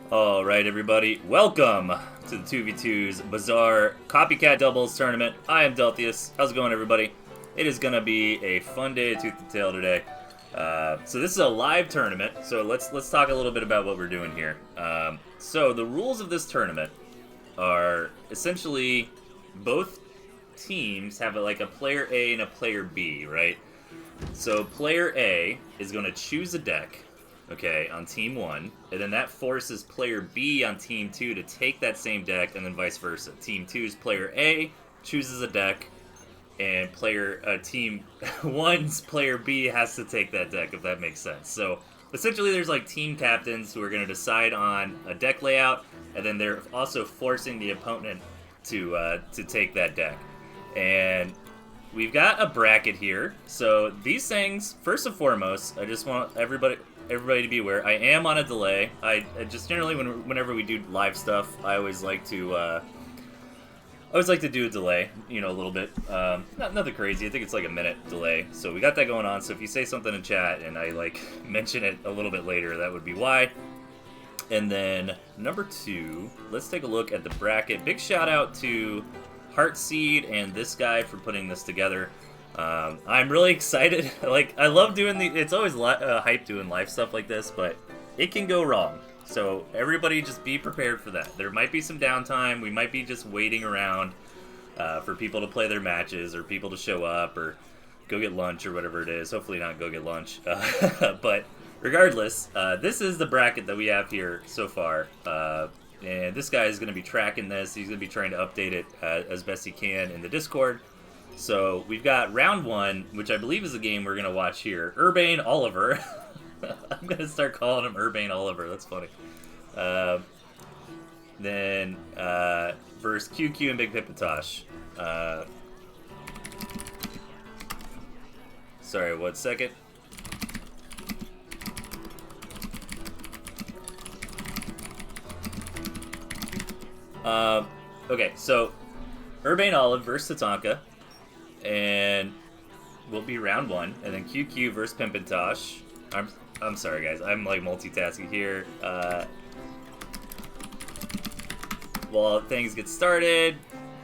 Alright everybody, welcome to the 2v2's Bizarre Copycat Doubles Tournament. I am Delthius. How's it going everybody? It is going to be a fun day of Tooth and Tail today. So this is a live tournament, so let's talk a little bit about what we're doing here. So the rules of this tournament are essentially both teams have like a player A and a player B, right? So player A is going to choose a deck, okay, on team 1, and then that forces player B on team 2 to take that same deck, and then vice versa. Team 2's player A chooses a deck, and team 1's player B has to take that deck, if that makes sense. So essentially there's like team captains who are going to decide on a deck layout, and then they're also forcing the opponent to take that deck. And we've got a bracket here. So these things, first and foremost, I just want everybody to be aware, I am on a delay. I just generally, whenever we do live stuff, I always like to do a delay, you know, a little bit. Nothing crazy. I think it's like a minute delay. So we got that going on. So if you say something in chat and I like mention it a little bit later, that would be why. And then number 2, let's take a look at the bracket. Big shout out to Heartseed and this guy for putting this together. I'm really excited. Like, I love doing it's always hype doing live stuff like this, but it can go wrong. So everybody just be prepared for that. There might be some downtime. We might be just waiting around for people to play their matches or people to show up or go get lunch or whatever it is. Hopefully not go get lunch. But regardless, this is the bracket that we have here so far. And this guy is going to be tracking this. He's going to be trying to update it as best he can in the Discord. So we've got round 1, which I believe is the game we're going to watch here. Urbane Oliver. I'm going to start calling him Urbane Oliver. That's funny. Then versus QQ and Big Pipitosh. Sorry, 1 second. Okay, so Urbane Olive versus Tatanka, and will be round 1, and then QQ versus Pimpintosh. I'm sorry guys, I'm like multitasking here. While things get started,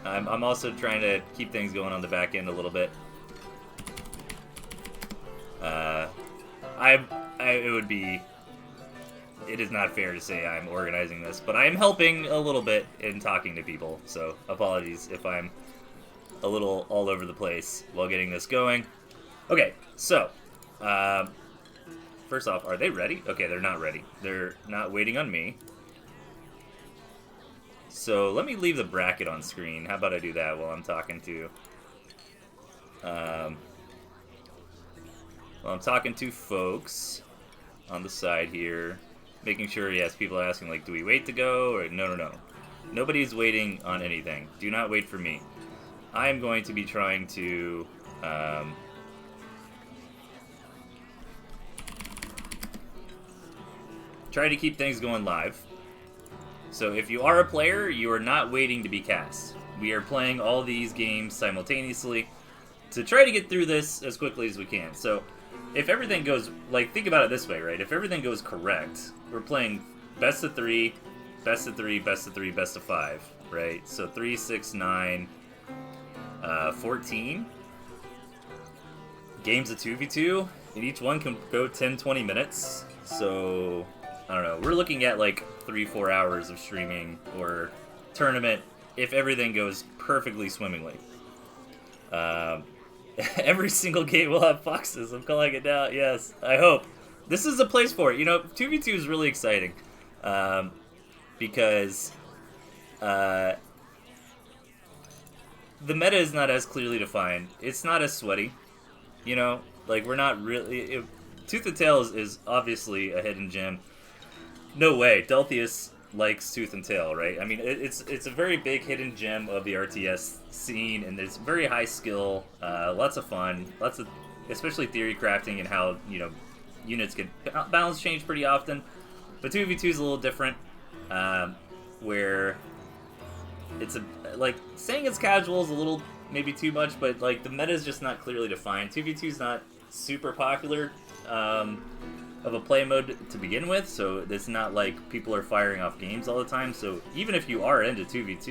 I'm also trying to keep things going on the back end a little bit. It is not fair to say I'm organizing this, but I am helping a little bit in talking to people, so apologies if I'm a little all over the place while getting this going. Okay, so, first off, are they ready? Okay, they're not ready. They're not waiting on me. So let me leave the bracket on screen. How about I do that while I'm talking to... while I'm talking to folks on the side here. Making sure, yes, people are asking, like, do we wait to go? Or no. Nobody's waiting on anything. Do not wait for me. I am going to be trying to... try to keep things going live. So if you are a player, you are not waiting to be cast. We are playing all these games simultaneously to try to get through this as quickly as we can. So if everything goes, like, think about it this way, right? If everything goes correct, we're playing best of 3, best of 3, best of 3, best of 5, right? So 3, 6, 9, 14 games of 2v2, and each one can go 10-20 minutes. So I don't know, we're looking at like 3-4 hours of streaming or tournament if everything goes perfectly swimmingly. Every single game will have foxes. I'm calling it now. Yes, I hope. This is a place for it. You know, 2v2 is really exciting because the meta is not as clearly defined. It's not as sweaty. You know, like we're not really... Tooth and Tail is obviously a hidden gem. No way. Delthius likes Tooth and Tail, right? I mean, it's a very big hidden gem of the RTS scene, and there's very high skill, lots of fun, especially theory crafting and how, you know, units get balance change pretty often. But 2v2 is a little different, where it's like saying it's casual is a little maybe too much, but like the meta is just not clearly defined. 2v2 is not super popular. of a play mode to begin with, so it's not like people are firing off games all the time. So even if you are into 2v2,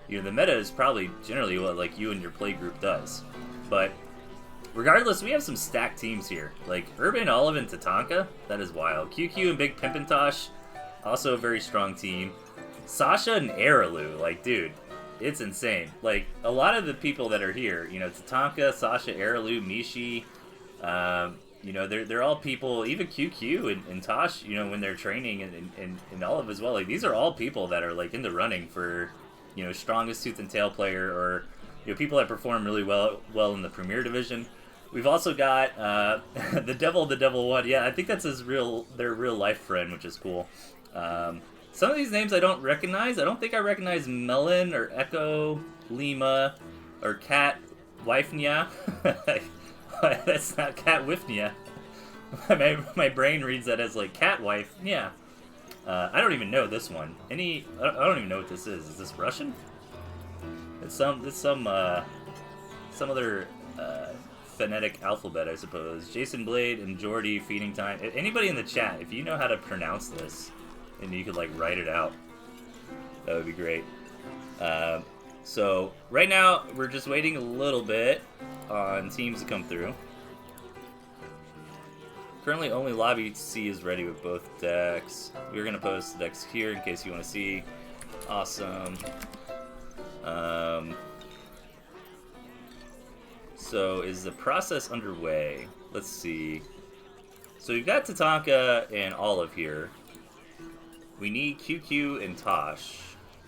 you know, the meta is probably generally what like you and your play group does. But regardless, we have some stacked teams here. Like Urban, Olive, and Tatanka, that is wild. QQ and Big Pimpintosh, also a very strong team. Sasha and Aralu, like dude, it's insane. Like a lot of the people that are here, you know, Tatanka, Sasha, Aralu, Mishi, you know, they're all people, even QQ and Tosh, you know, when they're training and Olive as well. Like these are all people that are like in the running for, you know, strongest Tooth and Tail player, or you know, people that perform really well in the Premier Division. We've also got the Devil One. Yeah, I think that's their real life friend, which is cool. Some of these names I don't recognize. I don't think I recognize Melon or Echo Lima or Cat Wifnia. That's not Cat Wifnia. My brain reads that as like Cat Wife. Yeah. I don't even know this one. I don't even know what this is. Is this Russian? It's some other phonetic alphabet, I suppose. Jason Blade and Jordy Feeding Time. Anybody in the chat, if you know how to pronounce this, and you could like write it out, that would be great. So right now we're just waiting a little bit on teams to come through. Currently only Lobby C is ready with both decks. We're gonna post the decks here in case you want to see. Awesome. So is the process underway? Let's see. So we've got Tatanka and Olive here. We need QQ and Tosh.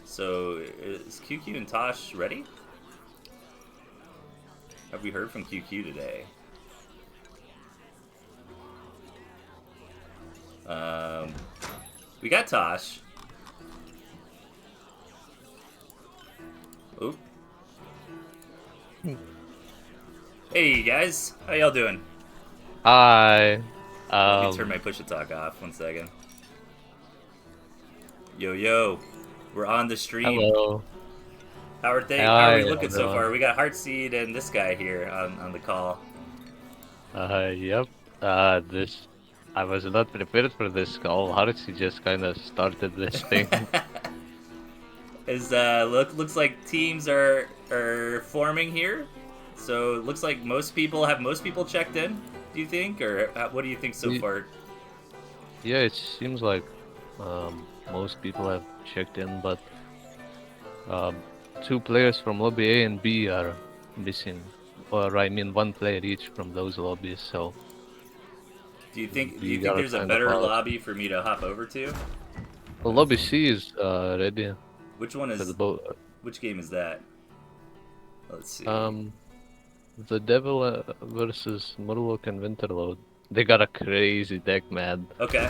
So is QQ and Tosh ready? Have we heard from QQ today? We got Tosh. Oop. Hey guys, how y'all doing? Hi. Let me turn my push to talk off. 1 second. Yo, we're on the stream. Hello. How are we looking so far? We got Heartseed and this guy here on the call. Yep. I was not prepared for this call. Harusi just kind of started this thing. Looks like teams are forming here. So it looks like most people checked in. Do you think, or what do you think so far? Yeah, it seems like most people have checked in, but 2 players from lobby A and B are missing. Or I mean, 1 player each from those lobbies. So. Do you think there's a better lobby for me to hop over to? Well, lobby C is ready. Which one is? Which game is that? Let's see. The Devil versus Murloc and Winterlode. They got a crazy deck, man. Okay.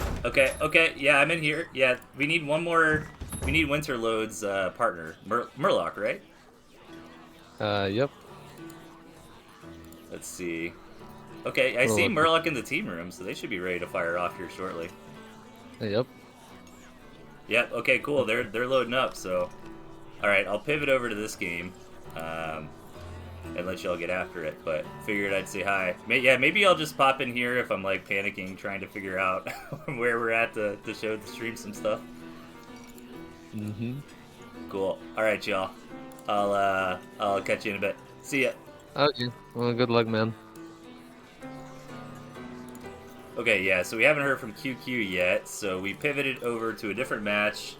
Yeah, I'm in here. Yeah, we need one more. We need Winterlode's partner, Murloc, right? Yep. Let's see. Okay, I see Murloc in the team room, so they should be ready to fire off here shortly. Yep. Yep. Okay, cool. They're loading up. So, all right, I'll pivot over to this game. And let y'all get after it, but figured I'd say hi. Maybe I'll just pop in here if I'm like panicking, trying to figure out where we're at to stream some stuff. Cool. All right, y'all. I'll catch you in a bit. See ya. Okay. Well, good luck, man. Okay, yeah. So we haven't heard from QQ yet, so we pivoted over to a different match.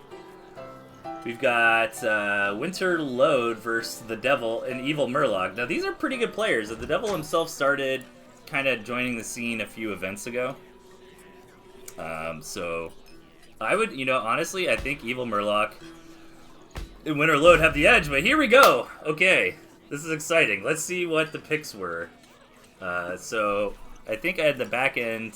We've got Winterlode versus the Devil and Evil Murloc. Now, these are pretty good players. The Devil himself started kind of joining the scene a few events ago. So I would, honestly, I think Evil Murloc and Winterlode have the edge, but here we go. Okay, this is exciting. Let's see what the picks were. So I think I had the back end.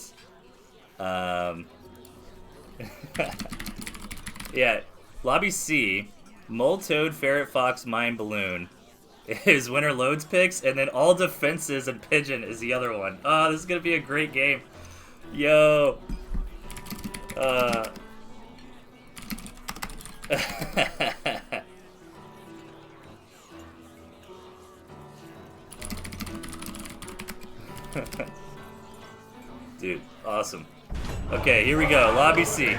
Yeah. Lobby C, Mole, Toad, Ferret, Fox, Mine, Balloon is Winterlode's picks, and then All Defenses and Pigeon is the other one. Oh, this is going to be a great game. Yo. Dude, awesome. Okay, here we go. Lobby C.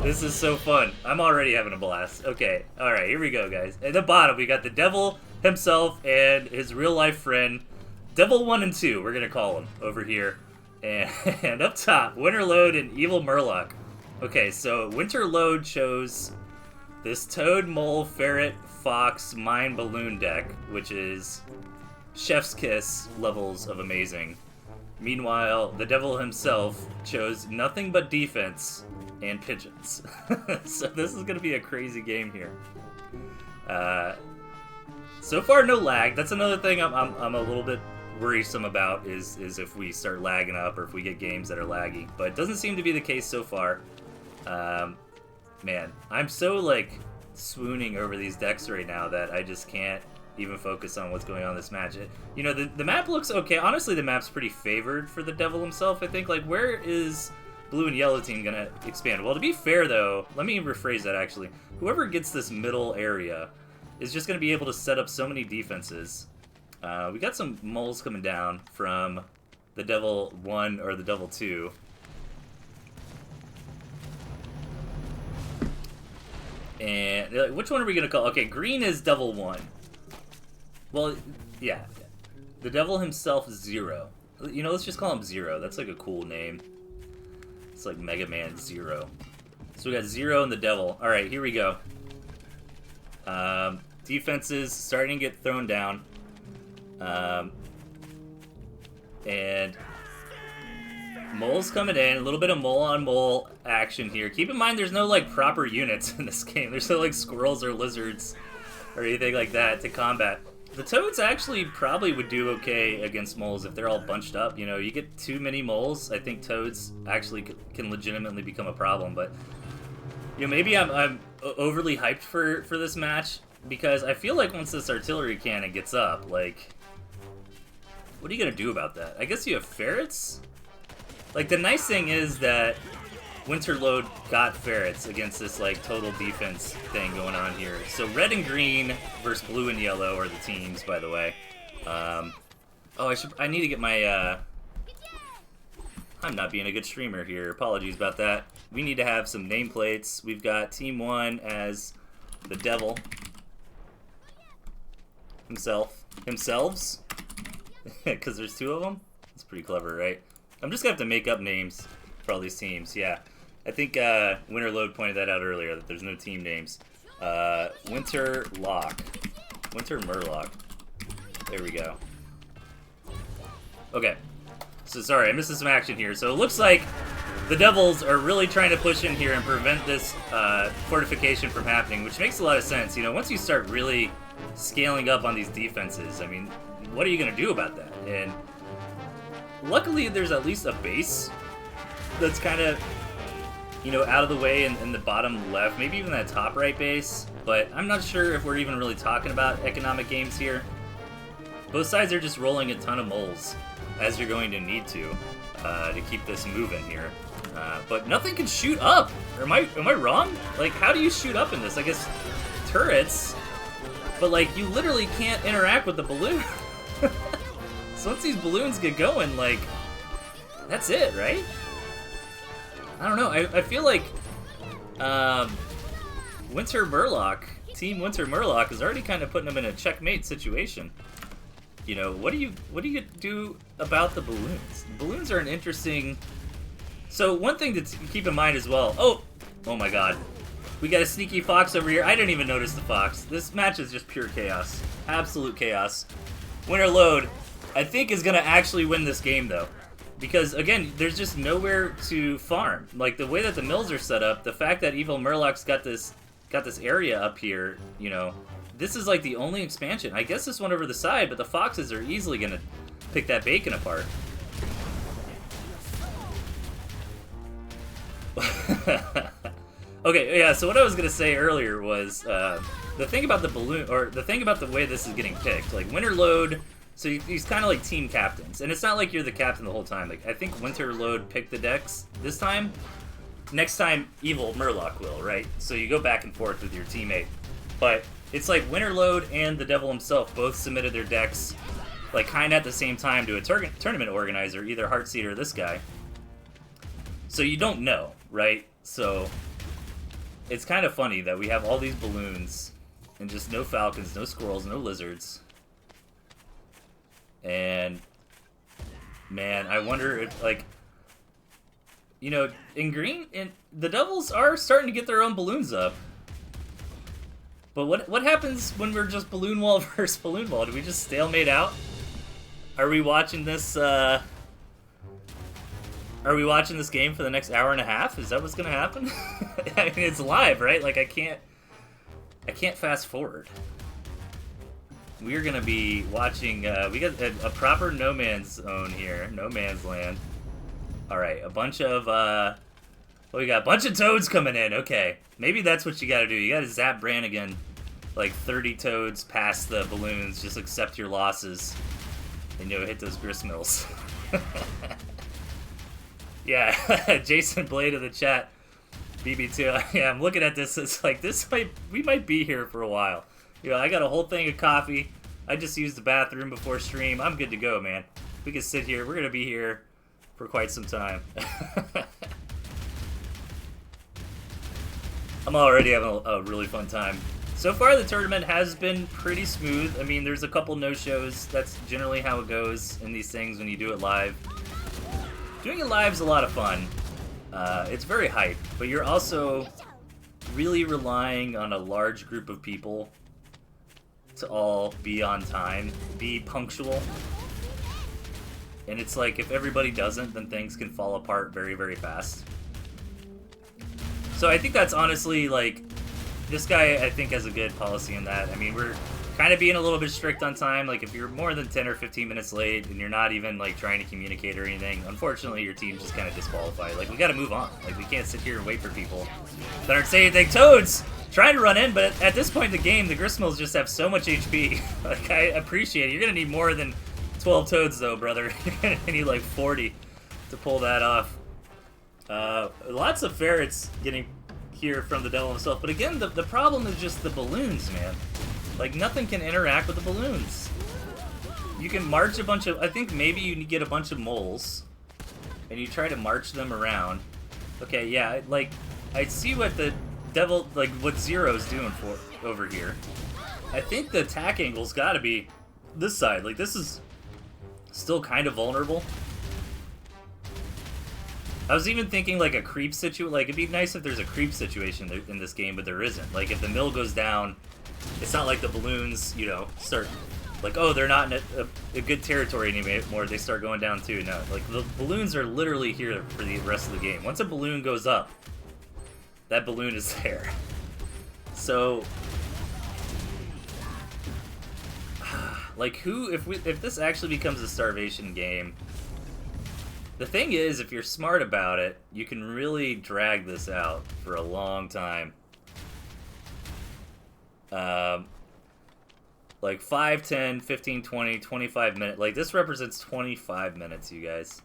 This is so fun. I'm already having a blast. Okay, alright, here we go, guys. At the bottom, we got the devil himself and his real-life friend, Devil 1 and 2, we're gonna call him, over here. And up top, Winterlode and Evil Murloc. Okay, so Winterlode chose this Toad, Mole, Ferret, Fox, Mine, Balloon deck, which is Chef's Kiss levels of amazing. Meanwhile, the devil himself chose nothing but defense and pigeons. So this is going to be a crazy game here. So far, no lag. That's another thing I'm a little bit worrisome about is if we start lagging up or if we get games that are laggy. But it doesn't seem to be the case so far. Man, I'm so, like, swooning over these decks right now that I just can't even focus on what's going on in this match. You know, the map looks okay. Honestly, the map's pretty favored for the devil himself, I think. Like, where is blue and yellow team gonna expand? Well, to be fair, though, let me rephrase that, actually. Whoever gets this middle area is just gonna be able to set up so many defenses. We got some moles coming down from the devil 1 or the devil 2. And which one are we gonna call? Okay, green is devil 1. Well, yeah. The devil himself, Zero. You know, let's just call him Zero. That's like a cool name. It's like Mega Man Zero. So we got Zero and the devil. Alright, here we go. Defenses starting to get thrown down. And mole's coming in. A little bit of mole on mole action here. Keep in mind there's no like proper units in this game. There's no like squirrels or lizards or anything like that to combat. The toads actually probably would do okay against moles if they're all bunched up. You know, you get too many moles, I think toads actually can legitimately become a problem. But, you know, maybe I'm overly hyped for this match because I feel like once this artillery cannon gets up, like, what are you going to do about that? I guess you have ferrets? Like, the nice thing is that Winterlode got ferrets against this, like, total defense thing going on here. So red and green versus blue and yellow are the teams, by the way. Oh, I need to get my, I'm not being a good streamer here. Apologies about that. We need to have some nameplates. We've got Team 1 as the devil. Themselves? Because there's 2 of them? That's pretty clever, right? I'm just going to have to make up names for all these teams, yeah. I think Winterlode pointed that out earlier, that there's no team names. Winterlock. Winter Murloc. There we go. Okay. So, sorry, I missed some action here. So, it looks like the Devils are really trying to push in here and prevent this fortification from happening, which makes a lot of sense. You know, once you start really scaling up on these defenses, I mean, what are you going to do about that? And luckily, there's at least a base that's kind of, you know, out of the way in the bottom left, maybe even that top right base, but I'm not sure if we're even really talking about economic games here. Both sides are just rolling a ton of moles, as you're going to need to keep this moving here. But nothing can shoot up! Am I wrong? Like, how do you shoot up in this? I guess turrets, but like, you literally can't interact with the balloon. So once these balloons get going, like, that's it, right? I don't know. I feel like Winter Murloc, Team Winter Murloc, is already kind of putting them in a checkmate situation. You know, what do you do about the balloons? The balloons are an interesting. So one thing to keep in mind as well. Oh my God, we got a sneaky fox over here. I didn't even notice the fox. This match is just pure chaos, absolute chaos. Winterlode, I think, is gonna actually win this game though. Because, again, there's just nowhere to farm. Like, the way that the mills are set up, the fact that Evil Murloc's got this area up here, you know, this is, like, the only expansion. I guess this one over the side, but the foxes are easily going to pick that bacon apart. Okay, yeah, so what I was going to say earlier was, the thing about the balloon, or the thing about the way this is getting picked, like, Winterlode. So he's kind of like team captains, and it's not like you're the captain the whole time. Like, I think Winterlode picked the decks this time. Next time, Evil Murloc will, right? So you go back and forth with your teammate. But it's like Winterlode and the Devil himself both submitted their decks, like, kind of at the same time to a tournament organizer, either Heartseed or this guy. So you don't know, right? So it's kind of funny that we have all these balloons and just no falcons, no squirrels, no lizards. And man, I wonder if, like, you know, in green, the Devils are starting to get their own balloons up. But what happens when we're just balloon wall versus balloon wall? Do we just stalemate out? Are we watching this? Are we watching this game for the next hour and a half? Is that what's gonna happen? I mean, it's live, right? Like I can't fast forward. We're gonna be watching. We got a proper no man's zone here, no man's land. All right, a bunch of. Well, we got a bunch of toads coming in. Okay, maybe that's what you gotta do. You gotta zap Brannigan like 30 toads past the balloons. Just accept your losses, and you'll hit those gristmills. Yeah, Jason Blade of the chat, BB2. Yeah, I'm looking at this. It's like we might be here for a while. You know, I got a whole thing of coffee. I just used the bathroom before stream. I'm good to go, man. We can sit here. We're gonna be here for quite some time. I'm already having a really fun time. So far, the tournament has been pretty smooth. I mean, there's a couple no-shows. That's generally how it goes in these things when you do it live. Doing it live is a lot of fun. It's very hype, but you're also really relying on a large group of people to all be on time, be punctual. And it's like, if everybody doesn't, then things can fall apart very, very fast. So I think that's honestly, like, this guy, I think, has a good policy in that. I mean, we're kind of being a little bit strict on time. Like, if you're more than 10 or 15 minutes late and you're not even, like, trying to communicate or anything, unfortunately, your team's just kind of disqualified. Like, we gotta move on. Like, we can't sit here and wait for people that aren't saying anything. Toads! Trying to run in, but at this point in the game, the Gristmills just have so much HP. Like, I appreciate it. You're gonna need more than 12 toads, though, brother. You're gonna need, like, 40 to pull that off. Lots of ferrets getting here from the devil himself, but again, the problem is just the balloons, man. Like, nothing can interact with the balloons. You can march a bunch of, I think maybe you get a bunch of moles, and you try to march them around. Okay, yeah, like, I see what the devil, like, what Zero's doing for over here. I think the attack angle's gotta be this side. Like, this is still kind of vulnerable. I was even thinking, like, a creep situation. Like, it'd be nice if there's a creep situation in this game, but there isn't. Like, if the mill goes down, it's not like the balloons, you know, start, like, oh, they're not in a good territory anymore. They start going down, too. No, like, the balloons are literally here for the rest of the game. Once a balloon goes up, that balloon is there. So, like, if this actually becomes a starvation game, the thing is, if you're smart about it, you can really drag this out for a long time. Like 5, 10, 15, 20, 25 minutes. Like, this represents 25 minutes, you guys.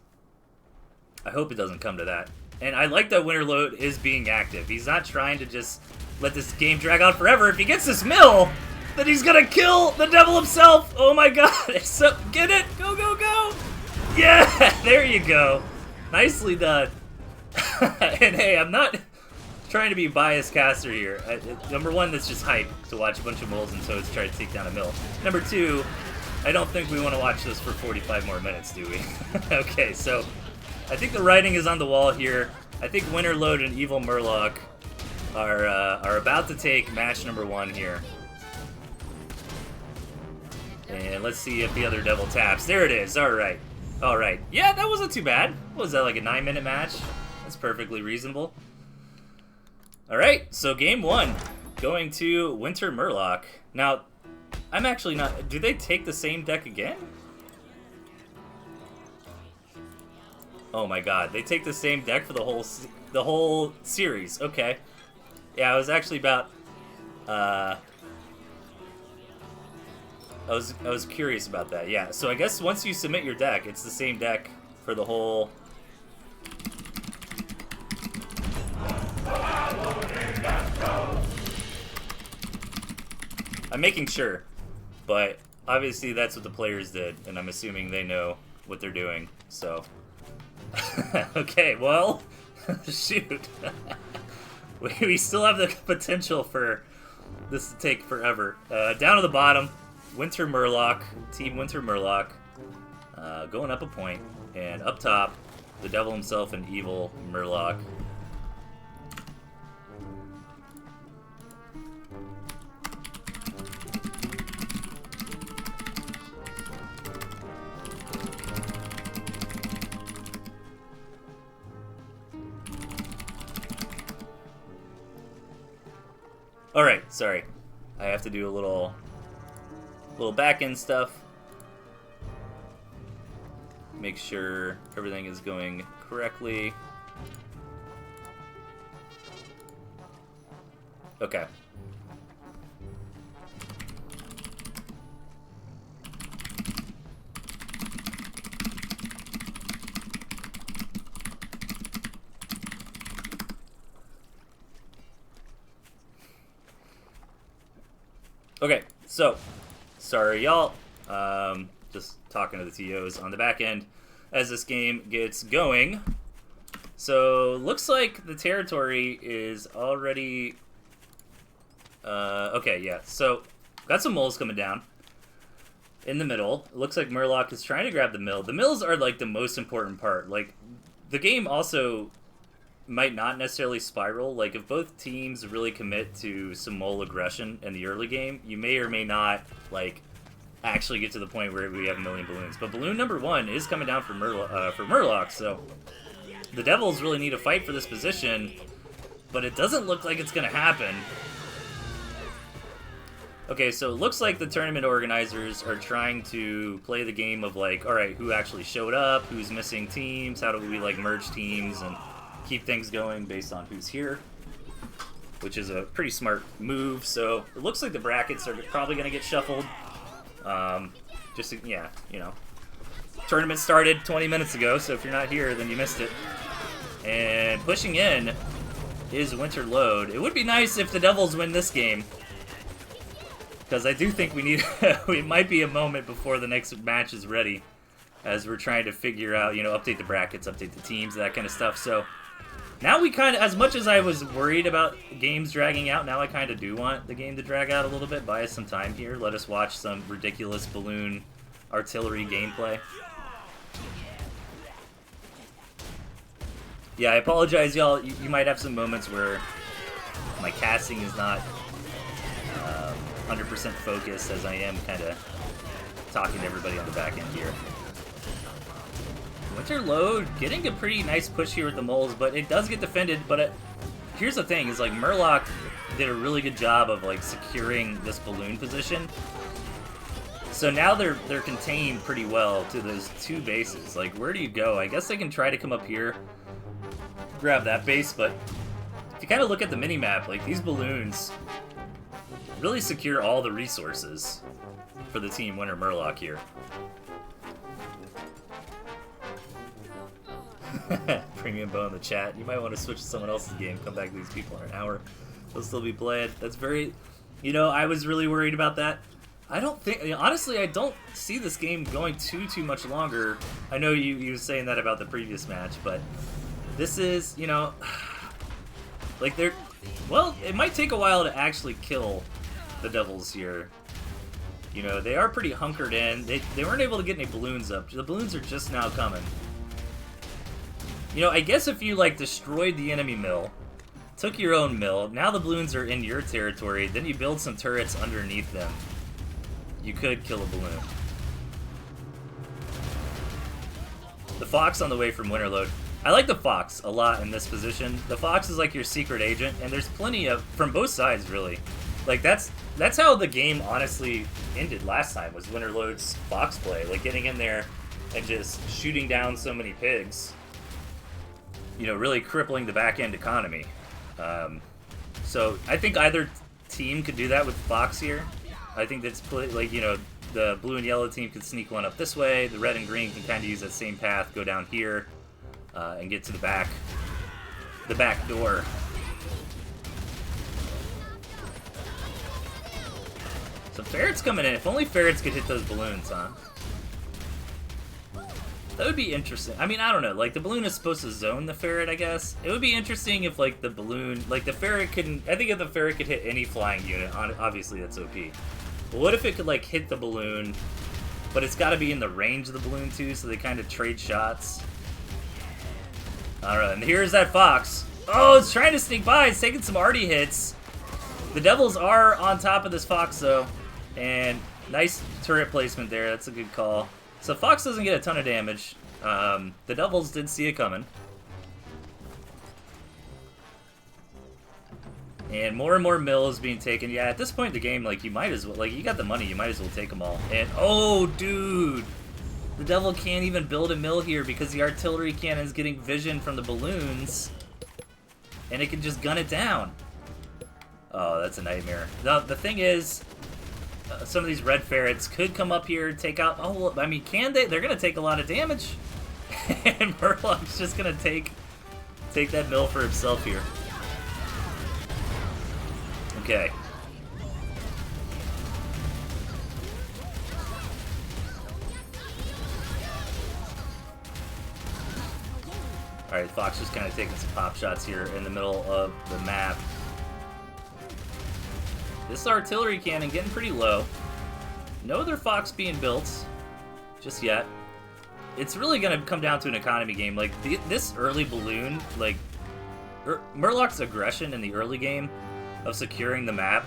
I hope it doesn't come to that. And I like that Winterload is being active. He's not trying to just let this game drag on forever. If he gets this mill, then he's gonna kill the devil himself. Oh my god. So, get it? Go, go, go. Yeah, there you go. Nicely done. And hey, I'm not trying to be a biased caster here. Number one, that's just hype to watch a bunch of moles and toads try to take down a mill. Number two, I don't think we want to watch this for 45 more minutes, do we? Okay, so I think the writing is on the wall here. I think Winterload and Evil Murloc are about to take match number one here. And let's see if the other devil taps. There it is. All right. All right. Yeah, that wasn't too bad. What was that, like a 9-minute match? That's perfectly reasonable. All right, so game one, going to Winter Murloc. Now, I'm actually not... Do they take the same deck again? Oh my god, they take the same deck for the whole series. Okay. Yeah, I was actually about... I was curious about that. Yeah, so I guess once you submit your deck, it's the same deck for the whole... I'm making sure, but obviously that's what the players did, and I'm assuming they know what they're doing, so... Okay, well, Shoot. We still have the potential for this to take forever. Down to the bottom, Winter Murloc, Team Winter Murloc, going up a point, and up top, the devil himself and evil Murloc. Alright, sorry. I have to do a little back-end stuff. Make sure everything is going correctly. Okay. Okay, so, sorry y'all, just talking to the TOs on the back end as this game gets going. So, looks like the territory is already, okay, yeah, so, got some moles coming down in the middle. It looks like Murloc is trying to grab the mill. The mills are, like, the most important part. Like, the game also might not necessarily spiral. Like, if both teams really commit to some mole aggression in the early game, you may or may not, like, actually get to the point where we have a million balloons. But balloon number 1 is coming down for Murloc, so the Devils really need to fight for this position, but it doesn't look like it's going to happen. Okay, so it looks like the tournament organizers are trying to play the game of, like, alright, who actually showed up, who's missing teams, how do we, like, merge teams, and keep things going based on who's here, which is a pretty smart move. So it looks like the brackets are probably going to get shuffled. Yeah, you know, tournament started 20 minutes ago, so if you're not here, then you missed it. And pushing in is Winter Load. It would be nice if the Devils win this game, because I do think we need it might be a moment before the next match is ready, as we're trying to figure out, you know, update the brackets, update the teams, that kind of stuff. So now we kind of, as much as I was worried about games dragging out, now I kind of do want the game to drag out a little bit. Buy us some time here. Let us watch some ridiculous balloon artillery gameplay. Yeah, I apologize, y'all. You might have some moments where my casting is not 100% focused, as I am kind of talking to everybody on the back end here. Winter Load getting a pretty nice push here with the moles, but it does get defended. But here's the thing: is like Murloc did a really good job of like securing this balloon position. So now they're contained pretty well to those two bases. Like, where do you go? I guess they can try to come up here, grab that base. But if you kind of look at the mini map, like these balloons really secure all the resources for the team Winter Murloc here. Premium Bow in the chat. You might want to switch to someone else's game. Come back to these people in an hour. They'll still be playing. That's very... You know, I was really worried about that. I don't think... Honestly, I don't see this game going too much longer. I know you were saying that about the previous match, but this is, you know... Like, they're... Well, it might take a while to actually kill the Devils here. You know, they are pretty hunkered in. They weren't able to get any balloons up. The balloons are just now coming. You know, I guess if you, like, destroyed the enemy mill, took your own mill, now the balloons are in your territory, then you build some turrets underneath them, you could kill a balloon. The Fox on the way from Winter Load. I like the Fox a lot in this position. The Fox is like your secret agent, and there's plenty of, from both sides, really. Like, that's how the game honestly ended last time, was Winter Load's Fox play. Like, getting in there and just shooting down so many pigs. You know, really crippling the back-end economy. So I think either team could do that with Fox here. I think that's, like, you know, the blue and yellow team could sneak one up this way. The red and green can kind of use that same path, go down here, and get to the back door. So ferrets coming in. If only ferrets could hit those balloons, huh? That would be interesting. I mean, I don't know. Like, the balloon is supposed to zone the ferret, I guess. It would be interesting if, like, the balloon... Like, the ferret couldn't... I think if the ferret could hit any flying unit, obviously that's OP. But what if it could, like, hit the balloon, but it's got to be in the range of the balloon, too, so they kind of trade shots? I don't know. And here's that fox. Oh, it's trying to sneak by. It's taking some arty hits. The Devils are on top of this fox, though. And nice turret placement there. That's a good call. So fox doesn't get a ton of damage. The Devils did see it coming. And more mill is being taken. Yeah, at this point in the game, like, you might as well... Like, you got the money, you might as well take them all. And, oh, dude! The Devil can't even build a mill here because the artillery cannon is getting vision from the balloons. And it can just gun it down. Oh, that's a nightmare. Now, the thing is... some of these red ferrets could come up here and take out... Oh, well, I mean, can they? They're going to take a lot of damage. And Murloc's just going to take that mill for himself here. Okay. Alright, Fox just kind of taking some pop shots here in the middle of the map. This artillery cannon getting pretty low. No other Fox being built just yet. It's really going to come down to an economy game. Like, this early balloon, like, Murloc's aggression in the early game of securing the map,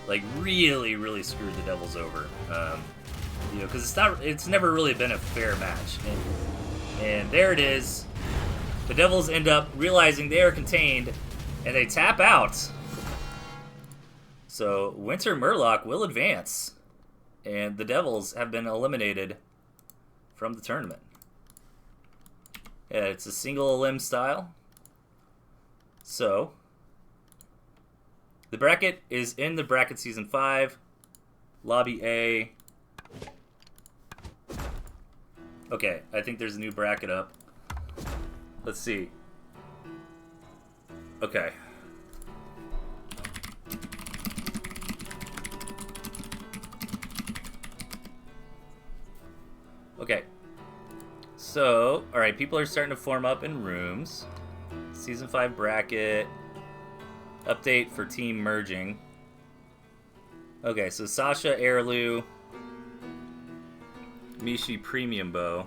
like, really screwed the Devils over. You know, because it's never really been a fair match. And there it is. The Devils end up realizing they are contained, and they tap out. So, Winter Murloc will advance, and the Devils have been eliminated from the tournament. Yeah, it's a single elim style. So, the bracket is in the bracket season 5, lobby A. Okay, I think there's a new bracket up. Let's see. Okay. Okay. So, alright, people are starting to form up in rooms. Season 5 bracket. Update for team merging. Okay, so Sasha Airlu. Mishi Premium Bow.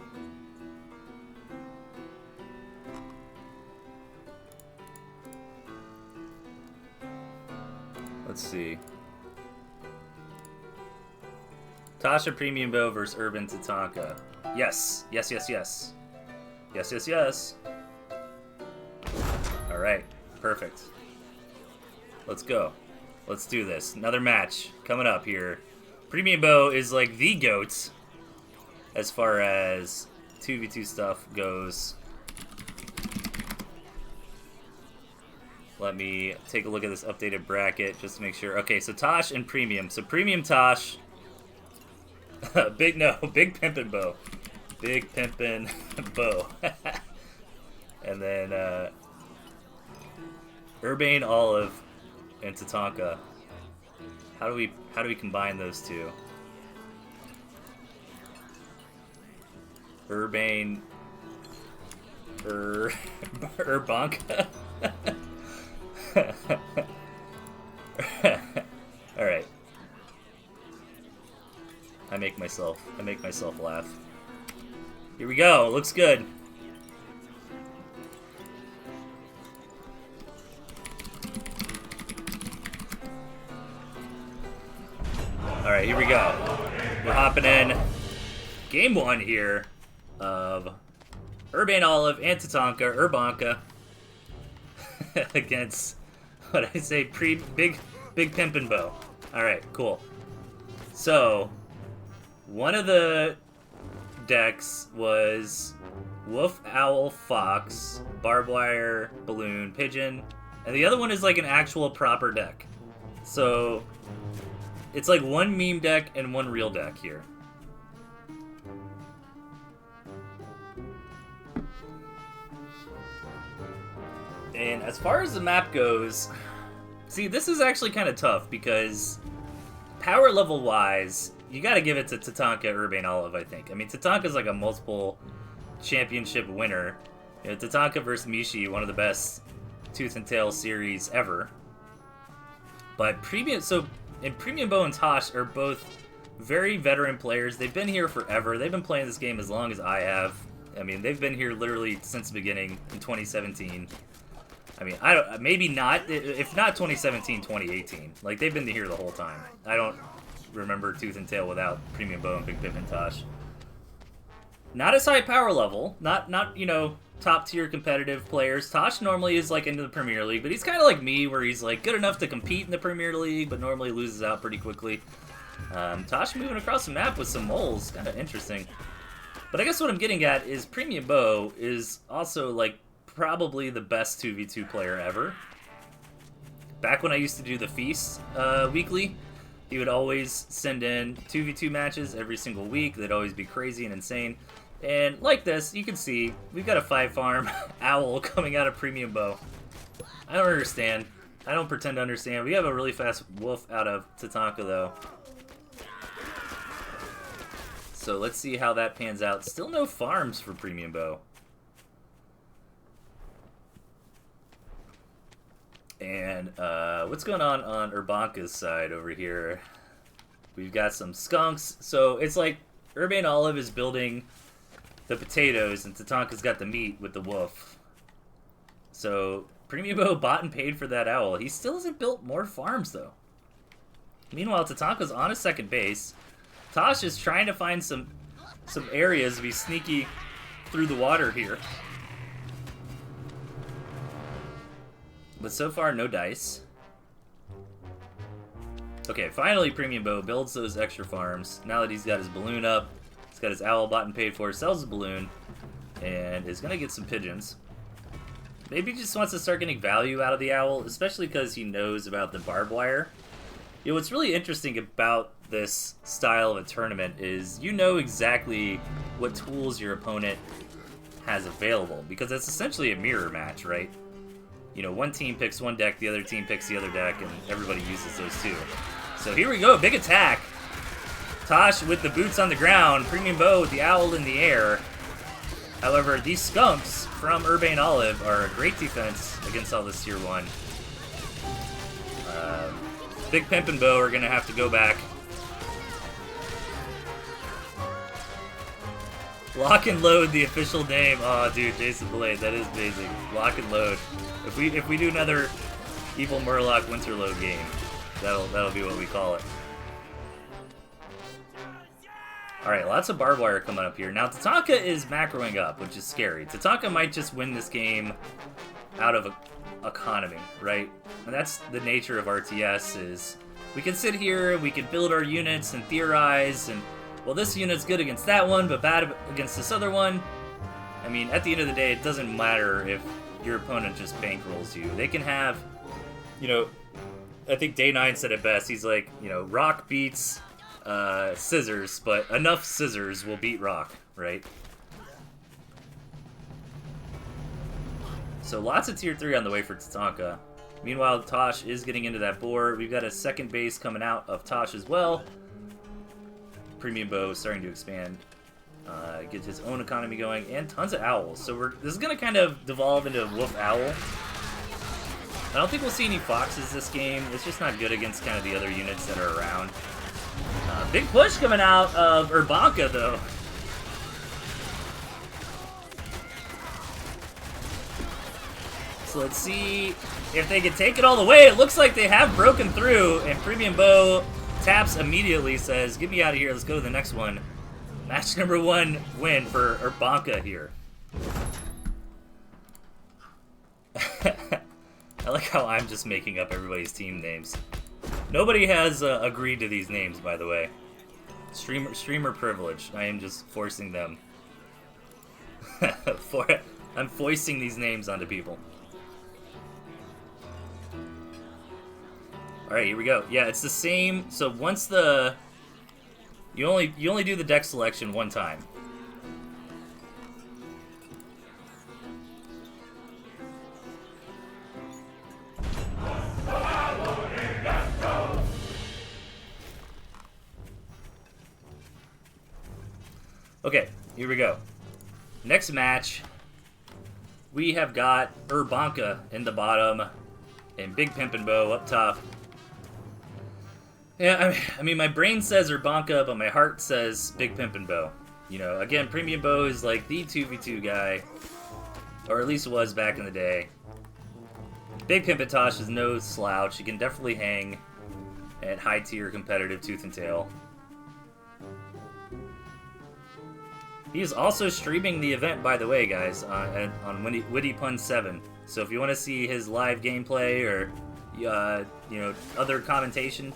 Let's see. Tasha Premium Bow versus Urban Tatanka. Yes. Yes. Alright. Perfect. Let's go. Let's do this. Another match coming up here. Premium Bow is like the GOAT as far as 2v2 stuff goes. Let me take a look at this updated bracket just to make sure. Okay, so Tosh and Premium. So Premium Tosh. Big Pimpin' Bow. Big Pimpin' Bow. And then Urbane Olive and Tatanka. How do we combine those two? Urbane Urbanka. All right. I make myself laugh. Here we go. Looks good. All right, here we go. We're hopping in. Game 1 here of Urbane Olive and Tatanka, Urbanka, against, what did I say, Big Pimpin' Bow. Alright, cool. So, one of the decks was Wolf, Owl, Fox, Barbed Wire, Balloon, Pigeon, and the other one is like an actual proper deck. So, it's like one meme deck and one real deck here. And as far as the map goes, see, this is actually kind of tough because power level wise, you got to give it to Tatanka, Urbane Olive, I think. I mean, Tatanka's like a multiple championship winner. You know, Tatanka versus Mishi, one of the best Tooth and Tail series ever. But Premium Bow and Tosh are both very veteran players. They've been here forever. They've been playing this game as long as I have. I mean, they've been here literally since the beginning in 2017. I mean, maybe not, if not 2017, 2018. Like, they've been here the whole time. I don't remember Tooth and Tail without Premium Bow and Big Pip and Tosh. Not as high power level, not you know, top tier competitive players. Tosh normally is like into the Premier League, but he's kind of like me, where he's like good enough to compete in the Premier League, but normally loses out pretty quickly. Tosh moving across the map with some moles, kind of interesting. But I guess what I'm getting at is Premium Bow is also like probably the best 2v2 player ever. Back when I used to do the Feast weekly, he would always send in 2v2 matches every single week. They'd always be crazy and insane. And like this, you can see, we've got a 5-farm owl coming out of Premium Bow. I don't understand. I don't pretend to understand. We have a really fast wolf out of Tatanka, though. So let's see how that pans out. Still no farms for Premium Bow. And what's going on Urbanka's side over here? We've got some skunks. So it's like Urbane Olive is building the potatoes, and Tatanka's got the meat with the wolf. So Premium Bow bought and paid for that owl. He still hasn't built more farms, though. Meanwhile, Tatanka's on his second base. Tosh is trying to find some areas to be sneaky through the water here. But so far, no dice. Okay, finally Premium Bow builds those extra farms. Now that he's got his balloon up, he's got his owl bought and paid for, sells his balloon, and is going to get some pigeons. Maybe he just wants to start getting value out of the owl, especially because he knows about the barbed wire. You know, what's really interesting about this style of a tournament is you know exactly what tools your opponent has available, because it's essentially a mirror match, right? You know, one team picks one deck, the other team picks the other deck, and everybody uses those too. So here we go, big attack. Tosh with the boots on the ground, Premium Bow with the owl in the air. However, these skunks from Urbane Olive are a great defense against all this tier 1. Big Pimp and Bow are going to have to go back. Lock and Load, the official name. Oh, dude, Jason Blade, that is amazing. Lock and Load. If we do another Evil Murloc Winterload game, that'll be what we call it. Alright, lots of barbed wire coming up here. Now, Tatanka is macroing up, which is scary. Tatanka might just win this game out of economy, right? And that's the nature of RTS, is we can sit here, we can build our units and theorize, and, well, this unit's good against that one, but bad against this other one. I mean, at the end of the day, it doesn't matter if your opponent just bankrolls you. They can have, you know, I think Day9 said it best. He's like, you know, rock beats scissors, but enough scissors will beat rock, right? So lots of tier 3 on the way for Tatanka. Meanwhile, Tosh is getting into that board. We've got a second base coming out of Tosh as well. Premium Bow starting to expand. Get his own economy going, and tons of owls. So this is going to kind of devolve into a wolf owl. I don't think we'll see any foxes this game. It's just not good against kind of the other units that are around. Big push coming out of Urbanka, though. So let's see if they can take it all the way. It looks like they have broken through, and Premium Bow taps immediately, says, get me out of here, let's go to the next one. Match number 1 win for Urbanka here. I like how I'm just making up everybody's team names. Nobody has agreed to these names, by the way. Streamer privilege. I am just forcing them. I'm foisting these names onto people. Alright, here we go. Yeah, it's the same. So once the... You only do the deck selection one time. Okay, here we go. next match, we have got Urbanka in the bottom and Big Pimpin' Bo up top. Yeah, I mean, my brain says Urbanka, but my heart says Big Pimpin' Bo. You know, again, Premium Bo is like the 2v2 guy, or at least was back in the day. Big Pimpin' Tosh is no slouch. He can definitely hang at high-tier competitive Tooth and Tail. He is also streaming the event, by the way, guys, on Witty Pun 7. So if you want to see his live gameplay or, you know, other commentation,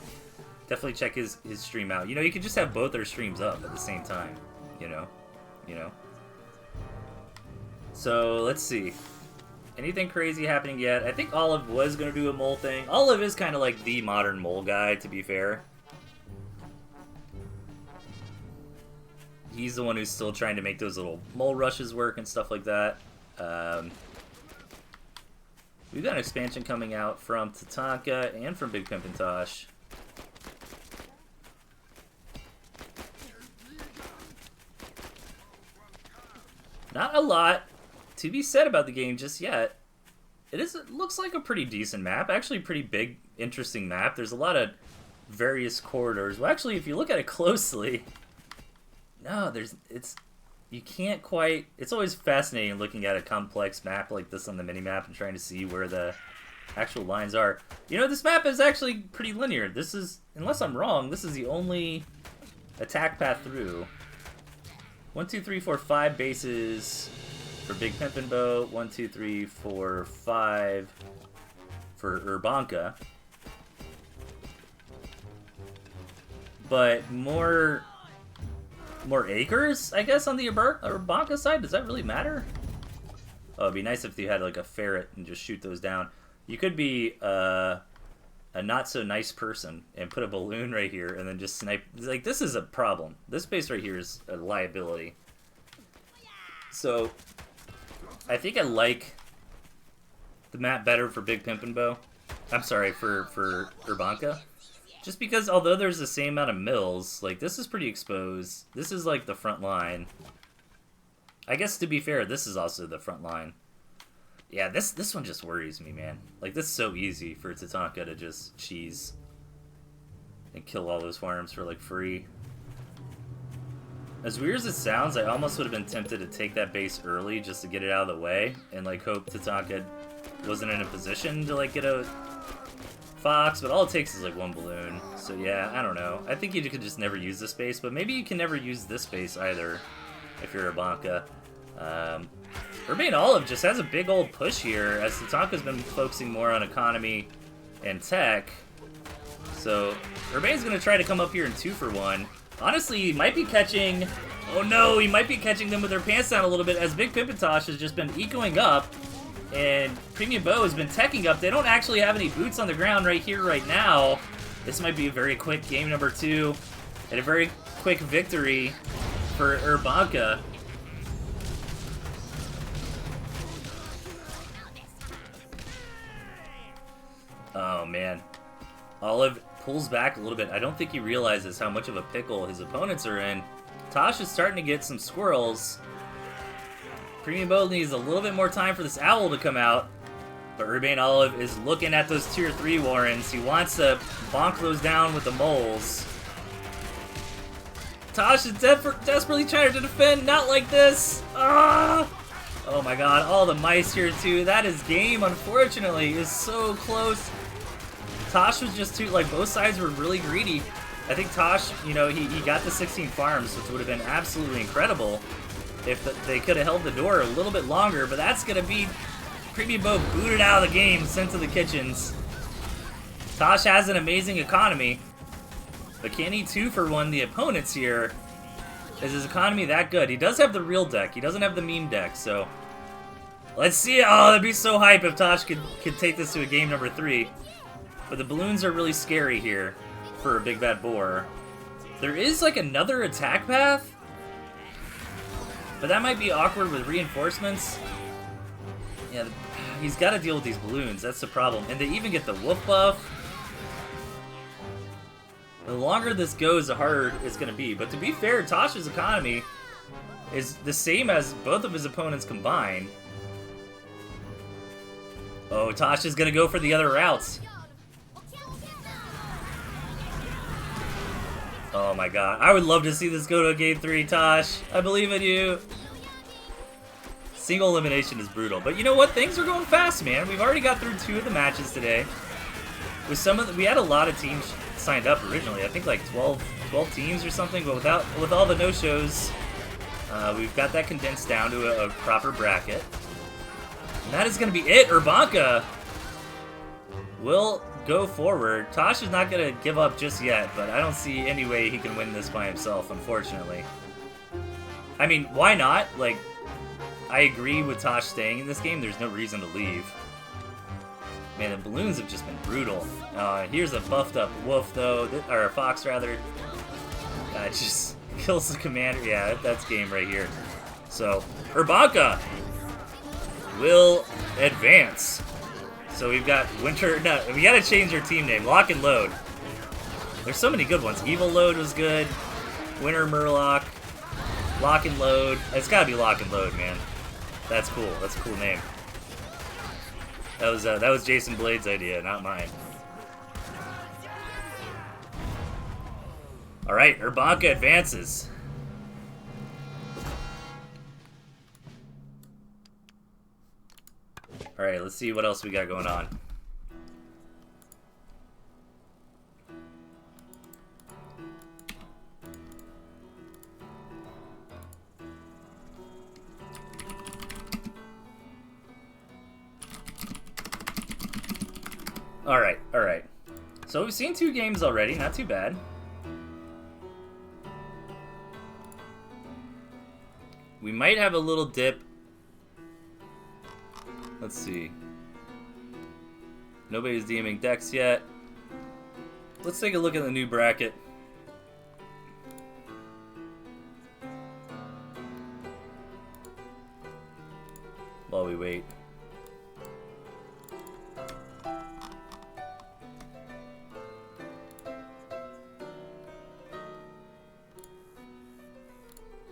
definitely check his stream out. You know, you can just have both their streams up at the same time. You know. So let's see. Anything crazy happening yet? I think Olive was gonna do a mole thing. Olive is kind of like the modern mole guy, to be fair. He's the one who's still trying to make those little mole rushes work and stuff like that. We've got an expansion coming out from Tatanka and from Big Pimpin' Tosh. Not a lot to be said about the game just yet. It looks like a pretty decent map. Actually, a pretty big, interesting map. There's a lot of various corridors. Well, actually, if you look at it closely, no, you can't quite. It's always fascinating looking at a complex map like this on the minimap and trying to see where the actual lines are. You know, this map is actually pretty linear. This is, unless I'm wrong, this is the only attack path through. 1, 2, 3, 4, 5 bases for Big Pimpin' Bo. 1, 2, 3, 4, 5 for Urbanka. But more acres, I guess, on the Urbanka side. Does that really matter? Oh, it'd be nice if you had like a ferret and just shoot those down. You could be a not so nice person and put a balloon right here and then just snipe. Like, this is a problem. This base right here is a liability. So I think I like the map better for Big Pimpin' Bo. I'm sorry, for Urbanka. Just because although there's the same amount of mills, like, this is pretty exposed. This is like the front line. I guess to be fair, this is also the front line. Yeah, this one just worries me, man. Like, this is so easy for Tatanka to just cheese and kill all those farms for, like, free. As weird as it sounds, I almost would have been tempted to take that base early just to get it out of the way and, like, hope Tatanka wasn't in a position to, like, get a fox, but all it takes is, like, one balloon. So, yeah, I don't know. I think you could just never use this base, but maybe you can never use this base either if you're Urbanka. Urbane Olive just has a big old push here, as Tatanka's been focusing more on economy and tech. So, Urbane's going to try to come up here in 2-for-1. Honestly, he might be catching... Oh no, he might be catching them with their pants down a little bit, as Big Pimpin' Tosh has just been ecoing up, and Premium Bo has been teching up. They don't actually have any boots on the ground right here, right now. This might be a very quick game number 2, and a very quick victory for Urbanka. Oh, man. Olive pulls back a little bit. I don't think he realizes how much of a pickle his opponents are in. Tosh is starting to get some squirrels. Premium Bo needs a little bit more time for this owl to come out. But Urbane Olive is looking at those tier 3 warrens. He wants to bonk those down with the moles. Tosh is desperately trying to defend. Not like this. Ah! Oh my god, all the mice here too. That is game, unfortunately, is so close. Tosh was just too, like, both sides were really greedy. I think Tosh, you know, he got the 16 farms, which would have been absolutely incredible if they could have held the door a little bit longer, but that's going to be Premium Bo booted out of the game, sent to the kitchens. Tosh has an amazing economy, but can he 2-for-1 the opponents here? Is his economy that good? He does have the real deck. He doesn't have the meme deck, so let's see. Oh, that'd be so hype if Tosh could take this to a game number 3. But the balloons are really scary here for a Big Bad Boar. There is, like, another attack path, but that might be awkward with reinforcements. Yeah, he's got to deal with these balloons. That's the problem. And they even get the wolf buff. The longer this goes, the harder it's going to be. But to be fair, Tosh's economy is the same as both of his opponents combined. Oh, Tasha's gonna go for the other routes. Oh my god. I would love to see this go to a game 3, Tosh. I believe in you. Single elimination is brutal. But you know what? Things are going fast, man. We've already got through 2 of the matches today. With some of we had a lot of teams signed up originally. I think like 12 teams or something, but with all the no-shows, we've got that condensed down to a proper bracket. And that is going to be it. Urbanka will go forward. Tosh is not going to give up just yet, but I don't see any way he can win this by himself, unfortunately. I mean, why not? Like, I agree with Tosh staying in this game. There's no reason to leave. Man, the balloons have just been brutal. Here's a buffed up wolf, though, or a fox, rather. It just kills the commander. Yeah, that's game right here. So, Urbanka will advance. So we've got Winter. No, we gotta change our team name. Lock and Load. There's so many good ones. Evil Load was good. Winter Murloc. Lock and Load. It's gotta be Lock and Load, man. That's cool. That's a cool name. That was Jason Blade's idea, not mine. All right, Urbanka advances. All right, let's see what else we got going on. All right. So we've seen 2 games already, not too bad. We might have a little dip. Let's see. Nobody's DMing decks yet. Let's take a look at the new bracket. While we wait.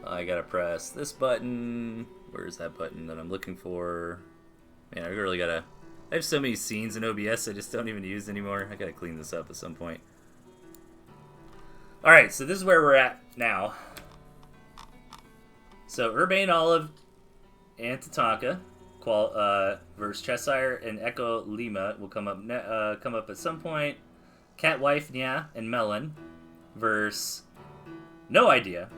I gotta press this button. Where's that button that I'm looking for? Man, I really gotta... I have so many scenes in OBS I just don't even use anymore. I gotta clean this up at some point. Alright, so this is where we're at now. So, Urbane Olive and Tatanka versus Cheshire and Echo Lima will come up at some point. Catwife Nya and Melon versus No Idea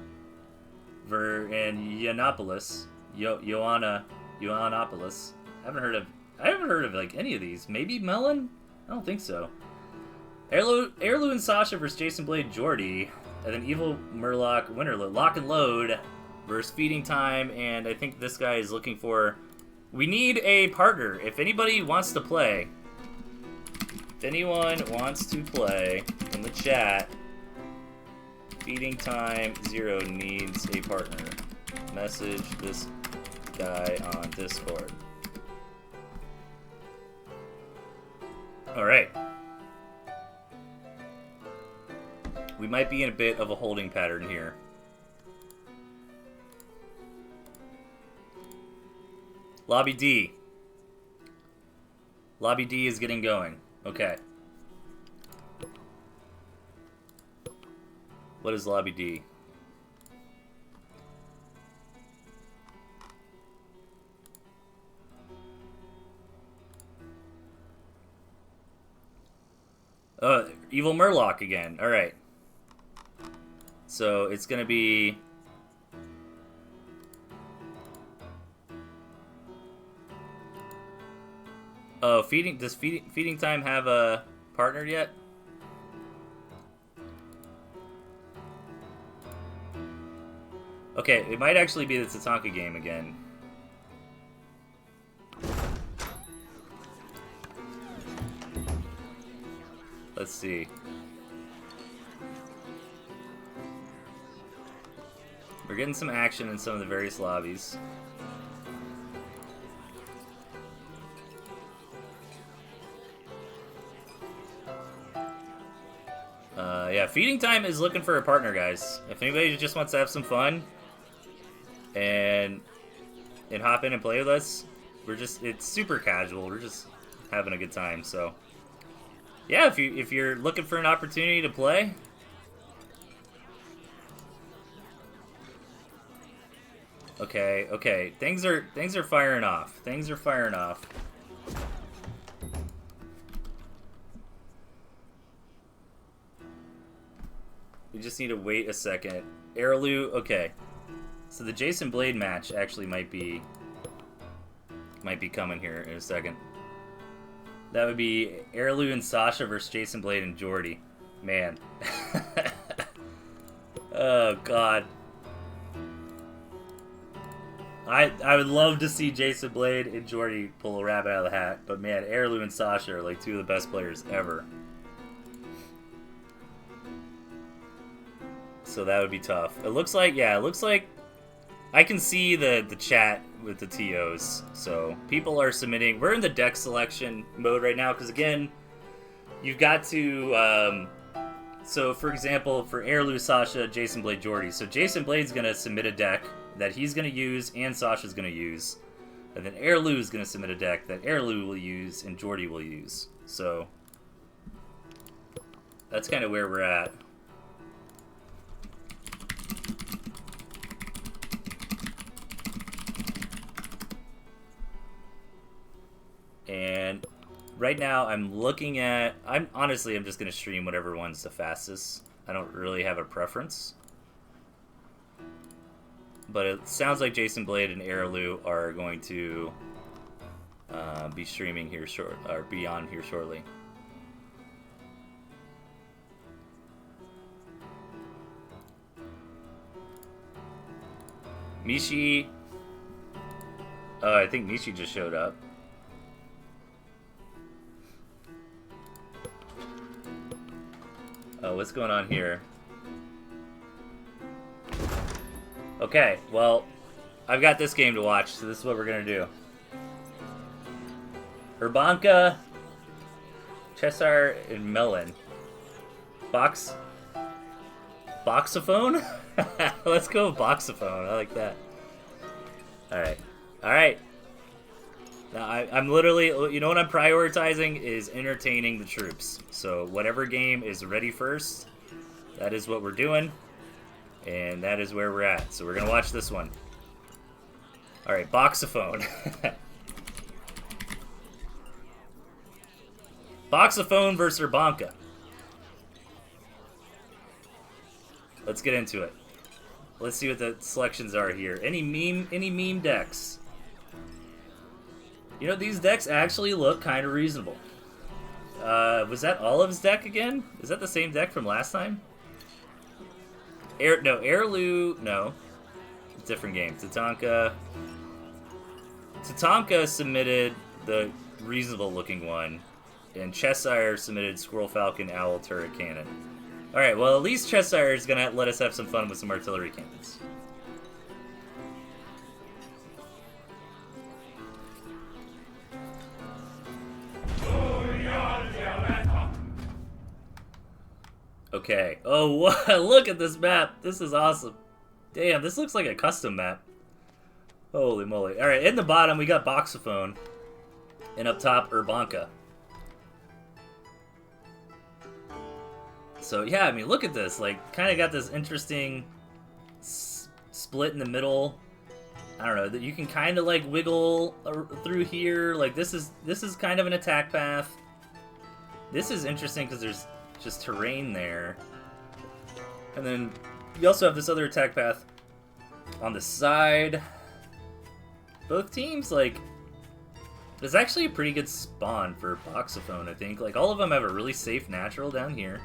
and Yiannopoulos. Yiannopoulos. I haven't heard of like any of these. Maybe Melon? I don't think so. Heirloom and Sasha versus Jason Blade Jordy. And then Evil Murloc Winterload. Lock and Load versus Feeding Time. And I think this guy is looking for... We need a partner. If anybody wants to play. If anyone wants to play in the chat, Feeding Time 0 needs a partner. Message this guy on Discord. Alright. We might be in a bit of a holding pattern here. Lobby D. Lobby D is getting going. Okay. What is Lobby D? Evil Murloc again. Alright. So it's gonna be... Oh, does Feeding Time have a partner yet? Okay, it might actually be the Tatanka game again. Let's see. We're getting some action in some of the various lobbies. Yeah, Feeding Time is looking for a partner, guys. If anybody just wants to have some fun, and hop in and play with us. It's super casual. We're just having a good time. So yeah, if you're looking for an opportunity to play. Okay. Things are firing off. Things are firing off. We just need to wait a second. Airlu, okay. So the Jason Blade match actually might be coming here in a second. That would be Airlu and Sasha versus Jason Blade and Jordy. Man. Oh god. I would love to see Jason Blade and Jordy pull a rabbit out of the hat, but man, Airlu and Sasha are like two of the best players ever. So that would be tough. It looks like I can see the chat with the TOs. So people are submitting. We're in the deck selection mode right now because again, you've got to. So for example, for Airlu, Sasha, Jason Blade, Jordy. So Jason Blade's gonna submit a deck that he's gonna use and Sasha's gonna use, and then Airlu is gonna submit a deck that Airlu will use and Jordy will use. So that's kind of where we're at. And right now I'm looking at, I'm just going to stream whatever one's the fastest. I don't really have a preference. But it sounds like Jason Blade and Airlu are going to be streaming here be on here shortly. Mishi, I think Mishi just showed up. Oh, what's going on here? Okay, well, I've got this game to watch, so this is what we're gonna do. Urbanka, Cheshire, and Melon. Boxophone? Let's go with Boxophone. I like that. Alright. Now, I'm literally, you know what I'm prioritizing is entertaining the troops. So whatever game is ready first, that is what we're doing. And that is where we're at. So we're going to watch this one. Alright, Boxophone. Boxophone versus Urbanka. Let's get into it. Let's see what the selections are here. Any meme decks? You know, these decks actually look kind of reasonable. Was that Olive's deck again? Is that the same deck from last time? Airlu, no. Different game. Tatanka submitted the reasonable looking one, and Cheshire submitted Squirrel Falcon Owl Turret Cannon. Alright, well at least Cheshire is gonna let us have some fun with some artillery cannons. Okay. Oh, what? Look at this map. This is awesome. Damn, this looks like a custom map. Holy moly. Alright, in the bottom we got Boxophone. And up top, Urbanka. So, yeah, I mean, look at this. Like, kind of got this interesting split in the middle. I don't know, that you can kind of, like, wiggle through here. Like, this is kind of an attack path. This is interesting because there's just terrain there. And then you also have this other attack path on the side. Both teams, like, it's actually a pretty good spawn for Boxophone, I think. Like, all of them have a really safe natural down here.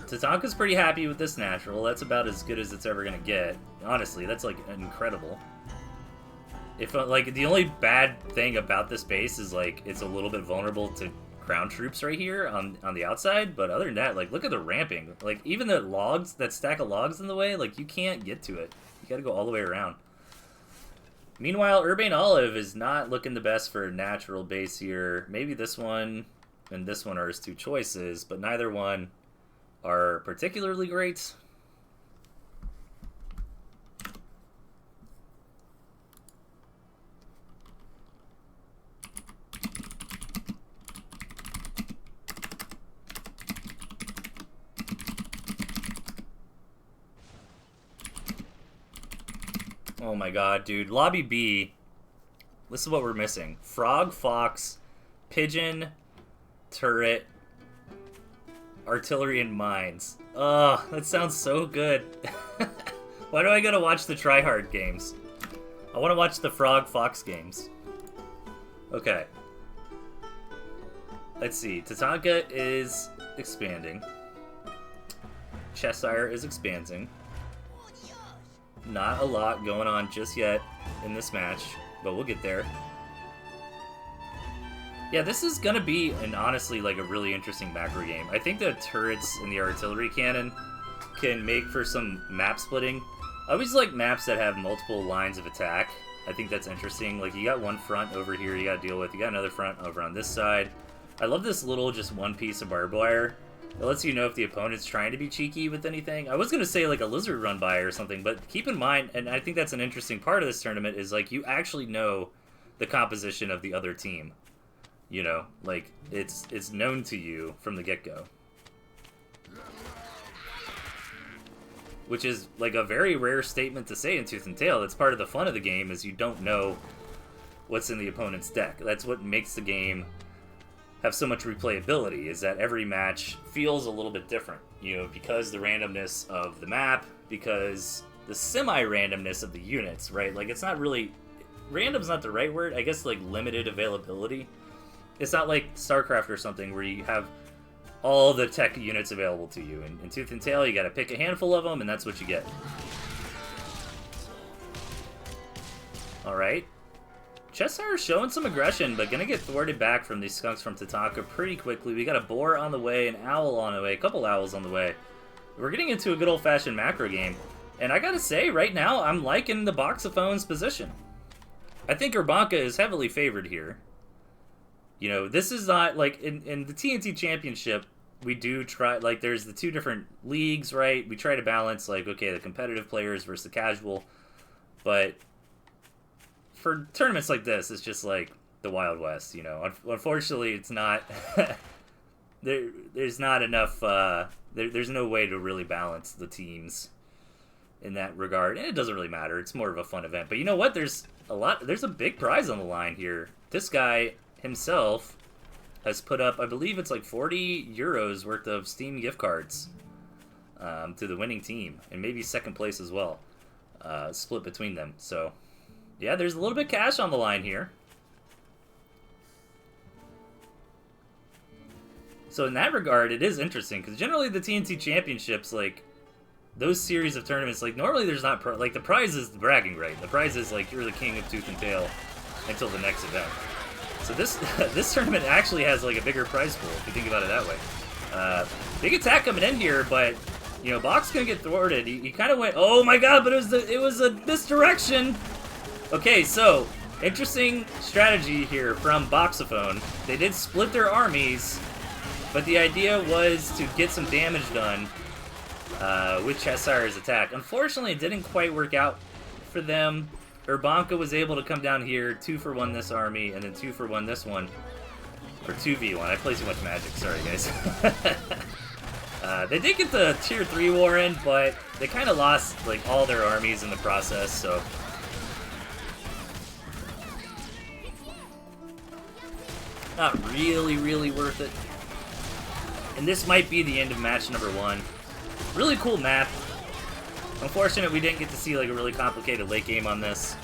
Tatanka's pretty happy with this natural. That's about as good as it's ever gonna get. Honestly, that's, like, incredible. If, like, the only bad thing about this base is, like, it's a little bit vulnerable to ground troops right here on the outside, but other than that, like, look at the ramping. Like, even the logs, that stack of logs in the way, like, you can't get to it. You gotta go all the way around. Meanwhile, Urbane Olive is not looking the best for a natural base here. Maybe this one and this one are his two choices, but neither one are particularly great. Oh my god, dude. Lobby B. This is what we're missing. Frog, fox, pigeon, turret, artillery, and mines. Ugh, that sounds so good. Why do I gotta watch the tryhard games? I want to watch the frog, fox games. Okay. Let's see. Tatanka is expanding. Cheshire is expanding. Not a lot going on just yet in this match, but we'll get there. Yeah, this is gonna be honestly like a really interesting macro game. I think the turrets and the artillery cannon can make for some map splitting. I always like maps that have multiple lines of attack. I think that's interesting. Like, you got one front over here you gotta deal with. You got another front over on this side. I love this little just one piece of barbed wire. It lets you know if the opponent's trying to be cheeky with anything. I was going to say like a lizard run by or something, but keep in mind, and I think that's an interesting part of this tournament, is like you actually know the composition of the other team. You know, like it's known to you from the get-go. Which is like a very rare statement to say in Tooth and Tail. That's part of the fun of the game, is you don't know what's in the opponent's deck. That's what makes the game have so much replayability, is that every match feels a little bit different, you know, because the randomness of the map, because the semi-randomness of the units, right? Like, it's not really... random's not the right word. I guess, like, limited availability. It's not like StarCraft or something where you have all the tech units available to you. In Tooth and Tail, you gotta pick a handful of them, and that's what you get. Alright. Cheshire showing some aggression, but gonna get thwarted back from these skunks from Tatanka pretty quickly. We got a boar on the way, an owl on the way, a couple owls on the way. We're getting into a good old-fashioned macro game. And I gotta say, right now, I'm liking the Boxophone's position. I think Urbanka is heavily favored here. You know, this is not, like, in the TNT Championship, we do try, like, there's the two different leagues, right? We try to balance, like, okay, the competitive players versus the casual. But for tournaments like this, it's just like the Wild West, you know. Unfortunately, it's not... there's not enough... there's no way to really balance the teams in that regard. And it doesn't really matter. It's more of a fun event. But you know what? There's a big prize on the line here. This guy himself has put up, I believe it's like 40 euros worth of Steam gift cards to the winning team. And maybe second place as well. Split between them. So... yeah, there's a little bit of cash on the line here. So in that regard, it is interesting, because generally the TNT Championships, like, those series of tournaments, like, normally there's not, like, the prize is the bragging right. The prize is, like, you're the king of Tooth and Tail until the next event. So this this tournament actually has, like, a bigger prize pool, if you think about it that way. Big attack coming in here, but, you know, Bach's gonna get thwarted. He kind of went, oh my god, but it was a misdirection! Okay, so, interesting strategy here from Boxophone. They did split their armies, but the idea was to get some damage done with Cheshire's attack. Unfortunately, it didn't quite work out for them. Urbanka was able to come down here, 2-for-1 this army, and then 2-for-1 this one. Or 2v1. I play too much Magic, sorry guys. They did get the Tier 3 war in, but they kind of lost like all their armies in the process, so... not really worth it. And this might be the end of match number 1. Really cool map. Unfortunate we didn't get to see like a really complicated late game on this.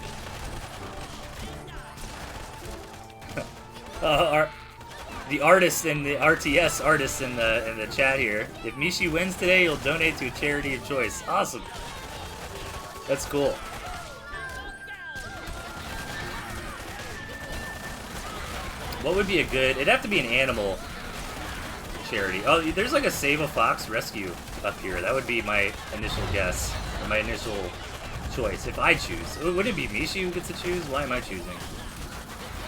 The artist and the RTS artist in the chat here. If Mishi wins today, you'll donate to a charity of choice. Awesome. That's cool. What would be a good... it'd have to be an animal charity. Oh, there's like a Save a Fox rescue up here. That would be my initial guess. Or my initial choice. If I choose. Would it be Mishi who gets to choose? Why am I choosing?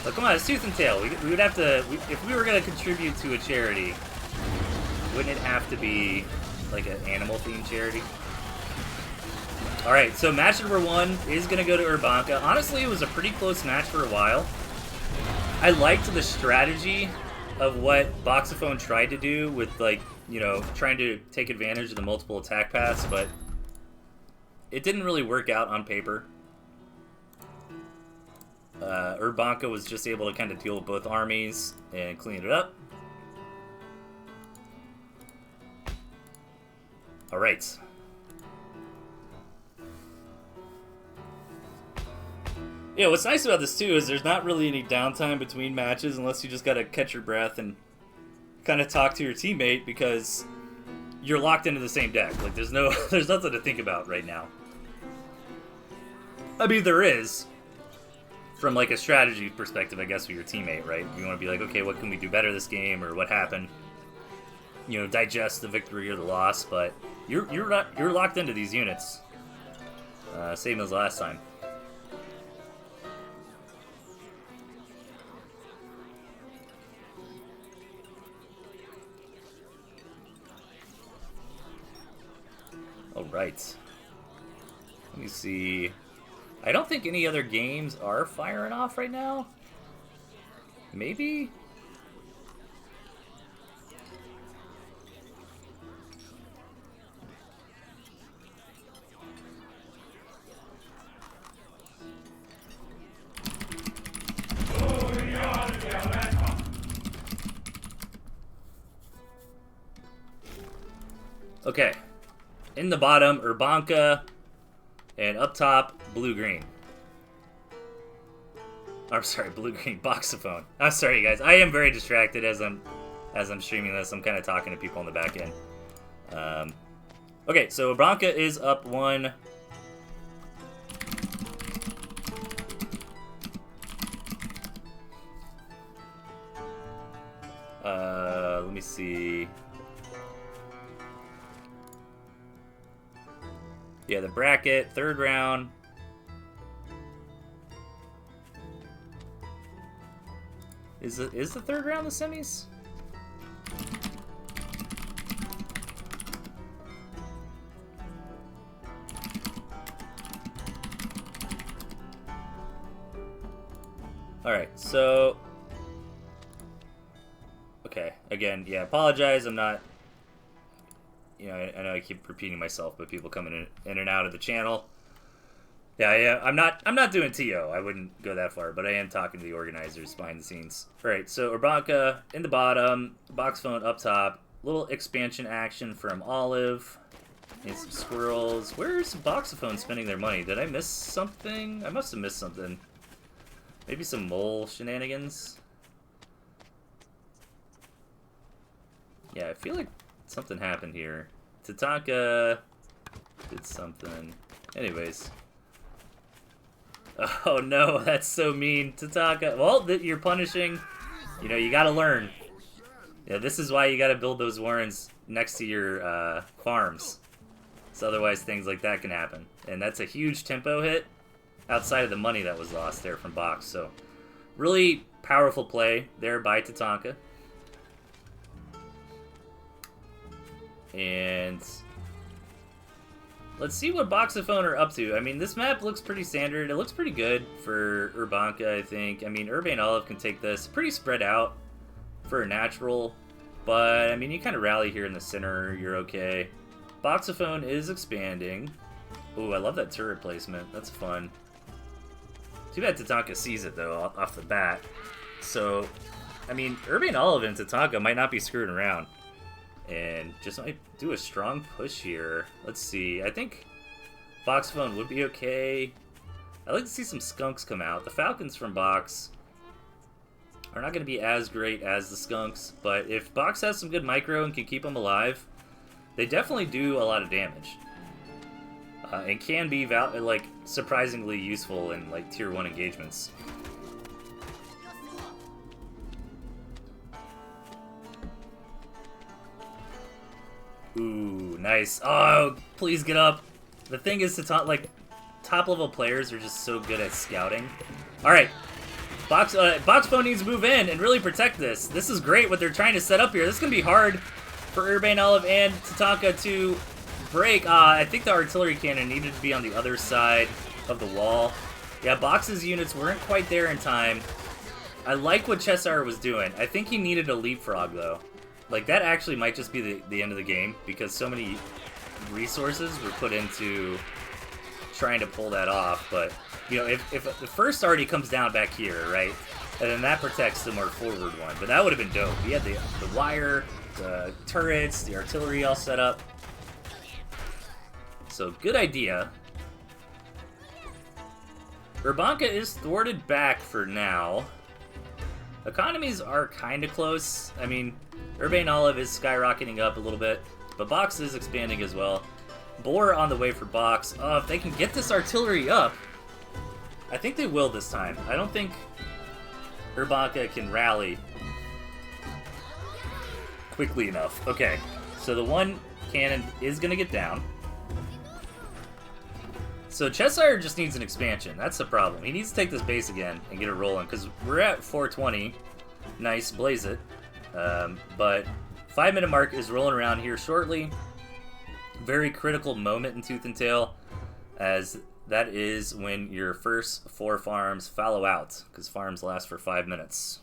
Oh, come on, it's Tooth and Tail. We would have to... if we were going to contribute to a charity, wouldn't it have to be like an animal-themed charity? Alright, so match number 1 is going to go to Urbanka. Honestly, it was a pretty close match for a while. I liked the strategy of what Boxophone tried to do with, like, you know, trying to take advantage of the multiple attack paths, but it didn't really work out on paper. Urbanka was just able to kind of deal with both armies and clean it up. Alright. Yeah, what's nice about this too is there's not really any downtime between matches unless you just gotta catch your breath and kind of talk to your teammate because you're locked into the same deck. Like there's nothing to think about right now. I mean, there is, from like a strategy perspective, I guess, with your teammate, right? You want to be like, okay, what can we do better this game, or what happened? You know, digest the victory or the loss, but you're locked into these units. Same as last time. All right. Let me see. I don't think any other games are firing off right now. Maybe? Okay. In the bottom, Urbanka. And up top, blue-green. I'm sorry, blue-green boxophone. I'm sorry, guys. I am very distracted as I'm streaming this. I'm kind of talking to people on the back end. Okay, so Urbanka is up 1. Let me see. Yeah, the bracket, 3rd round. Is the 3rd round the semis? Alright, so... Okay, again, yeah, apologize, I'm not... You know, I know I keep repeating myself, but people coming in and out of the channel. Yeah, I'm not doing TO. I wouldn't go that far, but I am talking to the organizers behind the scenes. All right, so Urbanka in the bottom, box phone up top, little expansion action from Olive, and some squirrels. Where's Boxophone spending their money? Did I miss something? I must have missed something. Maybe some mole shenanigans. Yeah, I feel like something happened here. Tatanka did something. Anyways. Oh no, that's so mean. Tatanka. Well, you're punishing. You know, you gotta learn. Yeah, this is why you gotta build those warrens next to your farms. So otherwise things like that can happen. And that's a huge tempo hit outside of the money that was lost there from Box. So really powerful play there by Tatanka. And let's see what Boxophone are up to. I mean, this map looks pretty standard. It looks pretty good for Urbanka, I think. I mean, Urbane Olive can take this. Pretty spread out for a natural. But, I mean, you kind of rally here in the center. You're okay. Boxophone is expanding. Ooh, I love that turret placement. That's fun. Too bad Tatanka sees it, though, off the bat. So, I mean, Urbane Olive and Tatanka might not be screwing around. And just might do a strong push here. Let's see. I think Boxophone would be okay. I'd like to see some skunks come out. The Falcons from Box are not going to be as great as the skunks, but if Box has some good micro and can keep them alive, they definitely do a lot of damage. And can be like surprisingly useful in like tier 1 engagements. Ooh, nice. Oh, please get up. The thing is, top level players are just so good at scouting. All right, Boxphone needs to move in and really protect this. This is great what they're trying to set up here. This is gonna be hard for Urbane Olive and Tatanka to break. I think the artillery cannon needed to be on the other side of the wall. Yeah, Box's units weren't quite there in time. I like what Cheshire was doing. I think he needed a leapfrog though. Like, that actually might just be the end of the game, because so many resources were put into trying to pull that off, but, you know, if the first already comes down back here, right, and then that protects the more forward one, but that would have been dope. He had the wire, the turrets, the artillery all set up. So, good idea. Urbanka is thwarted back for now. Economies are kind of close. I mean, Urbane Olive is skyrocketing up a little bit, but Box is expanding as well. Boar on the way for Box. If they can get this artillery up, I think they will this time. I don't think Urbanka can rally quickly enough. Okay, so the one cannon is going to get down. So Cheshire just needs an expansion. That's the problem. He needs to take this base again and get it rolling, because we're at 420. Nice, blaze it. But 5-minute mark is rolling around here shortly. Very critical moment in Tooth and Tail, as that is when your first 4 farms fallow out, because farms last for 5 minutes.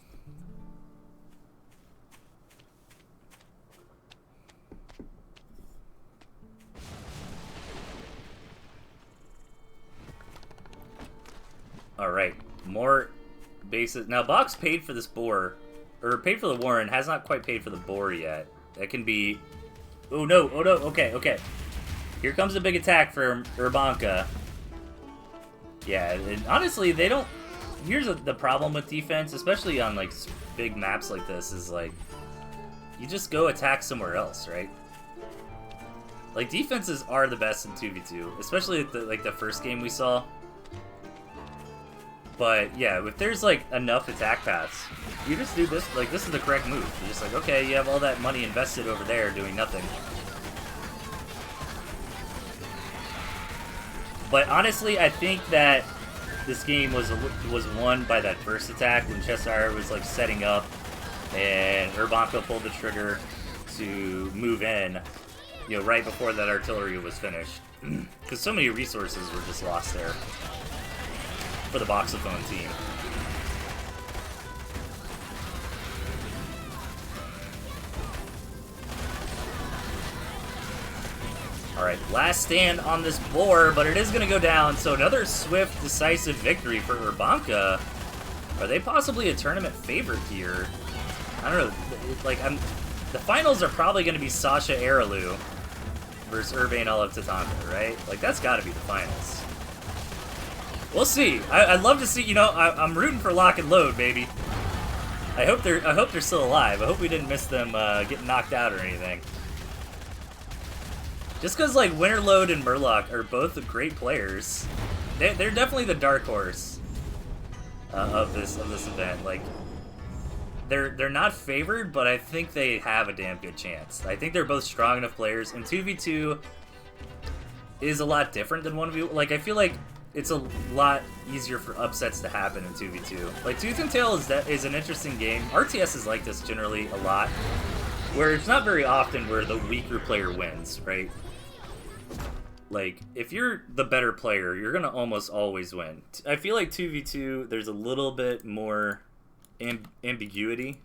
Alright, more bases. Now, Box paid for this boar, or paid for the Warren, has not quite paid for the boar yet. That can be... Oh no, okay, okay. Here comes a big attack from Urbanka. Yeah, and honestly, they don't... Here's the problem with defense, especially on, like, big maps like this, is, like, you just go attack somewhere else, right? Like, defenses are the best in 2v2, especially at the first game we saw. But, yeah, if there's, like, enough attack paths, you just do this, like, this is the correct move. You're just like, okay, you have all that money invested over there doing nothing. But, honestly, I think that this game was won by that first attack when Cheshire was, like, setting up, and Urbanka pulled the trigger to move in, you know, right before that artillery was finished. Because so many resources were just lost there for the Boxophone team. Alright, last stand on this boar, but it is going to go down, so another swift, decisive victory for Urbanka. Are they possibly a tournament favorite here? I don't know, like, the finals are probably going to be Sasha Araloo versus Urbane Olive Tatanka, right? Like, that's got to be the finals. We'll see. I'd love to see. You know, I'm rooting for Lock and Load, baby. I hope they're still alive. I hope we didn't miss them getting knocked out or anything. Just because like Winterload and Murloc are both great players, they're definitely the dark horse of this event. Like, they're not favored, but I think they have a damn good chance. I think they're both strong enough players, and 2v2 is a lot different than 1v1. Like, I feel like it's a lot easier for upsets to happen in 2v2. Like, Tooth and Tail is an interesting game. RTS is like this generally a lot, where it's not very often where the weaker player wins, right? Like, if you're the better player, you're gonna almost always win. I feel like 2v2, there's a little bit more ambiguity.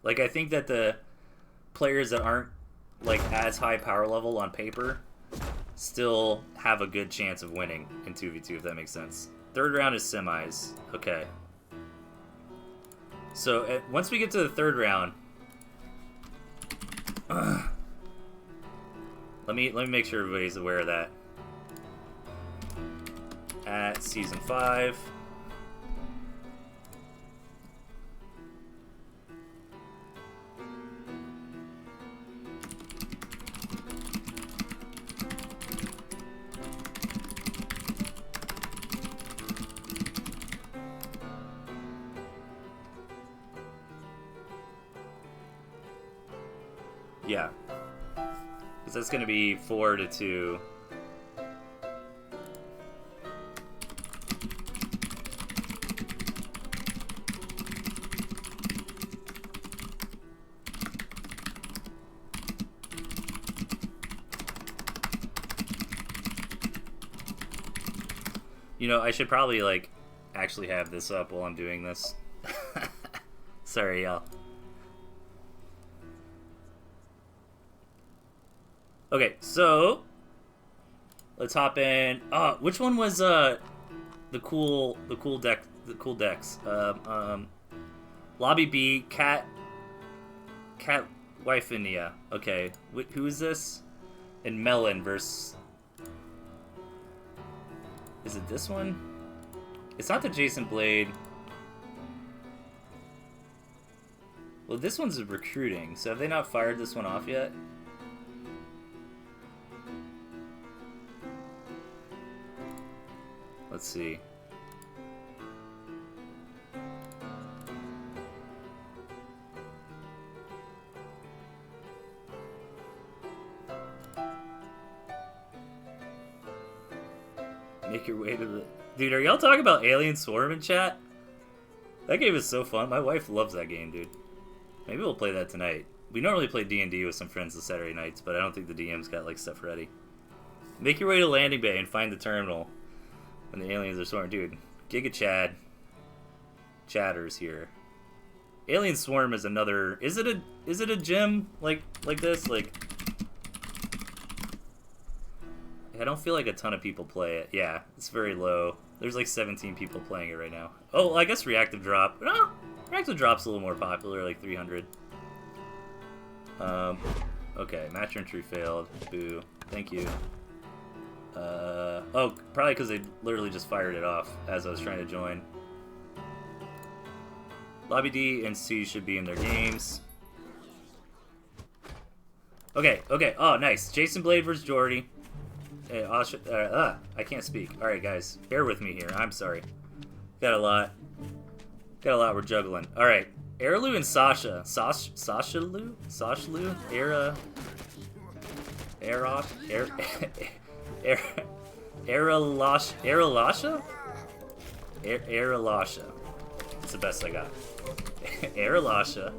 Like, I think that the players that aren't, like, as high power level on paper still have a good chance of winning in 2v2, if that makes sense. Third round is semis. Okay. So, once we get to the third round... Let me make sure everybody's aware of that. At Season 5... Yeah, because that's going to be 4-2. You know, I should probably, like, actually have this up while I'm doing this. Sorry, y'all. Okay, so Let's hop in. Which one was the cool decks? Lobby B, Cat Wifenia. Okay, who is this? And Melon versus. Is it this one? It's not the Jason Blade. Well, this one's recruiting, so have they not fired this one off yet? Let's see. Make your way to the... Dude, are y'all talking about Alien Swarm in chat? That game is so fun. My wife loves that game, dude. Maybe we'll play that tonight. We normally play D&D with some friends on Saturday nights, but I don't think the DM's got, like, stuff ready. Make your way to landing bay and find the terminal when the aliens are swarming. Dude, Giga Chad. Chatters here. Alien Swarm is another... Is it a gym like this? Like... I don't feel like a ton of people play it. Yeah, it's very low. There's like 17 people playing it right now. Oh, I guess Reactive Drop. No, Reactive Drop's a little more popular, like 300. Okay, match entry failed. Boo. Thank you. Oh, probably because they literally just fired it off as I was trying to join. Lobby D and C should be in their games. Okay. Oh, nice. Jason Blade versus Jordy. Hey, I can't speak. All right, guys, bear with me here. I'm sorry. Got a lot we're juggling. All right, Erlu and Sasha. Sasha Lu? Eralasha? That's the best I got. Eralasha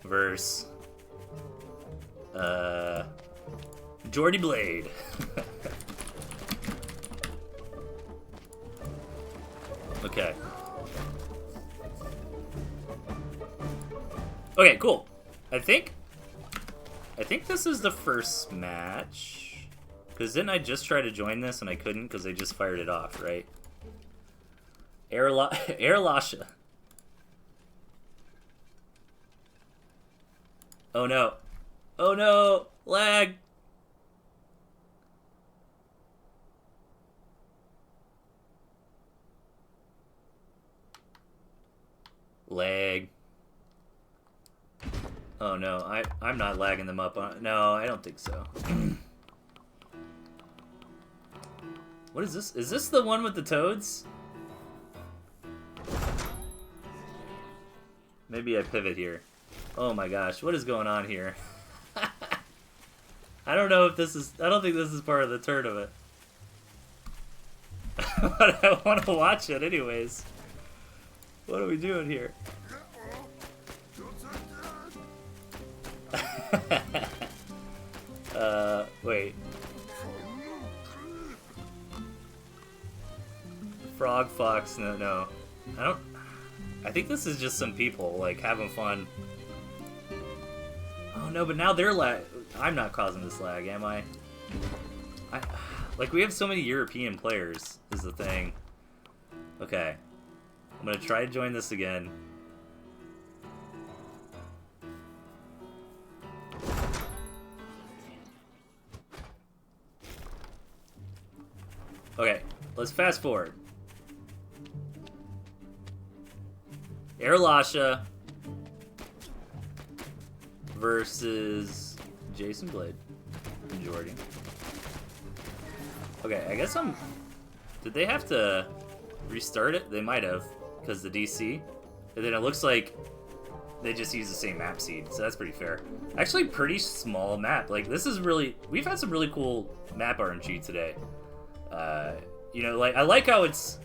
versus Jordy Blade. Okay. Okay, cool. I think this is the first match. Because didn't I just try to join this and I couldn't because they just fired it off, right? Eralasha. Oh no. Oh no! Lag! Lag. Oh no, I'm not lagging them up on... No, I don't think so. What is this? Is this the one with the toads? Maybe I pivot here. Oh my gosh, what is going on here? I don't know if this is... I don't think this is part of the tournament. But I want to watch it anyways. What are we doing here? Wait. Frog Fox, no. I think this is just some people, like, having fun. Oh no, but now they're I'm not causing this lag, am I? Like, we have so many European players, is the thing. Okay. I'm gonna try to join this again. Okay, let's fast forward. Eralasha versus Jason Blade and Jordy. Okay, I guess Did they have to restart it? They might have, because the DC. And then it looks like they just use the same map seed, so that's pretty fair. Actually, pretty small map. Like, this is really... We've had some really cool map RNG today. You know, like, I like how it's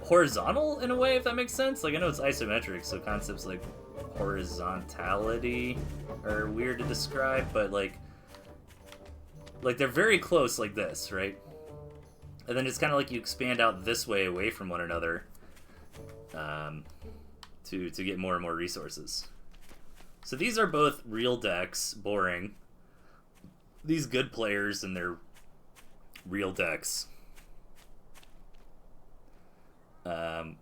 horizontal in a way, if that makes sense. Like, I know it's isometric, so concepts like horizontality are weird to describe, but like they're very close like this, right? And then it's kind of like you expand out this way away from one another to get more and more resources. So these are both real decks, boring. These good players and their real decks. I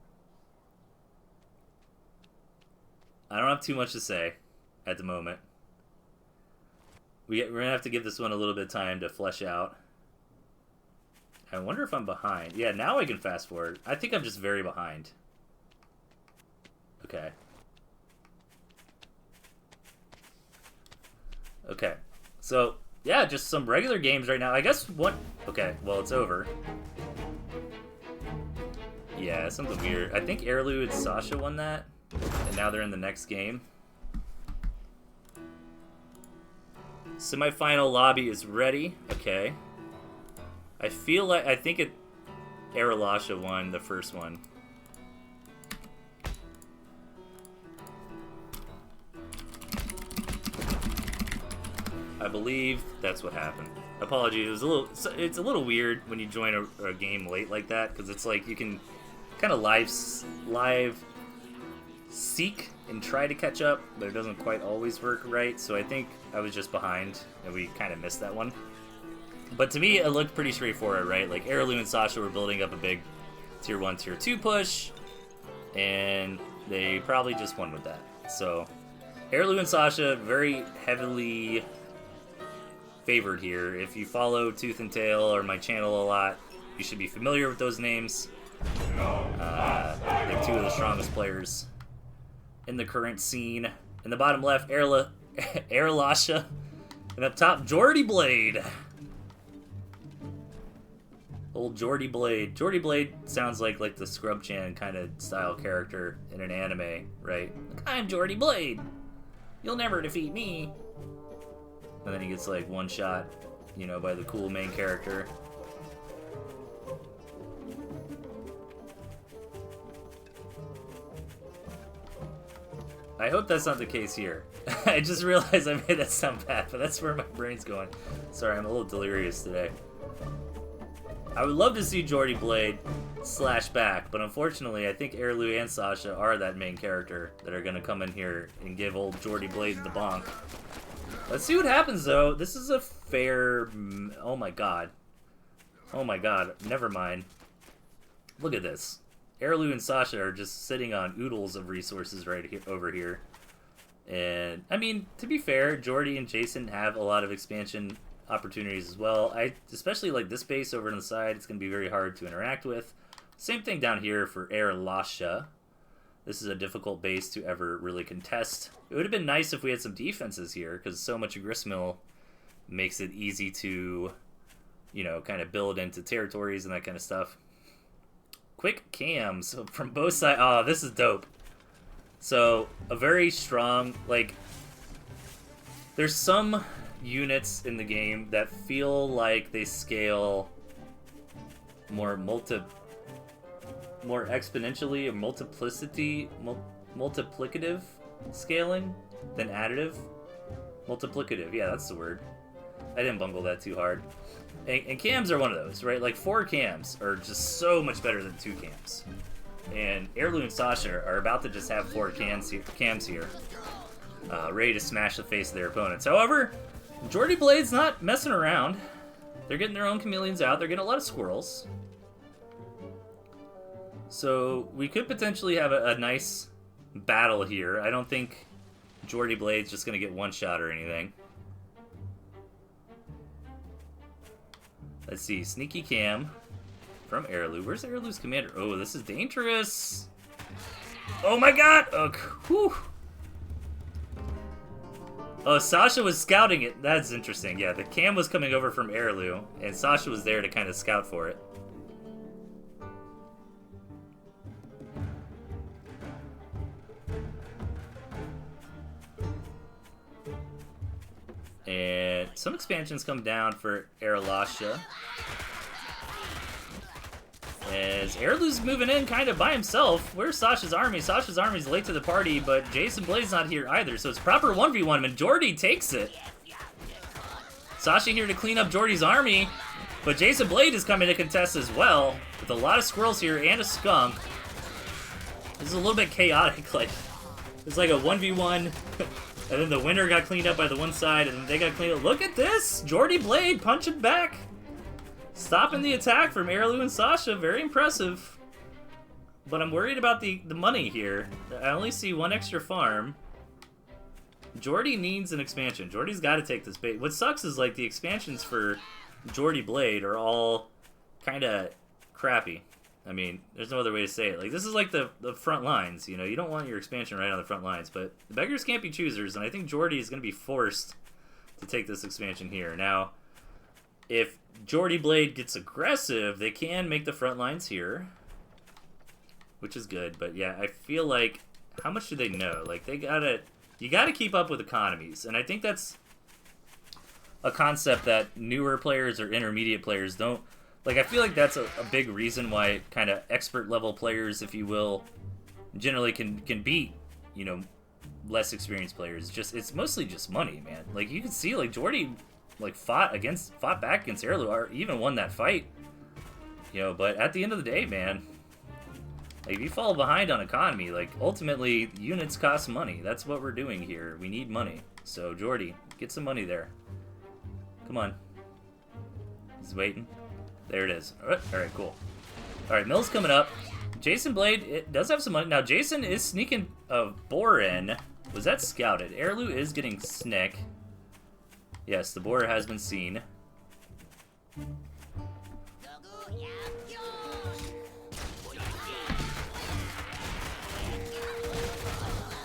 don't have too much to say at the moment. We're going to have to give this one a little bit of time to flesh out. I wonder if I'm behind. Yeah, now I can fast forward. I think I'm just very behind. Okay. Okay. So, yeah, just some regular games right now. I guess one... Okay, well, it's over. Yeah, something weird. I think Airlu and Sasha won that. And now they're in the next game. Semi-final lobby is ready. Okay. I feel like... I think Aralasha won the first one. I believe that's what happened. Apologies. It's a little weird when you join a game late like that, because it's like you can kind of live seek and try to catch up, but it doesn't quite always work right. So I think I was just behind, and we kind of missed that one. But to me, it looked pretty straightforward, right? Like, Airlu and Sasha were building up a big Tier 1, Tier 2 push, and they probably just won with that. So, Airlu and Sasha, very heavily favored here. If you follow Tooth and Tail or my channel a lot, you should be familiar with those names. They're two of the strongest players in the current scene. In the bottom left, Aralasha, and up top, Jordy Blade. Old Jordy Blade. Jordy Blade sounds like the Scrub-chan kind of style character in an anime, right? Like, I'm Jordy Blade. You'll never defeat me. And then he gets like one shot, you know, by the cool main character. I hope that's not the case here. I just realized I made that sound bad, but that's where my brain's going. Sorry, I'm a little delirious today. I would love to see Jordy Blade slash back, but unfortunately, I think Airlu and Sasha are that main character that are going to come in here and give old Jordy Blade the bonk. Let's see what happens, though. This is a fair... Oh, my God. Oh, my God. Never mind. Look at this. Airlu and Sasha are just sitting on oodles of resources right here, over here. And, I mean, to be fair, Jordy and Jason have a lot of expansion opportunities as well. Especially like this base over on the side, it's going to be very hard to interact with. Same thing down here for Aralasha. This is a difficult base to ever really contest. It would have been nice if we had some defenses here, because so much gristmill makes it easy to, you know, kind of build into territories and that kind of stuff. Quick cams from both sides. Oh, this is dope. So, a very strong, like, there's some units in the game that feel like they scale more exponentially or multiplicative scaling than additive. Multiplicative, yeah, that's the word. I didn't bungle that too hard. And cams are one of those, right? Like 4 cams are just so much better than 2 cams. And Airlu and Sasha are about to just have 4 cams here, ready to smash the face of their opponents. However, Jordy Blade's not messing around. They're getting their own chameleons out. They're getting a lot of squirrels. So we could potentially have a nice battle here. I don't think Jordy Blade's just going to get one shot or anything. Let's see. Sneaky cam from Airlu. Where's Airlu's commander? Oh, this is dangerous. Oh my god. Oh, whew. Oh, Sasha was scouting it. That's interesting. Yeah, the cam was coming over from Airlu, and Sasha was there to kind of scout for it. And some expansions come down for Aralasha. As Airlu's moving in kind of by himself. Where's Sasha's army? Sasha's army's late to the party, but Jason Blade's not here either, so it's proper 1v1, and Jordy takes it. Sasha here to clean up Jordy's army, but Jason Blade is coming to contest as well, with a lot of squirrels here and a skunk. This is a little bit chaotic, like, it's like a 1v1, and then the winner got cleaned up by the one side, and then they got cleaned up. Look at this! Jordy Blade punching back! Stopping the attack from Airlu and Sasha, very impressive. But I'm worried about the money here. I only see one extra farm. Jordy needs an expansion. Jordy's got to take this bait. What sucks is like the expansions for Jordy Blade are all kind of crappy. I mean, there's no other way to say it. Like, this is like the front lines, you know? You don't want your expansion right on the front lines, but the beggars can't be choosers, and I think Jordy is going to be forced to take this expansion here. Now, if Jordy Blade gets aggressive, they can make the front lines here, which is good. But yeah, I feel like, how much do they know? Like, you gotta keep up with economies, and I think that's a concept that newer players or intermediate players don't. Like, I feel like that's a big reason why kind of expert level players, if you will, generally can beat, you know, less experienced players. It's mostly just money, man. Like, you can see, like, Jordy, like, fought back against Airlu, or even won that fight, you know. But at the end of the day, man, like, if you fall behind on economy, like, ultimately units cost money. That's what we're doing here. We need money. So Jordy, get some money there. Come on. He's waiting. There it is. Alright, cool. Alright, Mill's coming up. Jason Blade, it does have some money. Now, Jason is sneaking a boar in. Was that scouted? Airlu is getting snick. Yes, the boar has been seen.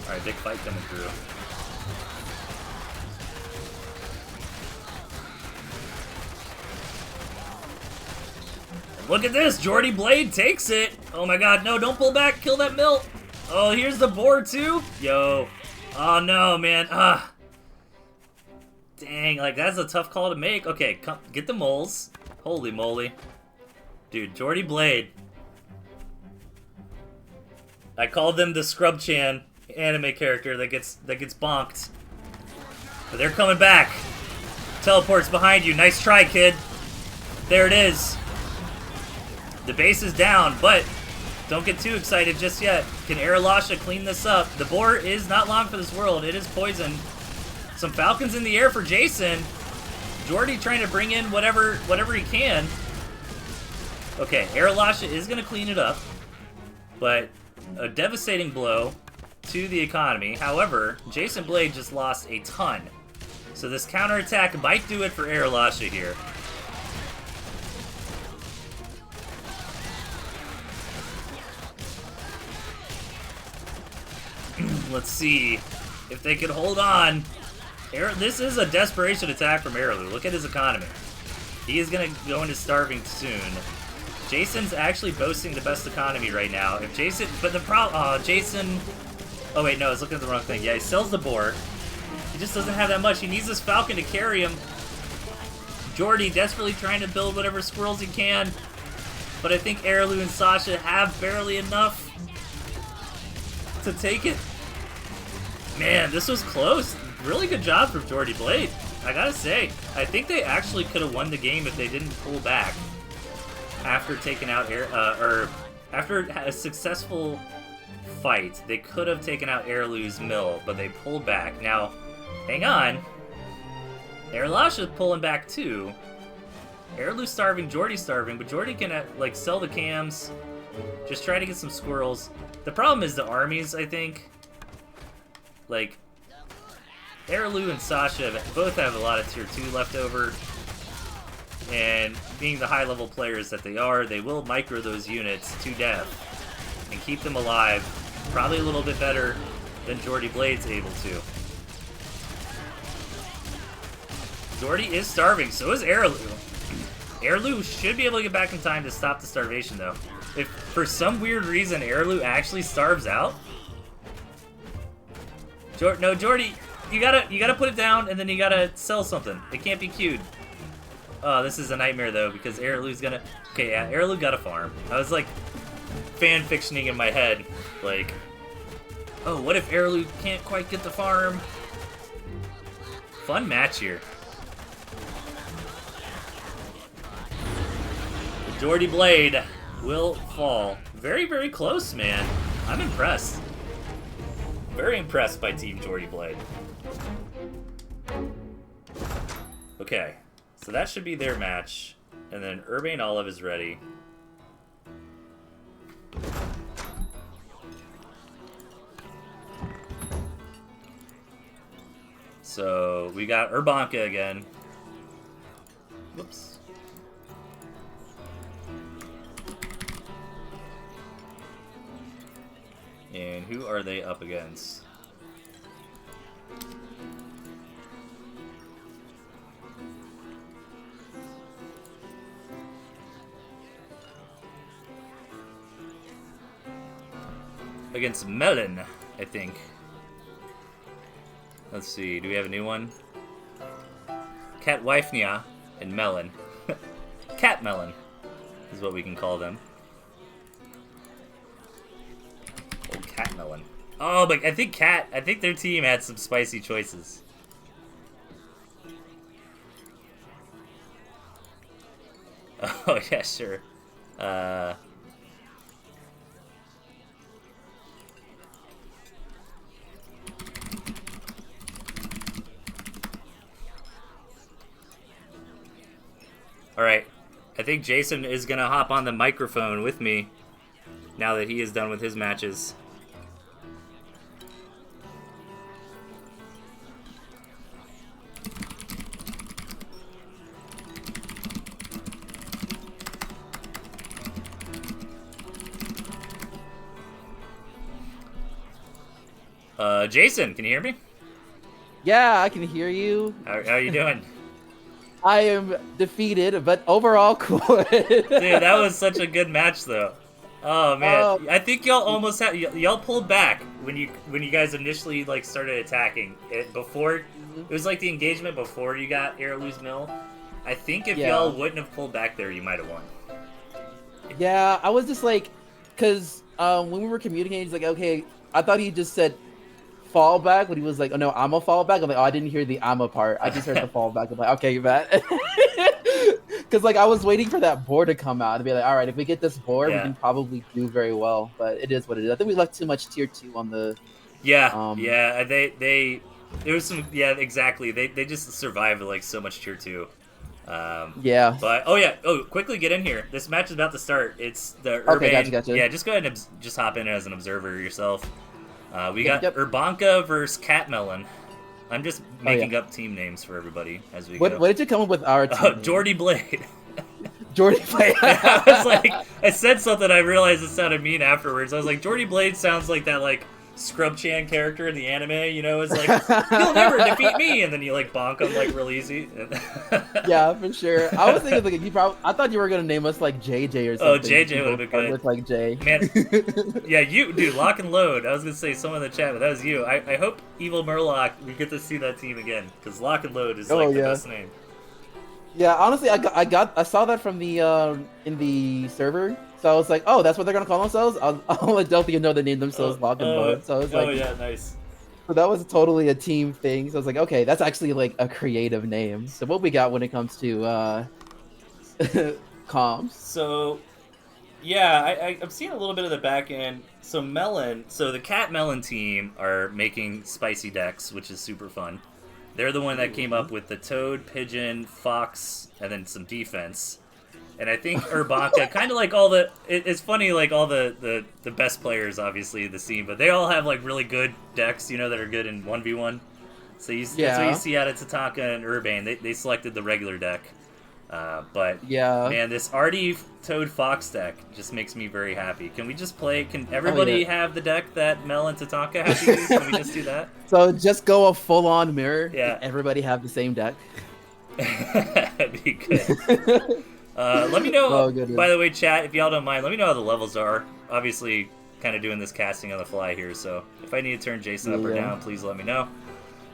Alright, big fight coming through. Look at this! Jordy Blade takes it! Oh my god, no, don't pull back! Kill that mill! Oh, here's the boar too? Yo. Oh no, man. Dang, like, that's a tough call to make. Okay, come, get the moles. Holy moly. Dude, Jordy Blade. I called them the Scrub-chan anime character that gets bonked. But they're coming back. Teleports behind you. Nice try, kid. There it is. The base is down, but don't get too excited just yet. Can Aralasha clean this up? The boar is not long for this world. It is poison. Some falcons in the air for Jason. Jordy trying to bring in whatever he can. Okay, Aralasha is going to clean it up, but a devastating blow to the economy. However, Jason Blade just lost a ton. So this counterattack might do it for Aralasha here. Let's see if they can hold on. This is a desperation attack from Airlu. Look at his economy. He is going to go into starving soon. Jason's actually boasting the best economy right now. If Jason, but the problem, Jason, oh wait, no, I was looking at the wrong thing. Yeah, he sells the boar. He just doesn't have that much. He needs this falcon to carry him. Jordy desperately trying to build whatever squirrels he can. But I think Airlu and Sasha have barely enough to take it. Man, this was close. Really good job from Jordy Blade. I gotta say, I think they actually could have won the game if they didn't pull back after taking out after a successful fight. They could have taken out Airlu's mill, but they pulled back. Now, hang on. Aralasha's pulling back too. Airlu's starving, Jordy's starving, but Jordy can like sell the cams, just try to get some squirrels. The problem is the armies, I think. Like, Airlu and Sasha both have a lot of tier 2 left over, and being the high-level players that they are, they will micro those units to death and keep them alive, probably a little bit better than Jordy Blade's able to. Jordy is starving, so is Airlu. Airlu should be able to get back in time to stop the starvation, though. If for some weird reason Airlu actually starves out, no, Jordy, you gotta put it down, and then you gotta sell something. It can't be queued. Oh, this is a nightmare though, because Airlu's gonna. Okay, yeah, Airlu got a farm. I was like fan fictioning in my head, like, oh, what if Airlu can't quite get the farm? Fun match here. The Jordy Blade will fall. Very, very close, man. I'm impressed. Very impressed by Team Jordy Blade. Okay, so that should be their match. And then Urbane Olive is ready. So we got Urbanka again. Whoops. And who are they up against? Against Melon, I think. Let's see, do we have a new one? Cat Wifnia and Melon. Cat Melon is what we can call them. Oh, Cat Melon. Oh, but I think their team had some spicy choices. Oh, yeah, sure. Alright, I think Jason is going to hop on the microphone with me now that he is done with his matches. Jason, can you hear me? Yeah, I can hear you. How are you doing? I am defeated, but overall cool. Dude, that was such a good match, though. Oh man, I think y'all almost had y'all pulled back when you guys initially like started attacking it before. It was like the engagement before you got Airloo's Mill. I think if y'all wouldn't have pulled back there, you might have won. Yeah, I was just like, cause when we were communicating, he's like, okay, I thought he just said fall back, when he was like, oh no, I'm a fall back. I'm like, oh, I didn't hear the I'm a part. I just heard the fall back. I'm like, okay, you bet. Because like I was waiting for that board to come out and be like, all right, if we get this board, we can probably do very well. But it is what it is. I think we left too much tier 2 on the. Yeah, yeah. There was some. Yeah, exactly. They just survived like so much tier 2. Yeah. But quickly get in here. This match is about to start. It's the Urbane. Okay, gotcha. Yeah, just go ahead and just hop in as an observer yourself. We got Urbanka versus Cat Melon. I'm just making up team names for everybody as we go. What did you come up with our team? Jordy Blade. Jordy Blade. I was like, I said something. I realized it sounded mean afterwards. I was like, Jordy Blade sounds like that like Scrub-chan character in the anime. You know, it's like you'll never defeat me, and then you like bonk him like real easy. Yeah, for sure. I was thinking like I thought you were gonna name us like JJ or something. Oh, JJ would have been good. Look like Jay. Man, yeah, you dude, lock and load. I was gonna say someone in the chat, but that was you. I hope Evil Murloc we get to see that team again because lock and load is like the best name. Yeah, honestly, I saw that from the in the server. So I was like, oh, that's what they're gonna call themselves. I'll let Delphia know they named themselves Lock and Load. So I was like, oh yeah, nice. So that was totally a team thing. So I was like, okay, that's actually like a creative name. So what we got when it comes to comms? So yeah, I'm seeing a little bit of the back end. So the Cat Melon team are making spicy decks, which is super fun. They're the one that came up with the Toad, Pigeon, Fox, and then some defense. And I think Urbanka, kind of like all the, it's funny, like all the best players, obviously, the scene, but they all have like really good decks, you know, that are good in 1v1. So that's what you see out of Tatanka and Urbane. They selected the regular deck. But man, this Artie Toad Fox deck just makes me very happy. Can we just play? Can everybody have the deck that Mel and Tatanka have to use? Can we just do that? So just go a full-on mirror. Yeah. Everybody have the same deck. That'd be good. Let me know, by the way, chat, if y'all don't mind, let me know how the levels are. Obviously, kind of doing this casting on the fly here, so if I need to turn Jason up or down, please let me know.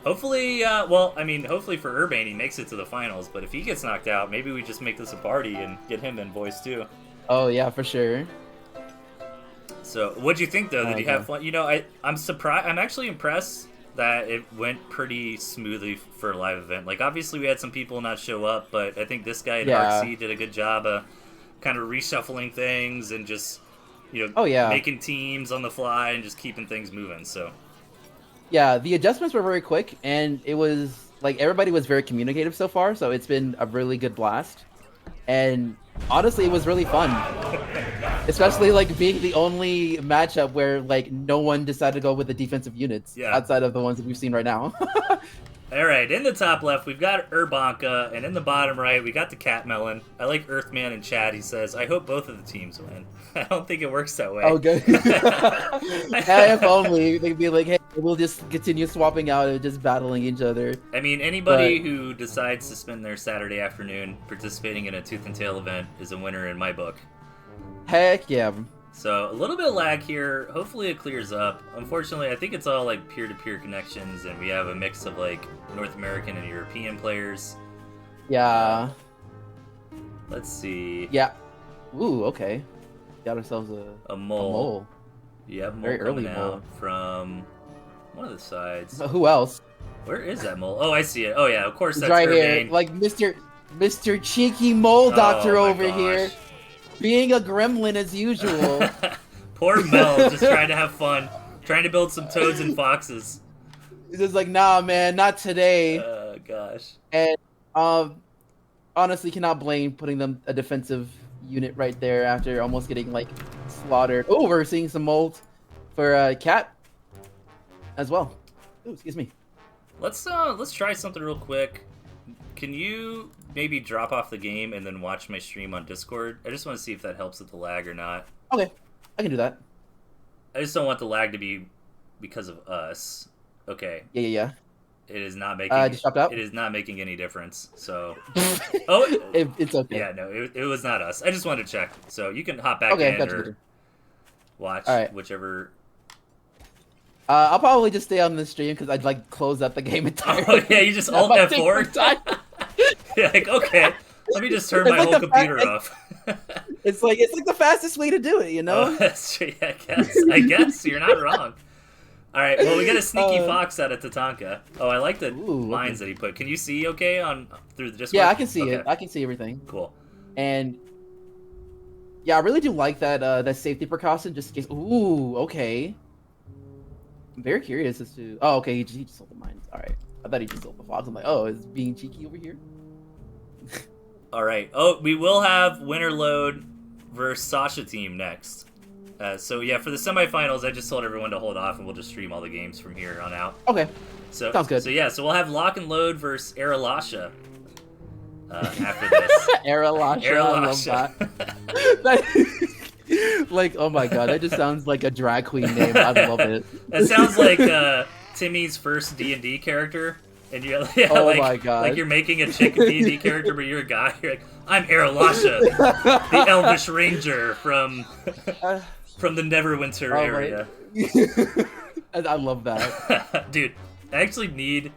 Hopefully, hopefully for Urbane, he makes it to the finals, but if he gets knocked out, maybe we just make this a party and get him in voice, too. Oh, yeah, for sure. So, what'd you think, though? Did you have fun? You know, I'm surprised. I'm actually impressed that it went pretty smoothly for a live event. Like, obviously, we had some people not show up, but I think this guy at RC did a good job of kind of reshuffling things and just, you know, making teams on the fly and just keeping things moving, so... Yeah, the adjustments were very quick, and it was, like, everybody was very communicative so far, so it's been a really good blast. and honestly, it was really fun. Especially like being the only matchup where like no one decided to go with the defensive units outside of the ones that we've seen right now. All right, in the top left, we've got Urbanka, and in the bottom right, we got the Cat Melon. I like Earthman in chat. He says, I hope both of the teams win. I don't think it works that way. Oh, good. If only. They'd be like, hey, we'll just continue swapping out and just battling each other. I mean, anybody who decides to spend their Saturday afternoon participating in a Tooth and Tail event is a winner in my book. Heck yeah. So, a little bit of lag here. Hopefully it clears up. Unfortunately, I think it's all like peer-to-peer connections, and we have a mix of like North American and European players. Yeah. Let's see. Yeah. Ooh, okay. Got ourselves a mole. Yeah, mole very early mole from one of the sides. Who else? Where is that mole? Oh, I see it. Oh yeah, of course that's right Urbane. here, like Mr. Cheeky Mole Doctor over here, being a gremlin as usual. Poor Mel, just trying to have fun, trying to build some toads and foxes. He's just like, nah, man, not today. Oh gosh. And honestly, cannot blame putting them a defensive unit right there after almost getting like slaughtered. Oh, we're seeing some mold for Cat as well. Ooh, excuse me. Let's try something real quick. Can you maybe drop off the game and then watch my stream on Discord? I just want to see if that helps with the lag or not. Okay, I can do that. I just don't want the lag to be because of us. Okay. Yeah. It is not making. Just dropped out? It is not making any difference. So. It's okay. Yeah, no, it was not us. I just wanted to check. So you can hop back in or watch whichever. I'll probably just stay on the stream because I'd like close out the game entirely. Oh yeah, you just Alt F4. Yeah, like okay, let me just turn my whole computer off. It's like the fastest way to do it, you know? Oh, that's true. Yeah, I guess you're not wrong. All right, well we got a sneaky fox out of Tatanka. Oh, I like the lines that he put. Can you see okay on through the Discord? Yeah, I can see it. I can see everything. Cool. And yeah, I really do like that that safety precaution just in case. Ooh, okay. I'm very curious as to. Oh, okay, he just sold the mines. All right, I thought he just sold the fox. I'm like, oh, is being cheeky over here? All right. Oh, we will have Winter Load versus Sasha team next. So yeah, for the semifinals, I just told everyone to hold off, and we'll just stream all the games from here on out. Okay. So sounds good. So yeah, so we'll have Lock and Load versus Aralasha after this. Aralasha. I love that. Like, oh my god, that just sounds like a drag queen name. I love it. That sounds like Timmy's first D&D character. And you're my god! Like you're making a chick D&D character, but you're a guy. You're like, I'm Aralasha, the Elvish Ranger from the Neverwinter area. I love that, dude. I actually need.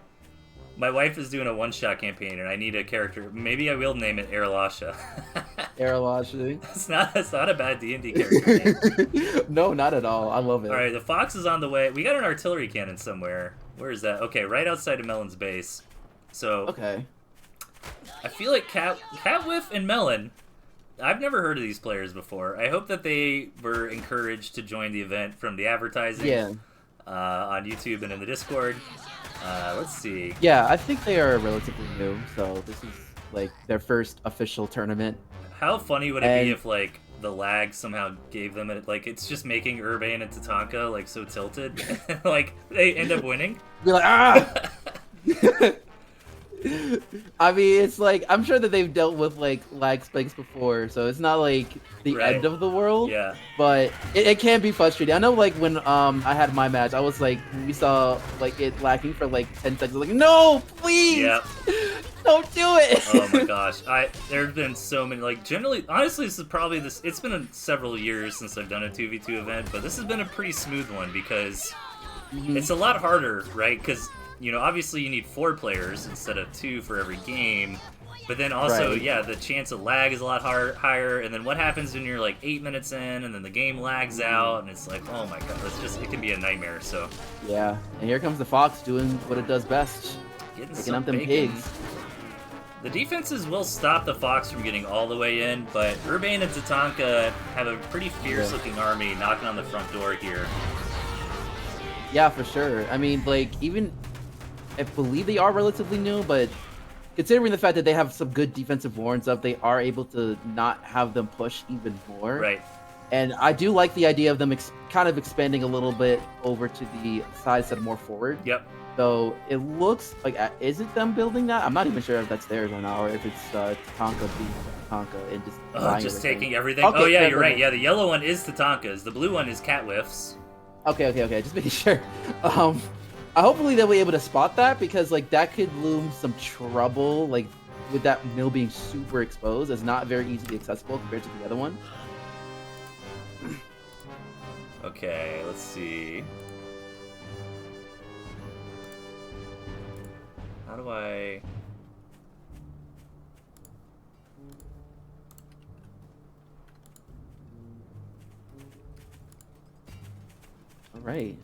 My wife is doing a one-shot campaign, and I need a character. Maybe I will name it Aralasha. Aralasha. That's not a bad D&D character name. No, not at all. I love it. All right, the fox is on the way. We got an artillery cannon somewhere. Where is that? Okay, right outside of Melon's base. So okay. I feel like Catwhiff and Melon. I've never heard of these players before. I hope that they were encouraged to join the event from the advertising on YouTube and in the Discord. Let's see. Yeah, I think they are relatively new, so this is like their first official tournament. How funny would it be if like the lag somehow gave them like it's just making Urbane and Tatanka like so tilted, like they end up winning. Be like, ah! I mean, it's like I'm sure that they've dealt with like lag spikes before, so it's not like the end of the world. Yeah. But it can be frustrating. I know, like when I had my match, I was like, we saw like it lagging for like 10 seconds. Like, no, please, don't do it. Oh my gosh, there have been so many. Like generally, honestly, this is probably this. It's been several years since I've done a 2v2 event, but this has been a pretty smooth one because it's a lot harder, right? Because you know, obviously you need 4 players instead of 2 for every game. But then also, the chance of lag is a lot higher. And then what happens when you're like 8 minutes in and then the game lags out and it's like, oh my god, it can be a nightmare. So yeah, and here comes the fox doing what it does best, picking up them pigs. The defenses will stop the fox from getting all the way in, but Urbane and Tatanka have a pretty fierce-looking army knocking on the front door here. Yeah, for sure. I mean, like even I believe they are relatively new, but considering the fact that they have some good defensive warns up, they are able to not have them push even more. Right. And I do like the idea of them kind of expanding a little bit over to the sides that are more forward. Yep. So it looks like, is it them building that? I'm not even sure if that's theirs or not, or if it's Tatanka being Tatanka and just buying just everything. taking everything. Okay, Oh yeah, fair, you're fair, right. Yeah, the yellow one is Tatanka's. The blue one is Cat Whiff's. Okay, just making sure. Hopefully they'll be able to spot that, because like that could loom some trouble, like with that mill being super exposed. It's not very easily accessible compared to the other one. Okay, let's see. How do I... All right.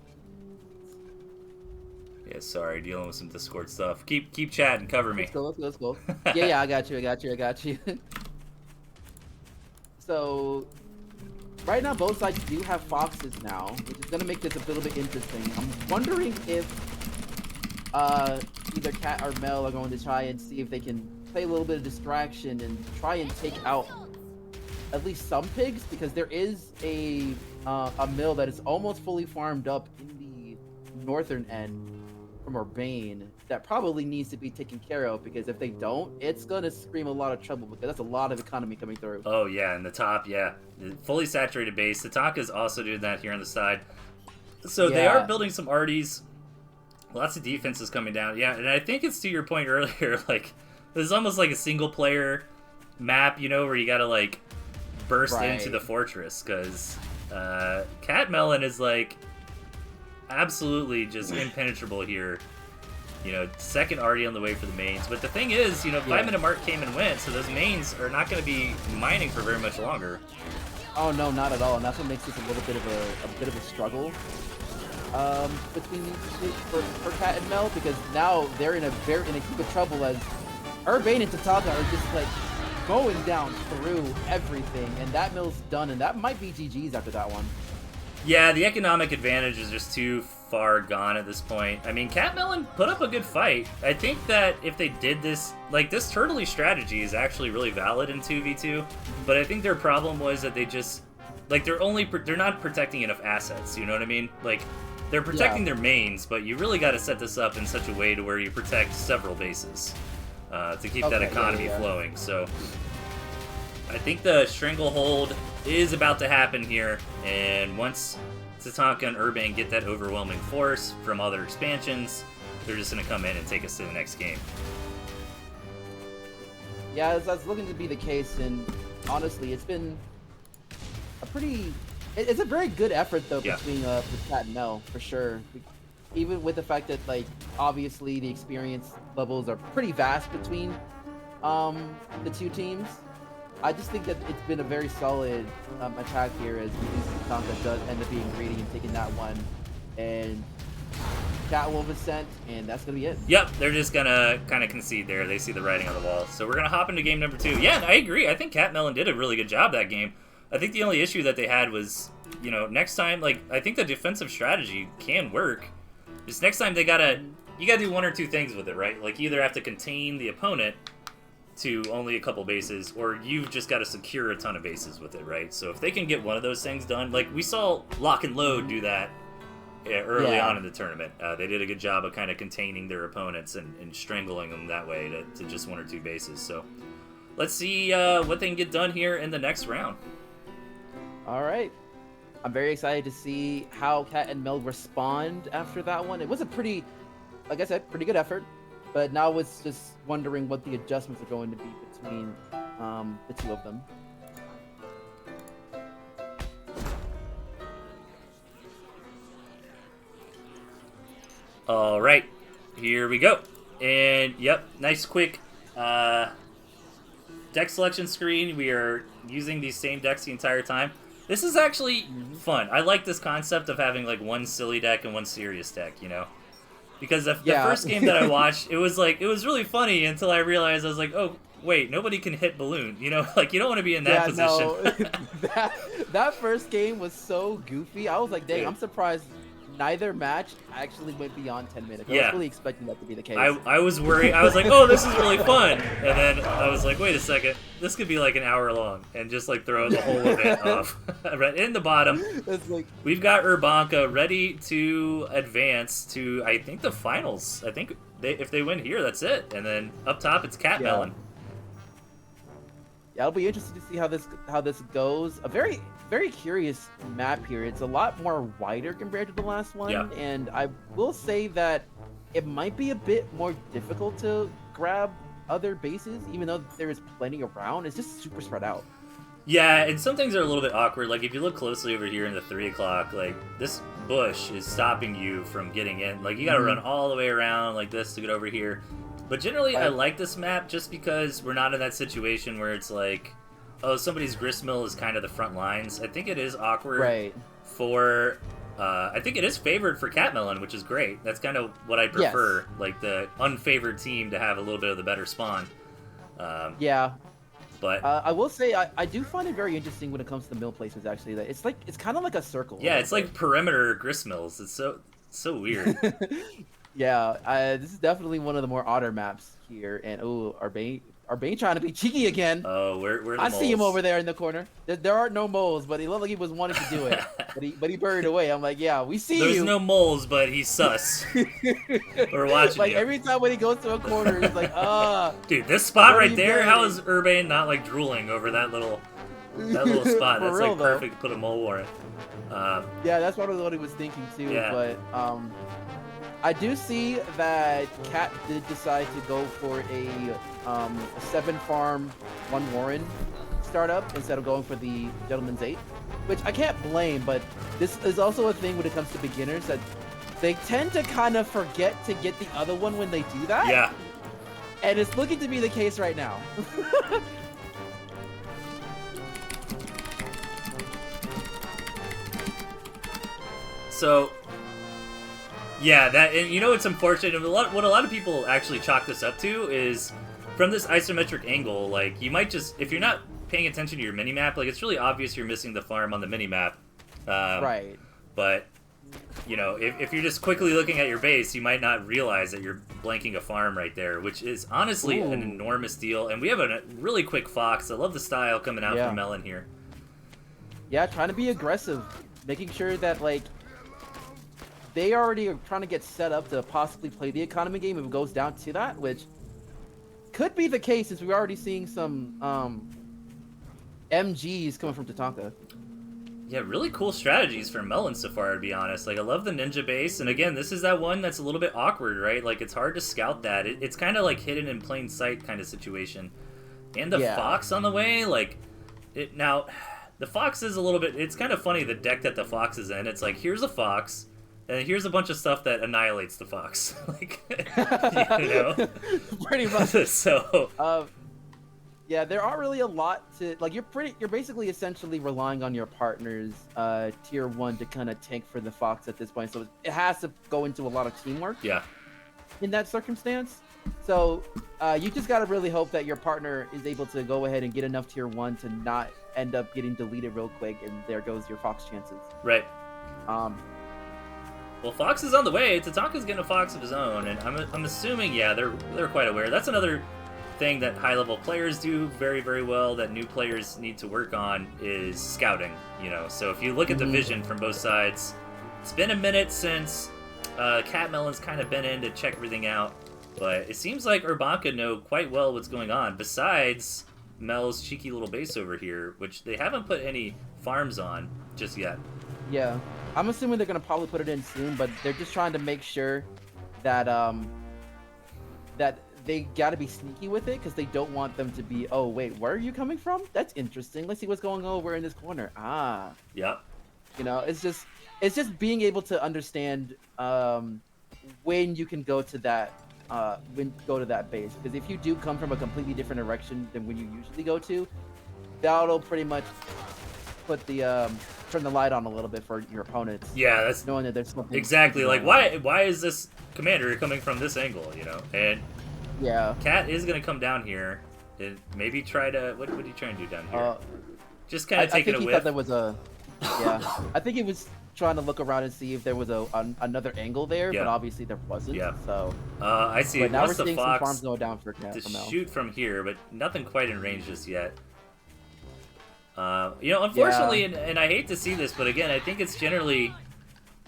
Yeah, sorry, dealing with some Discord stuff. Keep chatting, cover me. Let's go. Yeah, I got you. So, right now both sides do have foxes now, which is gonna make this a little bit interesting. I'm wondering if either Cat or Mel are going to try and see if they can play a little bit of distraction and try and take out at least some pigs, because there is a mill that is almost fully farmed up in the northern end from Urbane that probably needs to be taken care of, because if they don't, it's gonna scream a lot of trouble, because that's a lot of economy coming through. Oh yeah, in the top, yeah. The fully saturated base. Tatanka's also doing that here on the side. So they are building some arties. Lots of defenses coming down. Yeah, and I think it's to your point earlier, like, this is almost like a single player map, you know, where you gotta like burst into the fortress, because Cat Melon is like absolutely just impenetrable here. You know, second arty on the way for the mains. But the thing is, you know, 5-minute mark came and went, so those mains are not going to be mining for very much longer. Oh no, not at all, and that's what makes this a little bit of a struggle between these for Cat and Mel, because now they're in a heap of trouble, as Urbane and Tatanka are just like going down through everything, and that mill's done, and that might be GG's after that one. Yeah, the economic advantage is just too far gone at this point. I mean, Cat Melon put up a good fight. I think that if they did this, like, this turtley strategy is actually really valid in 2v2, but I think their problem was that they just, like, they're not protecting enough assets, you know what I mean? Like, they're protecting their mains, but you really got to set this up in such a way to where you protect several bases to keep that economy flowing. So I think the stranglehold is about to happen here, and once Tatanka and Urbane get that overwhelming force from other expansions, they're just going to come in and take us to the next game. Yeah, that's looking to be the case, and honestly, it's been it's a very good effort, though, between Cat and Mel, for sure. Even with the fact that, like, obviously the experience levels are pretty vast between the two teams. I just think that it's been a very solid attack here, as Tatanka does end up being greedy and taking that one, and Cat will have sent, and that's gonna be it. Yep, they're just gonna kind of concede there. They see the writing on the wall. So we're gonna hop into game number 2. Yeah, I agree. I think Cat Melon did a really good job that game. I think the only issue that they had was, you know, next time, like, I think the defensive strategy can work. Just next time you gotta do one or two things with it, right? Like, you either have to contain the opponent to only a couple bases, or you've just got to secure a ton of bases with it, right? So if they can get one of those things done, like we saw Lock and Load do that early on in the tournament. They did a good job of kind of containing their opponents and strangling them that way to just one or two bases. So let's see what they can get done here in the next round. All right. I'm very excited to see how Cat and Mel respond after that one. It was a pretty, like I said, pretty good effort. But now it's just wondering what the adjustments are going to be between the two of them. All right, here we go. And, yep, nice quick deck selection screen. We are using these same decks the entire time. This is actually fun. I like this concept of having, like, one silly deck and one serious deck, you know? Because the first game that I watched, it was really funny until I realized, I was like, oh, wait, nobody can hit balloon. You know, like, you don't want to be in that position. No. that first game was so goofy. I was like, dang, I'm surprised neither match actually went beyond 10 minutes. I Yeah. was really expecting that to be the case. I was worried. I was like, oh, this is really fun. And then I was like, wait a second. This could be like an hour long and just like throw the whole event off. Right in the bottom, It's like, we've got Urbanka ready to advance to, I think, the finals. I think if they win here, that's it. And then up top, it's Cat Yeah. Melon. yeah, it'll be interesting to see how this goes. A very curious map here. It's a lot more wider compared to the last one, Yeah. and I will say that it might be a bit more difficult to grab other bases, even though there is plenty around. It's just super spread out. Yeah, and some things are a little bit awkward. Like, if you look closely over here in the 3 o'clock, like, this bush is stopping you from getting in. Like, you gotta run all the way around like this to get over here. But generally, I like this map just because we're not in that situation where it's like, oh, somebody's gristmill is kind of the front lines. I think it is awkward Right. for... I think it is favored for Cat Melon, which is great. That's kind of what I prefer. Yes. Like, the unfavored team to have a little bit of the better spawn. Yeah. But... I will say I do find it very interesting when it comes to the mill placements. Actually, that it's kind of like a circle. yeah, it's like perimeter gristmills. It's so weird. Yeah, this is definitely one of the more odder maps here. And oh, Arbane trying to be cheeky again. Oh, where the I see him moles? over there in the corner. There are no moles, but he looked like he was wanting to do it. but he buried away. I'm like, yeah, we see There's you. no moles, but he's sus. We're watching Like you. every time when he goes to a corner, he's like, Dude, this spot Where are right you there, going? how is Urbane not like drooling over that little spot? For That's real, like though. perfect to put a mole warrant. Yeah, that's probably what he was thinking too. Yeah. But I do see that Cat did decide to go for a 7 farm 1 Warren startup instead of going for the Gentleman's 8, which I can't blame. But this is also a thing when it comes to beginners that they tend to kind of forget to get the other one when they do that. Yeah. And it's looking to be the case right now. So, yeah, that, and you know what's unfortunate, and what a lot of people actually chalk this up to is from this isometric angle, like, you might just, if you're not paying attention to your minimap, like, it's really obvious you're missing the farm on the minimap. Right. But, you know, if you're just quickly looking at your base, you might not realize that you're blanking a farm right there, which is honestly Ooh. an enormous deal. And we have a really quick Fox. I love the style coming out Yeah. from Melon here. Yeah, trying to be aggressive, making sure that like they already are trying to get set up to possibly play the economy game if it goes down to that, which could be the case since we're already seeing some MGs coming from Tatanka. Yeah, really cool strategies for Melon so far, to be honest. Like, I love the ninja base, and again, this is that one that's a little bit awkward, right? Like, it's hard to scout that. It's kind of like hidden in plain sight kind of situation. And the Yeah. Fox on the way, like, now, the Fox is a little bit, it's kind of funny, the deck that the Fox is in. It's like, here's a Fox, and here's a bunch of stuff that annihilates the Fox. Like, you know? Pretty much. So, Yeah, there aren't really a lot to like. You're basically essentially relying on your partner's tier 1 to kind of tank for the Fox at this point. So it has to go into a lot of teamwork yeah. in that circumstance. So you just gotta really hope that your partner is able to go ahead and get enough tier 1 to not end up getting deleted real quick, and there goes your Fox chances. Right. Um, Well, Fox is on the way. Tatanka's getting a Fox of his own, and I'm assuming, yeah, they're quite aware. That's another thing that high-level players do very, very well that new players need to work on is scouting, you know. So if you look at the vision from both sides, it's been a minute since Cat Melon's kind of been in to check everything out, but it seems like Urbanka know quite well what's going on, besides Mel's cheeky little base over here, which they haven't put any farms on just yet. Yeah, I'm assuming they're gonna probably put it in soon, but they're just trying to make sure that that they gotta be sneaky with it because they don't want them to be, oh wait, where are you coming from? That's interesting. Let's see what's going on over in this corner. Yep. You know, it's just being able to understand when you can go to that base, because if you do come from a completely different direction than when you usually go to, that'll pretty much put the turn the light on a little bit for your opponents. Yeah, that's Knowing that there's something exactly like going on. why is this commander coming from this angle, you know? And Yeah. Cat is gonna come down here and maybe try to what are you trying to do down here? Just kind of I taking think a he whiff. thought that was a. Yeah. I think it was. trying to look around and see if there was another angle there, Yeah. but obviously there wasn't. Yeah. So. I see. But now we're Wants the seeing some fox farms going down for to Mel. shoot from here, but nothing quite in range just yet. You know, unfortunately, and I hate to see this, but again, I think it's generally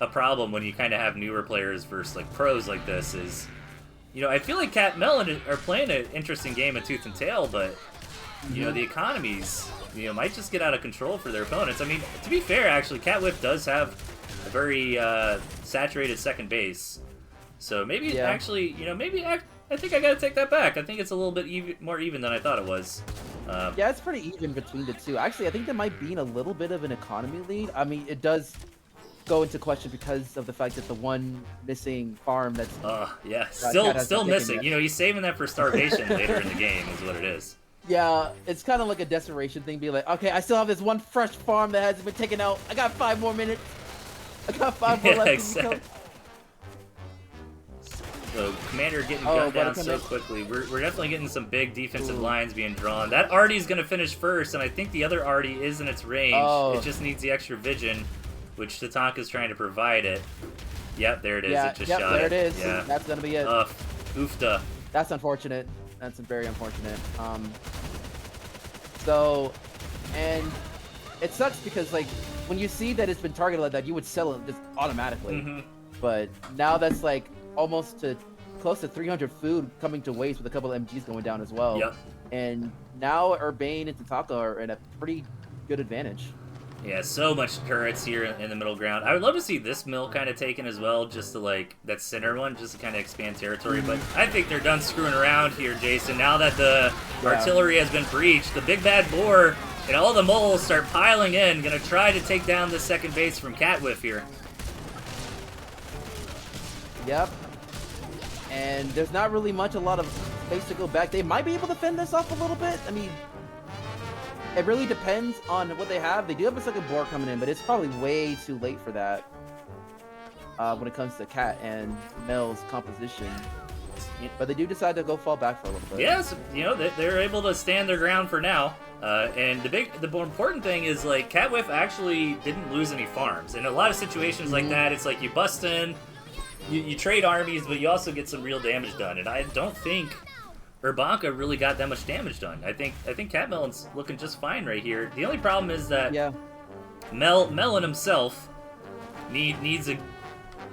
a problem when you kind of have newer players versus like pros like this. Is, you know, I feel like Cat Melon are playing an interesting game of Tooth and Tail, but you know, the economies, you know, might just get out of control for their opponents. I mean, to be fair, actually, Cat Whiff does have a very saturated second base, so maybe actually, you know, maybe I think I gotta take that back. I think it's a little bit more even than I thought it was. Yeah, it's pretty even between the two. Actually, I think there might be a little bit of an economy lead. I mean, it does go into question because of the fact that the one missing farm that's yeah, still missing. You know, he's saving that for starvation later in the game is what it is. Yeah, it's kind of like a desperation thing. Be like, okay, I still have this one fresh farm that hasn't been taken out. I got 5 more minutes. I got 5 more left. Exactly. So Commander getting gunned down so quickly. We're definitely getting some big defensive lines being drawn. That Artie's going to finish first, and I think the other Artie is in its range. It just needs the extra vision, which Tatanka's trying to provide it. Yep, there it is. It just shot it. There it is. Yeah. That's going to be it. Oofda. That's unfortunate. That's very unfortunate. So, and it sucks because, like, when you see that it's been targeted like that, you would sell it just automatically. But now that's, like, almost close to 300 food coming to waste with a couple of MGs going down as well. Yep. And now Urbane and Tataka are in a pretty good advantage. Yeah, so much turrets here in the middle ground. I would love to see this mill kind of taken as well, just to, like, that center one, just to kind of expand territory. But I think they're done screwing around here, Jason. Now that the artillery has been breached, the big bad boar and all the moles start piling in, gonna try to take down the second base from Catwhiff here. Yep. And there's not really a lot of space to go back. They might be able to fend this off a little bit. I mean, it really depends on what they have. They do have a second board coming in, but it's probably way too late for that when it comes to Cat and Mel's composition. But they do decide to go fall back for a little bit. Yes, you know, they're able to stand their ground for now. And the more important thing is, like, Catwhiff actually didn't lose any farms. In a lot of situations like that, it's like you bust in, you trade armies, but you also get some real damage done. And I don't think Urbanka really got that much damage done. I think Cat Melon's looking just fine right here. The only problem is that Melon himself needs to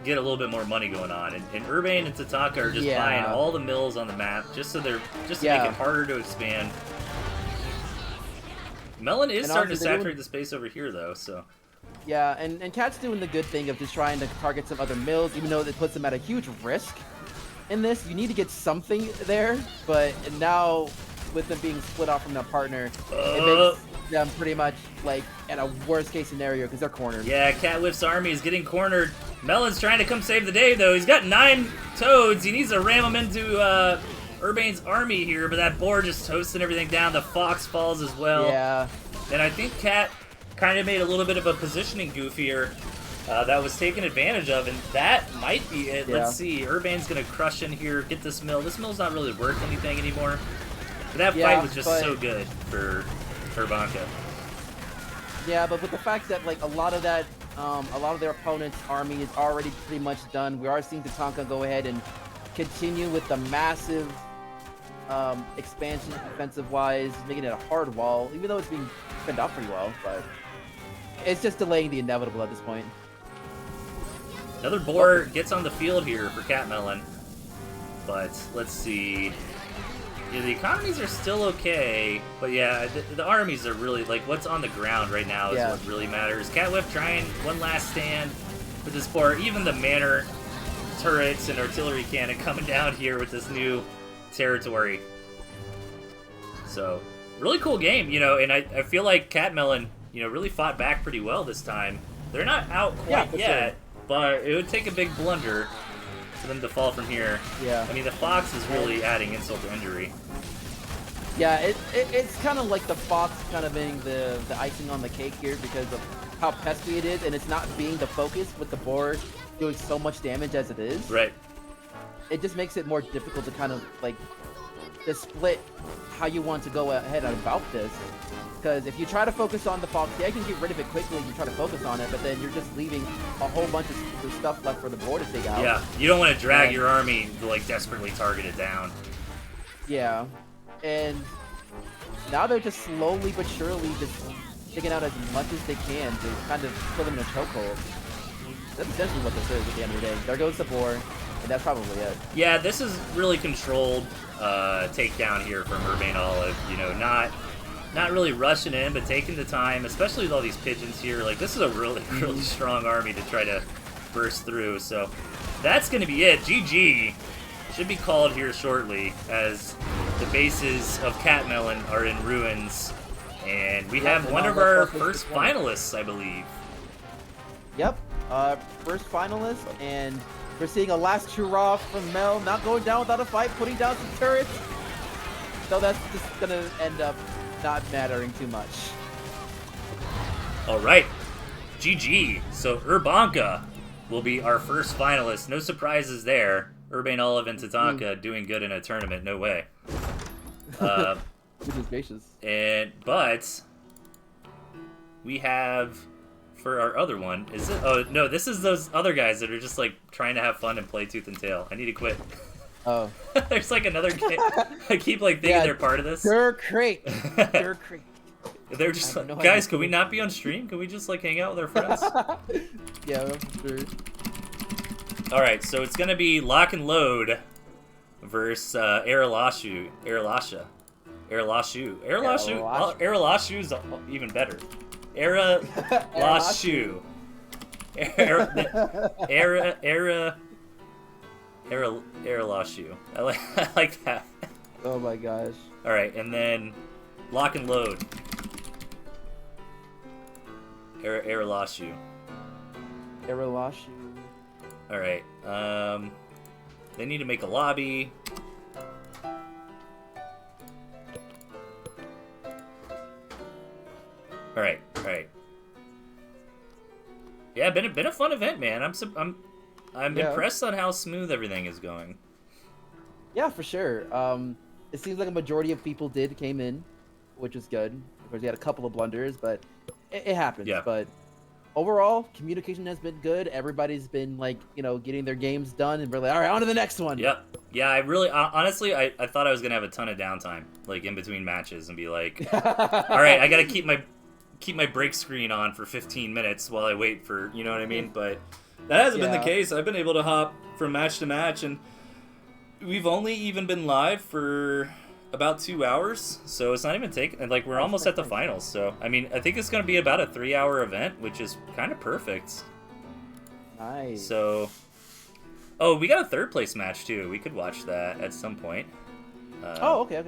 get a little bit more money going on, and Urbane and Tataka are just buying all the mills on the map just to make it harder to expand. Melon is starting to saturate the space over here though, so. Yeah, and Cat's doing the good thing of just trying to target some other mills, even though it puts them at a huge risk. In this, you need to get something there, but now with them being split off from their partner, it makes them pretty much like in a worst case scenario because they're cornered. Yeah, Catwhiff's army is getting cornered. Melon's trying to come save the day though. He's got 9 toads. He needs to ram them into Urbane's army here, but that boar just toasting everything down. The fox falls as well. Yeah. And I think Cat kind of made a little bit of a positioning goof here. That was taken advantage of, and that might be it. Yeah. Let's see. Urbane's going to crush in here, get this mill. This mill's not really worth anything anymore. But that fight was just so good for Urbanka. Yeah, but with the fact that, like, a lot of their opponent's army is already pretty much done, we are seeing Tatanka go ahead and continue with the massive expansion defensive-wise, making it a hard wall, even though it's being fended off pretty well, but it's just delaying the inevitable at this point. Another boar gets on the field here for Cat Melon, but let's see. Yeah, the economies are still okay, but yeah, the armies are really, like, what's on the ground right now is what really matters. Catwhiff trying one last stand with this boar. Even the manor turrets and artillery cannon coming down here with this new territory. So, really cool game, you know, and I feel like Cat Melon, you know, really fought back pretty well this time. They're not out quite yet, but it would take a big blunder for them to fall from here. Yeah. I mean, the fox is really adding insult to injury. Yeah, it's kind of like the fox kind of being the icing on the cake here because of how pesky it is, and it's not being the focus with the board doing so much damage as it is. Right. It just makes it more difficult to kind of, like, to split how you want to go ahead about this. Because if you try to focus on the Fox, yeah, you can get rid of it quickly if you try to focus on it, but then you're just leaving a whole bunch of stuff left for the board to take out. Yeah, you don't want to drag your army to like desperately target it down. Yeah, and now they're just slowly but surely just taking out as much as they can to kind of put them in a chokehold. That's essentially what this is at the end of the day. There goes the board, and that's probably it. Yeah, this is really controlled takedown here from Urbane Olive. You know, not really rushing in, but taking the time, especially with all these pigeons here. Like, this is a really, really strong army to try to burst through. So that's going to be it. GG should be called here shortly, as the bases of Catmelon are in ruins. And we have one of our first finalists, I believe. Yep, first finalist, and we're seeing a last hurrah from Mel, not going down without a fight, putting down some turrets. So that's just gonna end up not mattering too much. All right, GG. So Urbanka will be our first finalist. No surprises there. Urbane Olive and Tatanka doing good in a tournament. No way. Goodness gracious. But we have for our other one. Is it? Oh no, this is those other guys that are just like trying to have fun and play Tooth and Tail. I need to quit. Oh. There's like another kid. I keep like thinking they're part of this. They're great. They're great. They're just like, guys, can we not be on stream? Can we just like hang out with our friends? Yeah, for sure. All right, so it's gonna be Lock and Load versus Aralashu. Aralashu's even better. Aralashu. Aralashu. I like that. Oh my gosh. All right, and then Lock and Load. Aralashu. Aralashu. All right. They need to make a lobby. All right. Yeah, been a fun event, man. I'm impressed on how smooth everything is going. Yeah, for sure. It seems like a majority of people came in, which is good. Of course, we had a couple of blunders, but it happens. Yeah. But overall, communication has been good. Everybody's been like, getting their games done, and we're like, all right, on to the next one. Yep. Yeah, I really, honestly, I thought I was gonna have a ton of downtime, like in between matches, and be like, all right, I gotta keep my break screen on for 15 minutes while I wait for, you know what I mean? But that hasn't been the case. I've been able to hop from match to match, and we've only even been live for about 2 hours, so it's not even taking, like, we're almost at the finals. So I mean, I think it's going to be about a 3-hour event, which is kind of perfect. Nice. So, oh, we got a third place match too. We could watch that at some point. Okay.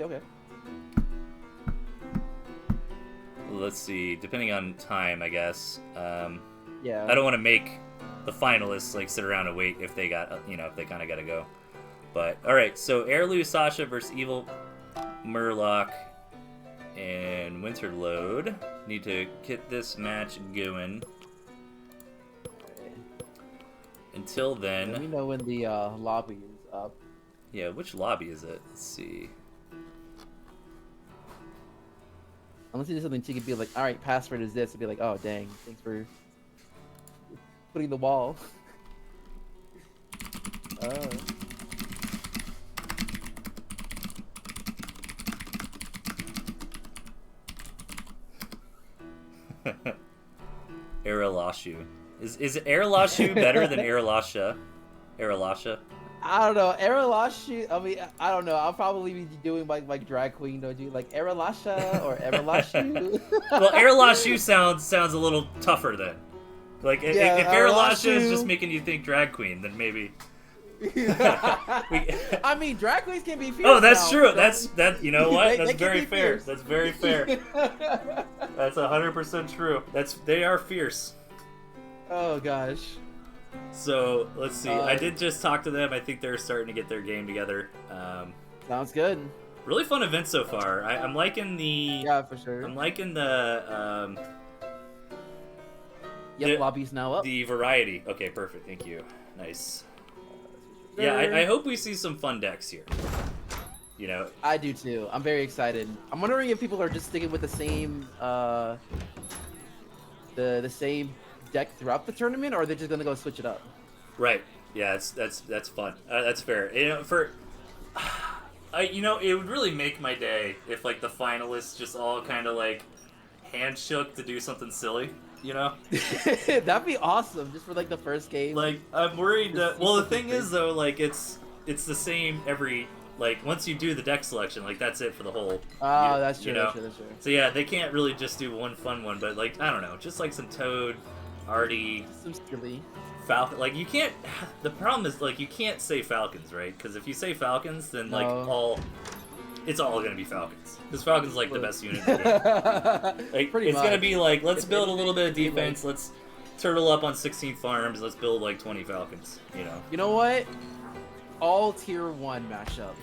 Let's see, depending on time, I guess. Yeah. I don't want to make the finalists like sit around and wait if they got, if they kind of got to go. But all right, so Airloo Sasha versus Evil Murloc and Winterload. Need to get this match going. Until then, let me know when the lobby is up. Yeah, which lobby is it? Let's see. Unless you do something, she could be like, all right, password is this. And be like, oh, dang, thanks for putting the wall. Oh. Aralashu. Is Aralashu better than Aralasha? Aralasha? I don't know. Aralashu, I mean, I don't know. I'll probably be doing like drag queen, don't you? Like Aralasha or Aralashu. Well, Aralashu sounds a little tougher then. Like, if Aralasha is just making you think drag queen, then maybe... I mean, drag queens can be fierce. Oh, that's now, true. so... That's you know what? That's they very fair. Fierce. That's very fair. That's 100% true. They are fierce. Oh gosh. So let's see. I did just talk to them. I think they're starting to get their game together. Sounds good. Really fun event so far. I'm liking the. Yeah, for sure. I'm liking the. Yep, lobby's now up. The variety. Okay, perfect. Thank you. Nice. Yeah, I hope we see some fun decks here. You know. I do too. I'm very excited. I'm wondering if people are just sticking with the same the same deck throughout the tournament, or they're just gonna go switch it up. Right. Yeah, that's fun. That's fair. You know, it would really make my day if like the finalists just all kind of like hand shook to do something silly. You know. That'd be awesome, just for like the first game. Like I'm worried. Well, the thing is though, like it's the same every. Like once you do the deck selection, like that's it for the whole. Oh, that's true. You know? That's true. So yeah, they can't really just do one fun one, but like I don't know, just like some Toad, Artie, Some silly. Falcon. Like you can't. The problem is like you can't say Falcons, right? Because if you say Falcons, then like it's all gonna be Falcons. Because Falcons like the best unit in the game. Like, it's gonna be like let's build a little bit of defense. Let's turtle up on 16 farms. Let's build like 20 Falcons. You know. You know what? All tier 1 mashup.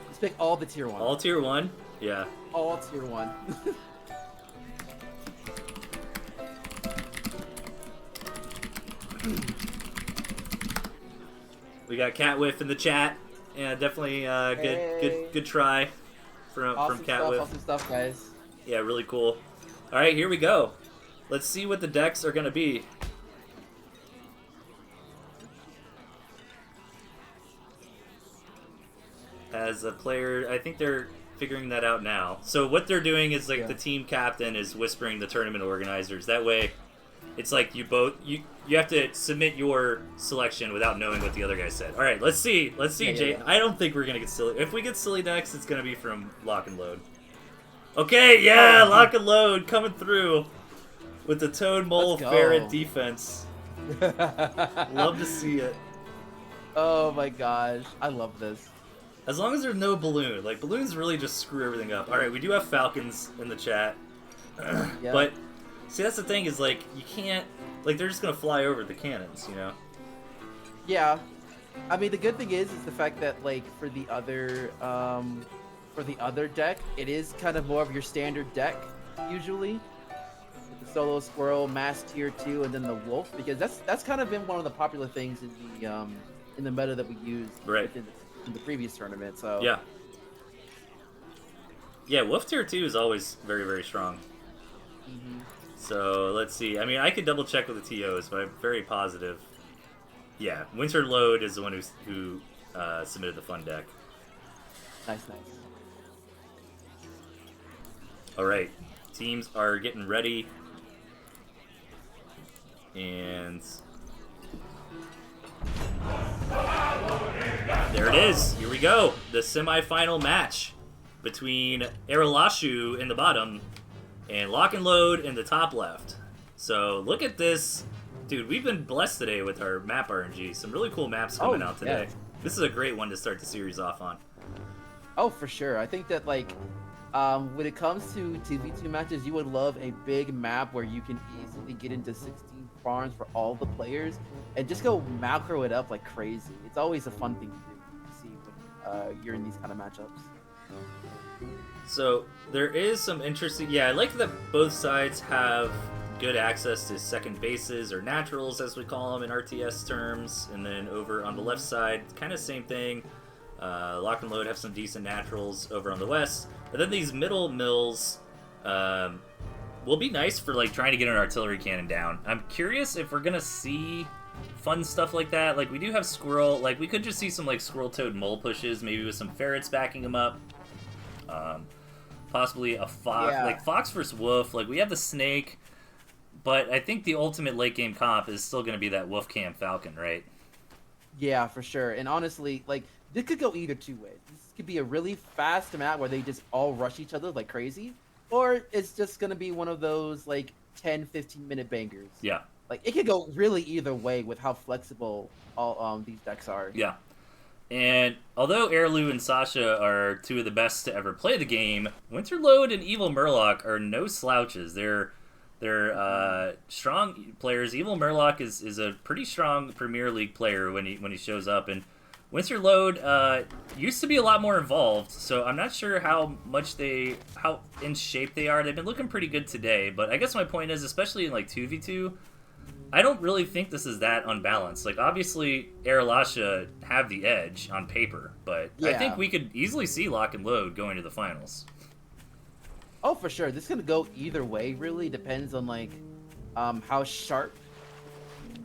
Let's pick all the tier 1. All tier 1? Yeah. All tier 1. We got Cat Whiff in the chat. Yeah, definitely good try from Cat Whiff. Awesome stuff, guys. Yeah, really cool. All right, here we go. Let's see what the decks are gonna be. As a player, I think they're figuring that out now. So what they're doing is like the team captain is whispering the tournament organizers. That way, it's like you have to submit your selection without knowing what the other guy said. All right, let's see, Jay. Yeah. I don't think we're gonna get silly. If we get silly decks, it's gonna be from Lock and Load. Okay, yeah, Lock and Load coming through with the Toad, Mole, Ferret defense. Love to see it. Oh my gosh, I love this. As long as there's no balloon. Like, balloons really just screw everything up. Alright, we do have Falcons in the chat. Yeah. But, see, that's the thing is, like, you can't... Like, they're just gonna fly over the cannons, you know? Yeah. I mean, the good thing is the fact that, like, for the other deck, it is kind of more of your standard deck, usually. With the Solo Squirrel, Mass Tier 2, and then the Wolf, because that's kind of been one of the popular things in the meta that we used. Right. In the previous tournament, so yeah, Wolf Tier 2 is always very, very strong. So let's see. I mean, I could double check with the TOs, but I'm very positive. Yeah, Winter Load is the one who submitted the fun deck. Nice. All right, teams are getting ready, and there it is. Here we go. The semifinal match between Aralashu in the bottom and Lock and Load in the top left. So look at this. Dude, we've been blessed today with our map RNG. Some really cool maps coming out today. Yeah. This is a great one to start the series off on. Oh, for sure. I think that, like, when it comes to 2v2 matches, you would love a big map where you can easily get into 16 farms for all the players and just go macro it up like crazy. It's always a fun thing to see when you're in these kind of matchups. So there is some interesting... Yeah, I like that both sides have good access to second bases, or naturals as we call them in RTS terms. And then over on the left side, kind of same thing. Lock and Load have some decent naturals over on the west. But then these middle mills will be nice for like trying to get an artillery cannon down. I'm curious if we're going to see fun stuff like that. Like, we do have Squirrel. Like, we could just see some like Squirrel, Toad, Mole pushes, maybe with some Ferrets backing them up. Possibly a Fox. Yeah. Like, Fox versus Wolf. Like, we have the Snake. But I think the ultimate late game comp is still going to be that Wolf Cam Falcon, right? Yeah, for sure. And honestly, like, this could go either two ways. This could be a really fast map where they just all rush each other like crazy, or it's just going to be one of those, like, 10-15 minute bangers. Yeah. Like, it could go really either way with how flexible all these decks are. Yeah. And although Airlu and Sasha are two of the best to ever play the game, Winterload and Evil Murloc are no slouches. They're strong players. Evil Murloc is a pretty strong Premier League player when he shows up, and Winterload used to be a lot more involved. So I'm not sure how in shape they are. They've been looking pretty good today, but I guess my point is, especially in like 2v2, I don't really think this is that unbalanced. Like, obviously, Airlasha have the edge on paper, but I Yeah. think we could easily see Lock and Load going to the finals. Oh, for sure. This is gonna go either way. Really depends on like how sharp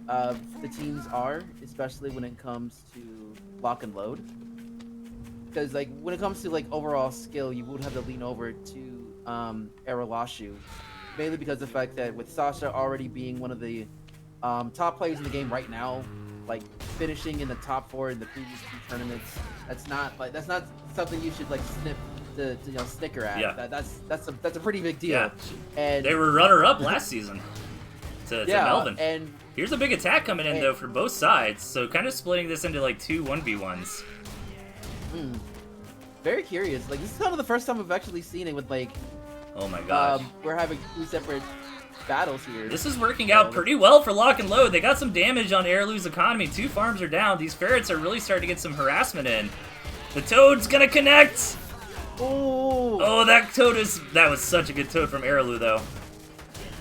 the teams are, especially when it comes to Lock and Load. Because like when it comes to like overall skill, you would have to lean over to Aerolashu, mainly because of the fact that with Sasha already being one of the top players in the game right now, like finishing in the top 4 in the previous 2 tournaments, that's not something you should like snicker at. Yeah. That's a pretty big deal. Yeah. And They were runner-up last season to Melvin. and Here's a big attack coming in, though, from both sides, so kind of splitting this into, like, 2 1v1s. Very curious. Like, this is kind of the first time I've actually seen it with, like, Oh my gosh. we're having 2 separate battles here. This is working out pretty well for Lock and Load. They got some damage on Airlu's economy. 2 farms are down. These ferrets are really starting to get some harassment in. The Toad's gonna connect! Oh, that was such a good Toad from Airlu, though.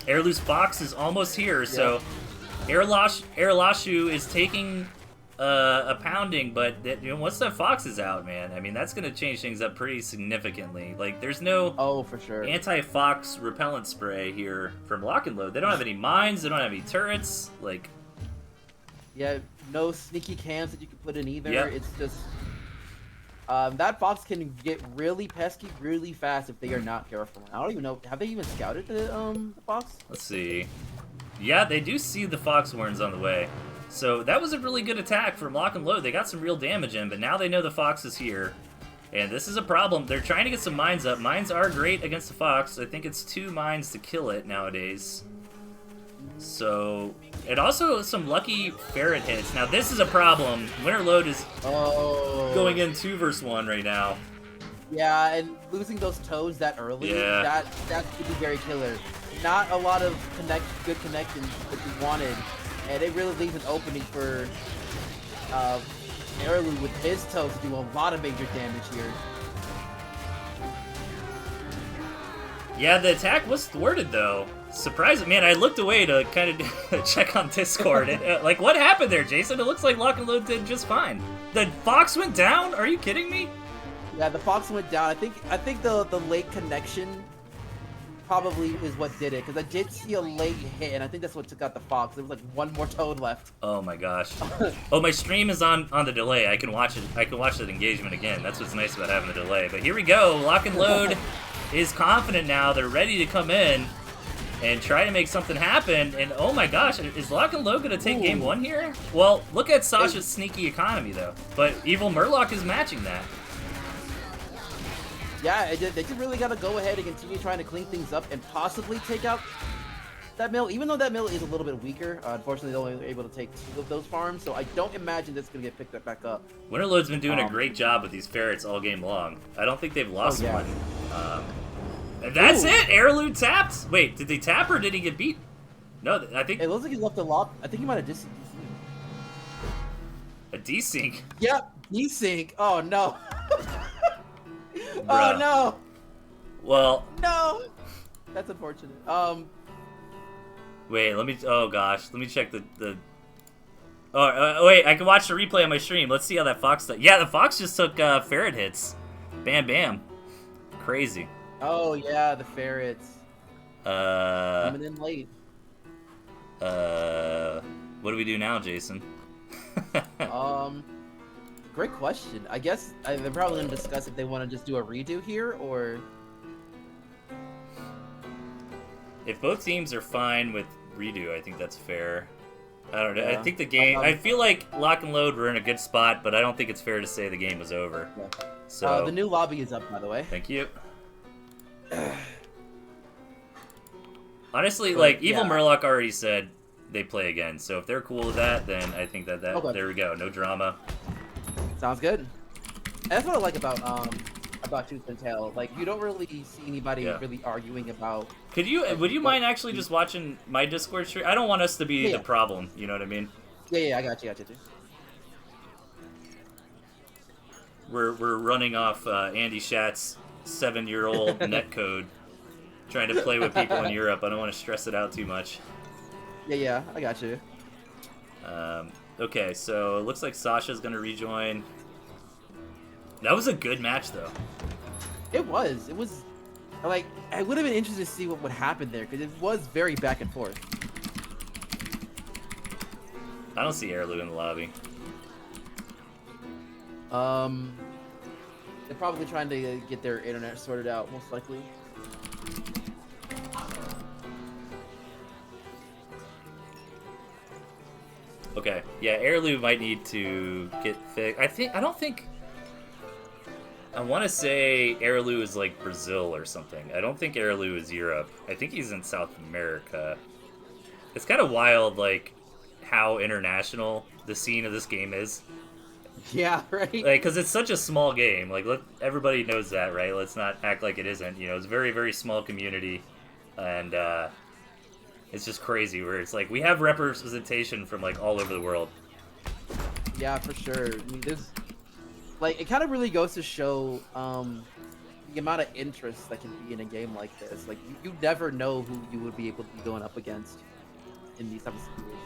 Airlu's Fox is almost here, so Airlashu is taking a pounding, but once that Fox is out, man, I mean, that's going to change things up pretty significantly. Like, there's no for sure anti-Fox repellent spray here from Lock and Load. They don't have any mines, they don't have any turrets, like... Yeah, no sneaky cams that you can put in either. Yep. It's just... that Fox can get really pesky really fast if they are not careful. I don't even know. Have they even scouted the Fox? Let's see. Yeah, they do see the Fox horns on the way. So that was a really good attack from Lock and Load. They got some real damage in, but now they know the Fox is here. And this is a problem. They're trying to get some mines up. Mines are great against the Fox. I think it's 2 mines to kill it nowadays. So, and also some lucky ferret hits. Now this is a problem. Winter Load is going in 2 versus 1 right now. Yeah, and losing those toads that early, Yeah. that could be very killer. Not a lot of good connections that you wanted, and it really leaves an opening for Airlu with his toads to do a lot of major damage here. Yeah, the attack was thwarted though. Surprising, man. I looked away to kind of check on Discord. Like, what happened there, Jason? It looks like Lock and Load did just fine. The Fox went down? Are you kidding me? Yeah, the Fox went down. I think the late connection probably is what did it, because I did see a late hit, and I think that's what took out the Fox. There was like 1 more toad left. Oh my gosh. Oh, my stream is on the delay. I can watch it. I can watch that engagement again. That's what's nice about having a delay. But here we go. Lock and Load is confident now. They're ready to come in and try to make something happen. And oh my gosh, is Lock and Load going to take game 1 here? Well, look at Sasha's sneaky economy, though. But Evil Murloc is matching that. Yeah, they just really got to go ahead and continue trying to clean things up and possibly take out that mill. Even though that mill is a little bit weaker, unfortunately, they're only able to take 2 of those farms, so I don't imagine that's going to get picked back up. Winterlode's been doing a great job with these ferrets all game long. I don't think they've lost one. And that's it! Airlu tapped! Wait, did they tap or did he get beat? No, I think... It looks like he left a lock. I think he might have just... A desync? Yep, desync. Oh, no. Oh, no. Well... No! That's unfortunate. Wait, let me... Oh, gosh. Let me check the... Oh, wait, I can watch the replay on my stream. Let's see how that Fox... Yeah, the Fox just took ferret hits. Bam, bam. Crazy. Oh, yeah, the ferrets. Coming in late. What do we do now, Jason? Great question. I guess they're probably going to discuss if they want to just do a redo here, or... If both teams are fine with redo, I think that's fair. I don't know. Yeah. I think the game... I feel like Lock and Load were in a good spot, but I don't think it's fair to say the game was over. Yeah. So the new lobby is up, by the way. Thank you. Honestly, like, Evil Murloc already said they play again, so if they're cool with that, then I think that Okay. there we go. No drama. Sounds good. And that's what I like about Tooth and Tail. Like, you don't really see anybody really arguing about... Would you mind actually just watching my Discord stream? I don't want us to be the problem, you know what I mean? Yeah, I got you. We're running off Andy Schatz's 7-year-old netcode, trying to play with people in Europe. I don't want to stress it out too much. Yeah, I got you. Okay, so it looks like Sasha's gonna rejoin. That was a good match, though. It was. It was like I would have been interested to see what would happen there because it was very back and forth. I don't see Heirloom in the lobby. They're probably trying to get their internet sorted out, most likely. Okay, yeah, Heirloom might need to get fixed. I don't think. I want to say Heirloom is like Brazil or something. I don't think Heirloom is Europe. I think he's in South America. It's kind of wild, like, how international the scene of this game is. Yeah, right. Like, because it's such a small game. Like, everybody knows that, right? Let's not act like it isn't. You know, it's a very, very small community, and it's just crazy. Where it's like we have representation from like all over the world. Yeah, for sure. I mean, there's like it kind of really goes to show the amount of interest that can be in a game like this. Like you never know who you would be able to be going up against in these types of situations.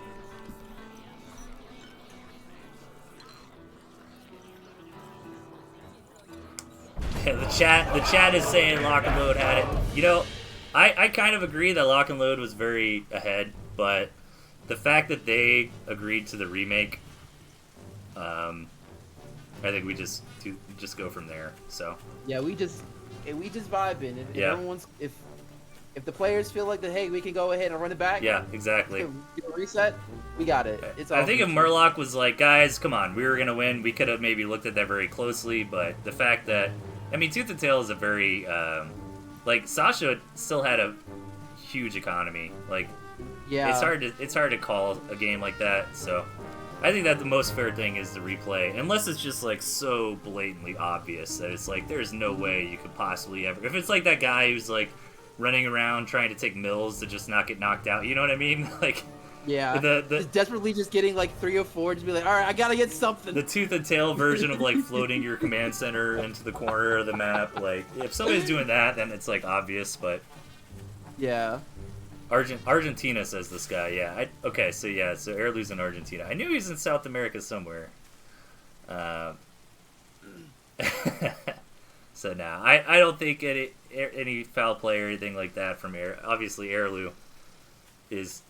Yeah, the chat is saying Lock and Load had it. You know, I kind of agree that Lock and Load was very ahead, but the fact that they agreed to the remake, I think we just go from there. So Yeah, we just vibing. If yeah. everyone's if the players feel like that, hey, we can go ahead and run it back. Yeah, exactly. Give a reset. We got it. It's all I think if Murloc was like, guys, come on, we were gonna win, we could have maybe looked at that very closely. But the fact that, I mean, Tooth and Tail is a very like Sasha still had a huge economy. Like, yeah, it's hard to call a game like that. So I think that the most fair thing is the replay, unless it's just like so blatantly obvious that it's like there's no way you could possibly ever. If it's like that guy who's like running around trying to take mills to just not get knocked out, you know what I mean? Like, yeah, just desperately just getting like 3 or 4, just be like, all right, I gotta get something. The Tooth and Tail version of like floating your command center into the corner of the map. Like, if somebody's doing that, then it's like obvious. But yeah. Argentina, says this guy. Yeah. Okay. So yeah. So Heirloom's in Argentina. I knew he was in South America somewhere. So now I don't think any foul play or anything like that from obviously Heirloom is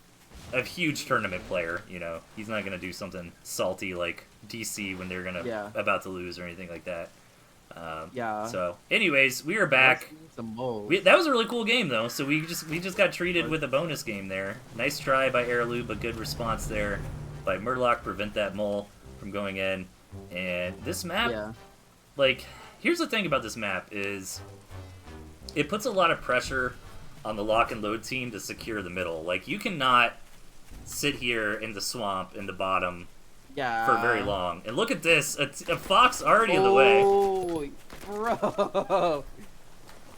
a huge tournament player. You know, he's not gonna do something salty like DC when they're about to lose or anything like that. Yeah. So, anyways, we are back. That was a really cool game, though. So we just got treated with a bonus game there. Nice try by Heirloom, but good response there by Murloc. Prevent that mole from going in. And this map, like, here's the thing about this map is it puts a lot of pressure on the Lock and Load team to secure the middle. Like, you cannot sit here in the swamp in the bottom for very long. And look at this, a fox already in the way. Oh, bro.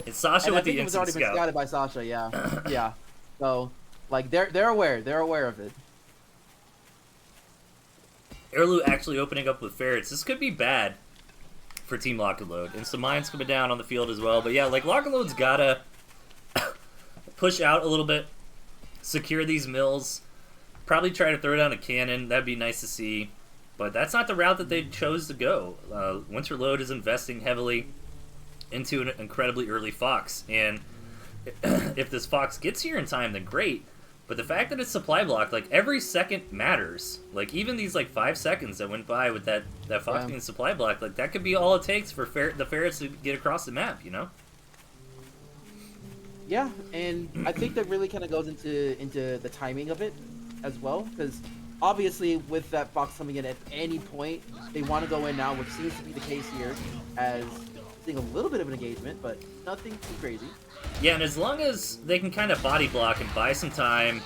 It's Sasha with the instant it was already been scouted by Sasha, yeah. Yeah. So, like, they're aware. They're aware of it. Heirloom actually opening up with ferrets. This could be bad for Team Lock and Load. And some mines coming down on the field as well. But yeah, like, Lock and Load's gotta push out a little bit, secure these mills, probably try to throw down a cannon. That'd be nice to see. But that's not the route that they chose to go. Winter Load is investing heavily into an incredibly early fox. And if this fox gets here in time, then great. But the fact that it's supply blocked, like, every second matters. Like, even these, like, 5 seconds that went by with that fox being supply blocked, like, that could be all it takes for the ferrets to get across the map, you know? Yeah, and I think that really kind of goes into the timing of it as well, because obviously with that fox coming in at any point, they want to go in now, which seems to be the case here, as seeing a little bit of an engagement, but nothing too crazy. Yeah, and as long as they can kind of body block and buy some time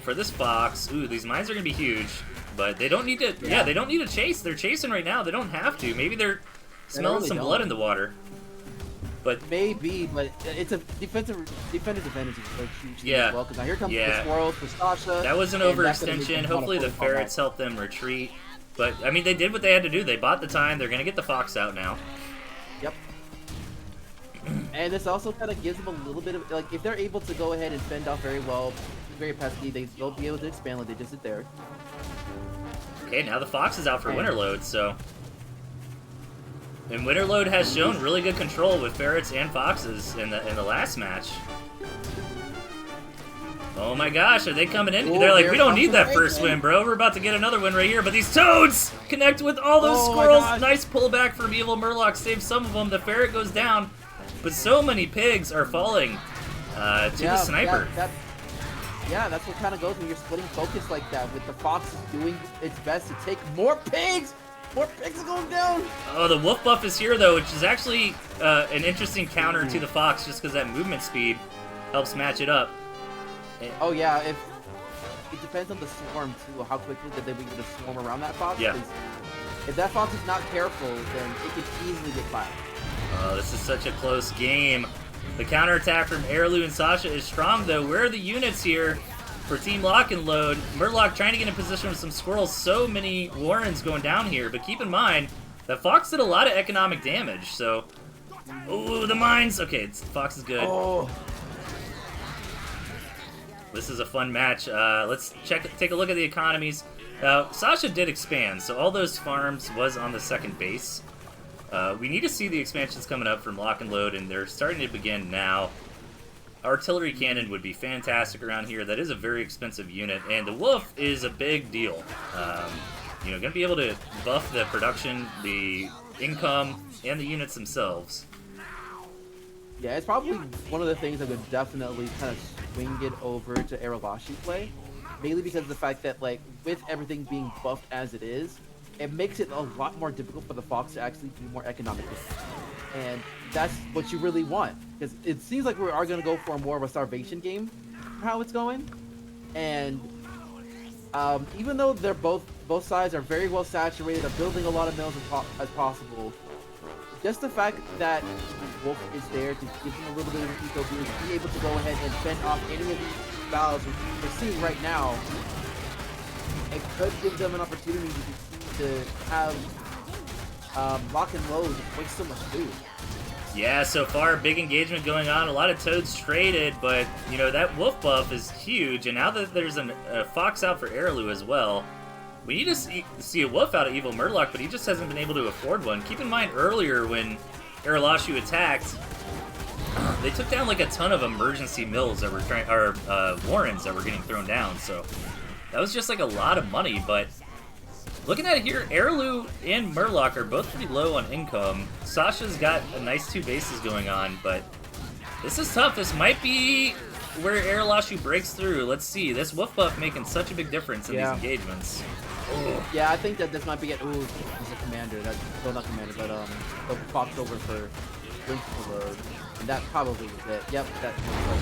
for this fox. Ooh, these mines are going to be huge, but they don't need to, they don't need to chase. They're chasing right now. They don't have to. Maybe they're smelling some blood in the water. But maybe, but it's a defender's advantage is like huge as well. Because now here comes the swirls for Sasha. That was an overextension. Hopefully the ferrets help them retreat. But I mean, they did what they had to do. They bought the time. They're gonna get the fox out now. Yep. And this also kind of gives them a little bit of, like, if they're able to go ahead and fend off very well, very pesky, they'll be able to expand like they just did there. Okay, now the Fox is out for Winterload, so... And Winterload has shown really good control with Ferrets and Foxes in the last match. Oh my gosh, are they coming in? Ooh, they're like, we don't need that first win, bro. We're about to get another win right here. But these Toads connect with all those squirrels. Nice pullback from Evil Murloc. Saves some of them. The Ferret goes down. But so many pigs are falling to the Sniper. Yeah, that's what kind of goes when you're splitting focus like that. With the Fox doing its best to take more pigs. More pigs are going down. Oh, the Wolf buff is here, though, which is actually an interesting counter to the Fox, just because that movement speed helps match it up. Oh yeah, it depends on the swarm too, how quickly that they're able to swarm around that Fox. Yeah. If that Fox is not careful, then it could easily get clapped. Oh, this is such a close game. The counterattack from Airlu and Sasha is strong, though. Where are the units here for Team Lock and Load? Murloc trying to get in position with some squirrels. So many Warrens going down here, but keep in mind that Fox did a lot of economic damage, so... Ooh, the mines! Okay, Fox is good. Oh. This is a fun match. Let's take a look at the economies. Sasha did expand, so all those farms was on the second base. We need to see the expansions coming up from Lock and Load, and they're starting to begin now. Artillery cannon would be fantastic around here. That is a very expensive unit, and the Wolf is a big deal. You know, going to be able to buff the production, the income, and the units themselves. Yeah, it's probably one of the things that would definitely kind of swing it over to Aralashi play. Mainly because of the fact that, like, with everything being buffed as it is, it makes it a lot more difficult for the Fox to actually be more economic. And that's what you really want. Because it seems like we are going to go for more of a starvation game, how it's going. And even though they're both sides are very well saturated, are building a lot of mills as possible, just the fact that Wolf is there to give them a little bit of an eco boost, be able to go ahead and fend off any of these battles we're seeing right now, it could give them an opportunity to have Lock and Load waste so much food. Yeah, so far, big engagement going on. A lot of Toads traded, but, you know, that Wolf buff is huge, and now that there's a Fox out for Airlu as well, we need to see a Wolf out of Evil Murloc, but he just hasn't been able to afford one. Keep in mind, earlier when Aralashu attacked, they took down like a ton of emergency mills that were Warrens that were getting thrown down, so that was just like a lot of money. But looking at it here, Airlu and Murloc are both pretty low on income. Sasha's got a nice 2 bases going on, but this is tough. This might be where Aralashu breaks through. Let's see. This Wolf buff making such a big difference in these engagements. Ooh. Yeah, I think that this might be it. Ooh, he's a commander. Well, not commander, but the Fox over for Winterload. And that probably was it. Yep.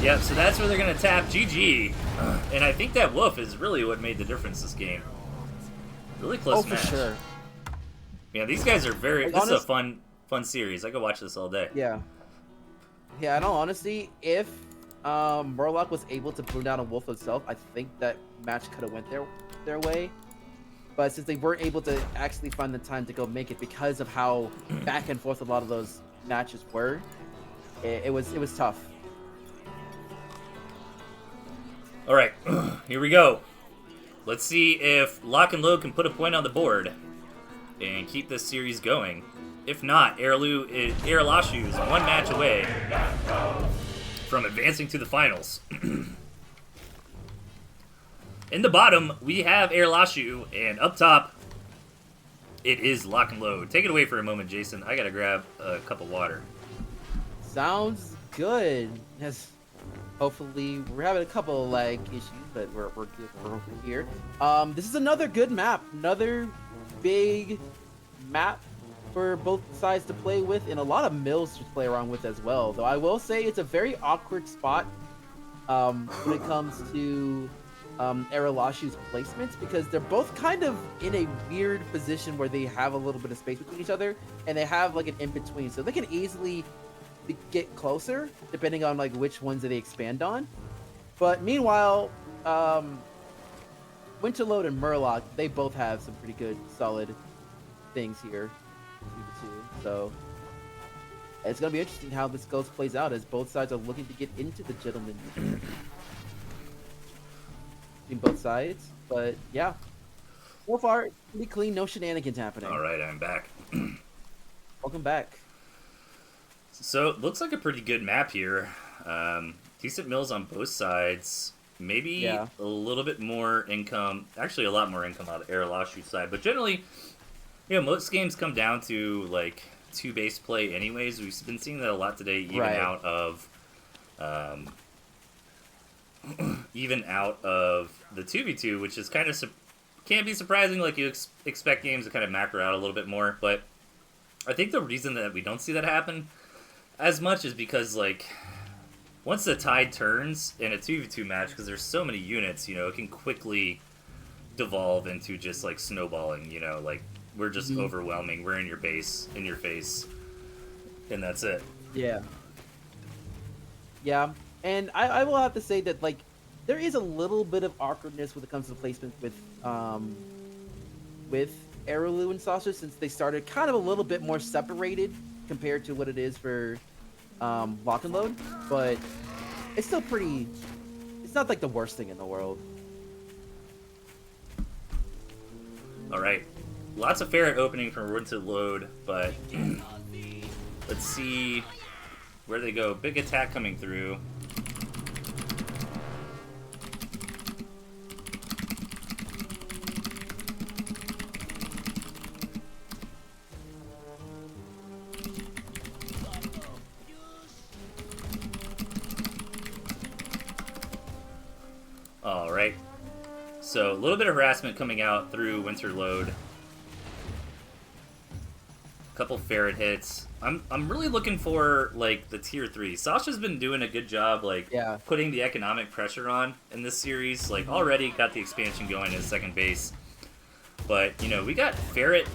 Yep, so that's where they're going to tap GG. And I think that Wolf is really what made the difference this game. Really close match. Oh, for sure. Yeah, these guys are very... Like, this is a fun series. I could watch this all day. Yeah. Yeah, in all honesty, if Murloc was able to bring down a Wolf itself, I think that match could have went their way. But since they weren't able to actually find the time to go make it because of how back and forth a lot of those matches were, it was tough. All right, here we go. Let's see if Lock and Load can put a point on the board and keep this series going. If not, Aralashu is 1 match away from advancing to the finals. In the bottom, we have Aralashu, and up top, it is Lock and Load. Take it away for a moment, Jason. I gotta grab a cup of water. Sounds good. Yes. Hopefully, we're having a couple lag issues, but we're good. We're here. This is another good map. Another big map for both sides to play with, and a lot of mills to play around with as well. Though I will say it's a very awkward spot when it comes to Aralashu's placements, because they're both kind of in a weird position where they have a little bit of space between each other, and they have like an in-between, so they can easily get closer depending on like which ones that they expand on. But meanwhile, Winterload and Murloc, they both have some pretty good solid things here. So It's gonna be interesting how this plays out as both sides are looking to get into the gentleman in both sides. But yeah, so far pretty clean, no shenanigans happening. All right, I'm back. Welcome back. So it looks like a pretty good map here. Decent mills on both sides. Maybe a little bit more income. Actually, a lot more income on the Aralashu's side. But generally, you know, most games come down to like 2 base play anyways. We've been seeing that a lot today, even out of the 2v2, which is kind of can be surprising. Like you expect games to kind of macro out a little bit more, but I think the reason that we don't see that happen as much is because like once the tide turns in a 2v2 match, because there's so many units, you know, it can quickly devolve into just like snowballing. You know, like we're just overwhelming. We're in your base, in your face, and that's it. Yeah. Yeah, and I will have to say that like there is a little bit of awkwardness when it comes to placement with Araloo and Sasha, since they started kind of a little bit more separated compared to what it is for Lock and Load, but it's still pretty. It's not like the worst thing in the world. All right, lots of ferret opening from Winter Load, but let's see where they go. Big attack coming through. All right, so a little bit of harassment coming out through Winter Load. A couple ferret hits. I'm really looking for like the tier 3. Sasha's been doing a good job like putting the economic pressure on in this series. Like already got the expansion going in second base, but you know we got ferret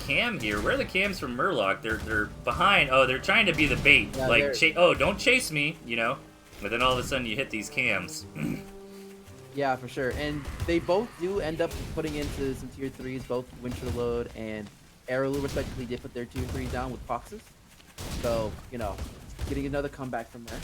cam here. Where are the cams from Murloc? They're behind. Oh, they're trying to be the bait. Yeah, like oh, don't chase me, you know. But then all of a sudden you hit these cams. Yeah, for sure. And they both do end up putting into some tier 3s, both Winter Load and Araloo respectively did put their tier 3 down with Foxes. So, you know, getting another comeback from there.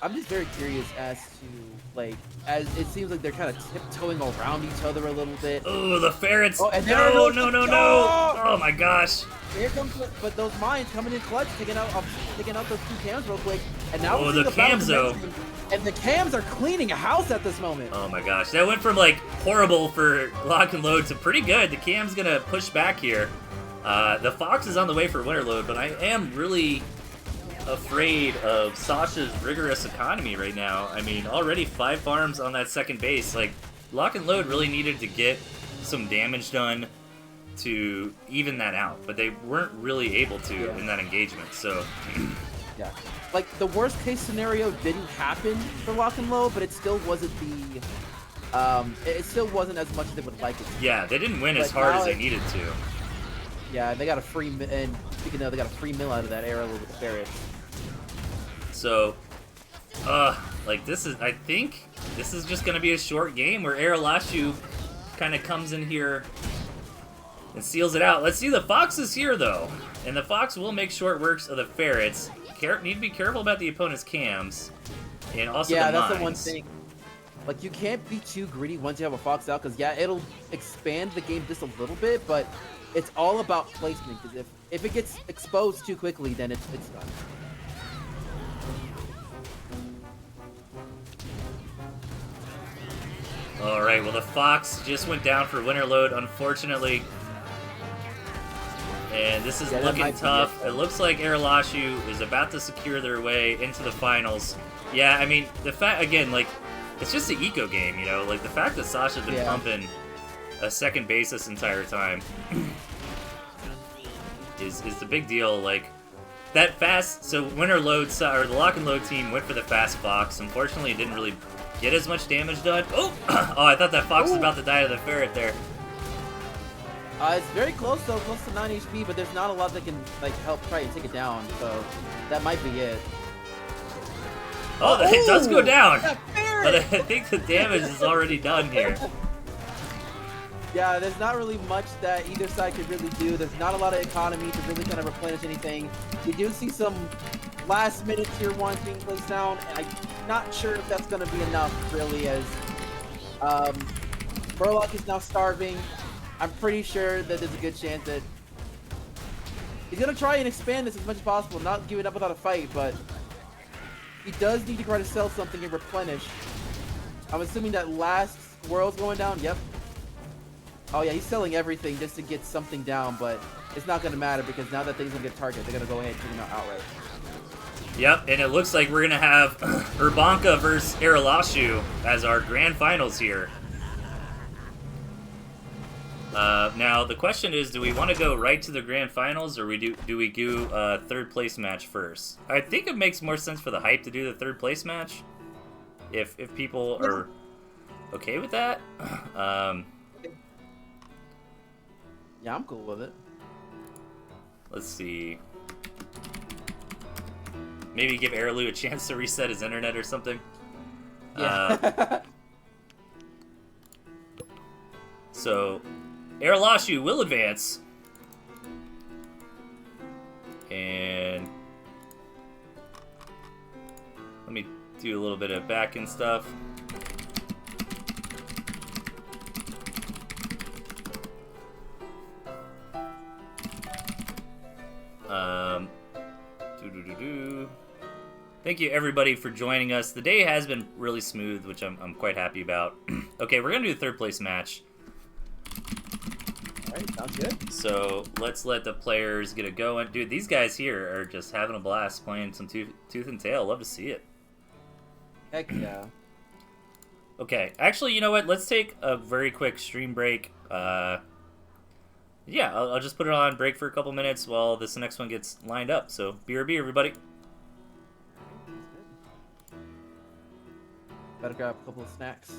I'm just very curious as to, like, as it seems like they're kind of tiptoeing around each other a little bit. Oh, the ferrets! Oh, and no! Oh my gosh! Here comes, but those mines coming in clutch, taking out those 2 cams real quick, and now the cams though. And the cams are cleaning a house at this moment. Oh my gosh, that went from like horrible for Lock and Load to pretty good. The cam's gonna push back here. The Fox is on the way for Winter Load, but I am really afraid of Sasha's rigorous economy right now. I mean, already 5 farms on that second base. Like, Lock and Load really needed to get some damage done to even that out, but they weren't really able to in that engagement, so... Yeah. Like, the worst case scenario didn't happen for Lock and Load, but it still wasn't it still wasn't as much as they would like it to. Yeah, they didn't win as hard as they needed to. Yeah, they got a free, and speaking of, they got a free mill out of that arrow with the ferrets. So, like I think this is just gonna be a short game where Aralashu kind of comes in here and seals it out. Let's see, the Fox is here though, and the Fox will make short works of the ferrets. Need to be careful about the opponent's cams, and also the mines. That's the one thing. Like, you can't be too greedy once you have a Fox out, because it'll expand the game just a little bit, but it's all about placement, because if it gets exposed too quickly, then it's done. Alright, well the Fox just went down for Winter Load, unfortunately. And this is looking tough. It looks like Aralashu is about to secure their way into the finals. Yeah, I mean, the fact, again, like, it's just an eco game, you know? Like, the fact that Sasha's been pumping a second base this entire time is the big deal. Like, that fast, so Winter Load, or the Lock and Load team went for the fast Fox. Unfortunately, it didn't really get as much damage done. Oh! Oh, I thought that Fox was about to die to the ferret there. It's very close though, close to 9 HP, but there's not a lot that can like help try and take it down, so that might be it. Oh, it does go down, but I think the damage is already done here. Yeah, there's not really much that either side could really do. There's not a lot of economy to really kind of replenish anything. We do see some last-minute tier 1s being placed down, and I'm not sure if that's going to be enough, really, as Burlock is now starving. I'm pretty sure that there's a good chance that he's going to try and expand this as much as possible, not give it up without a fight, but he does need to try to sell something and replenish. I'm assuming that last world's going down. Yep. Oh yeah, he's selling everything just to get something down, but it's not going to matter because now that thing's going to get targeted, they're going to go ahead and take him out outright. Yep, and it looks like we're going to have Urbanka versus Arilashu as our grand finals here. Now, the question is, do we want to go right to the grand finals, or do we do a third place match first? I think it makes more sense for the hype to do the third place match, if people are okay with that. Yeah, I'm cool with it. Let's see. Maybe give Arilu a chance to reset his internet or something. Yeah. So, Arilashu will advance. And let me do a little bit of back-end stuff. Thank you everybody for joining us. The day has been really smooth, which I'm quite happy about. Okay, we're gonna do a third place match. Alright, sounds good. So let's let the players get it going. Dude, these guys here are just having a blast playing some Tooth and Tail. Love to see it. Heck yeah. Okay, actually, you know what? Let's take a very quick stream break. Yeah, I'll just put it on break for a couple minutes while this next one gets lined up. So, BRB, everybody. Better grab a couple of snacks.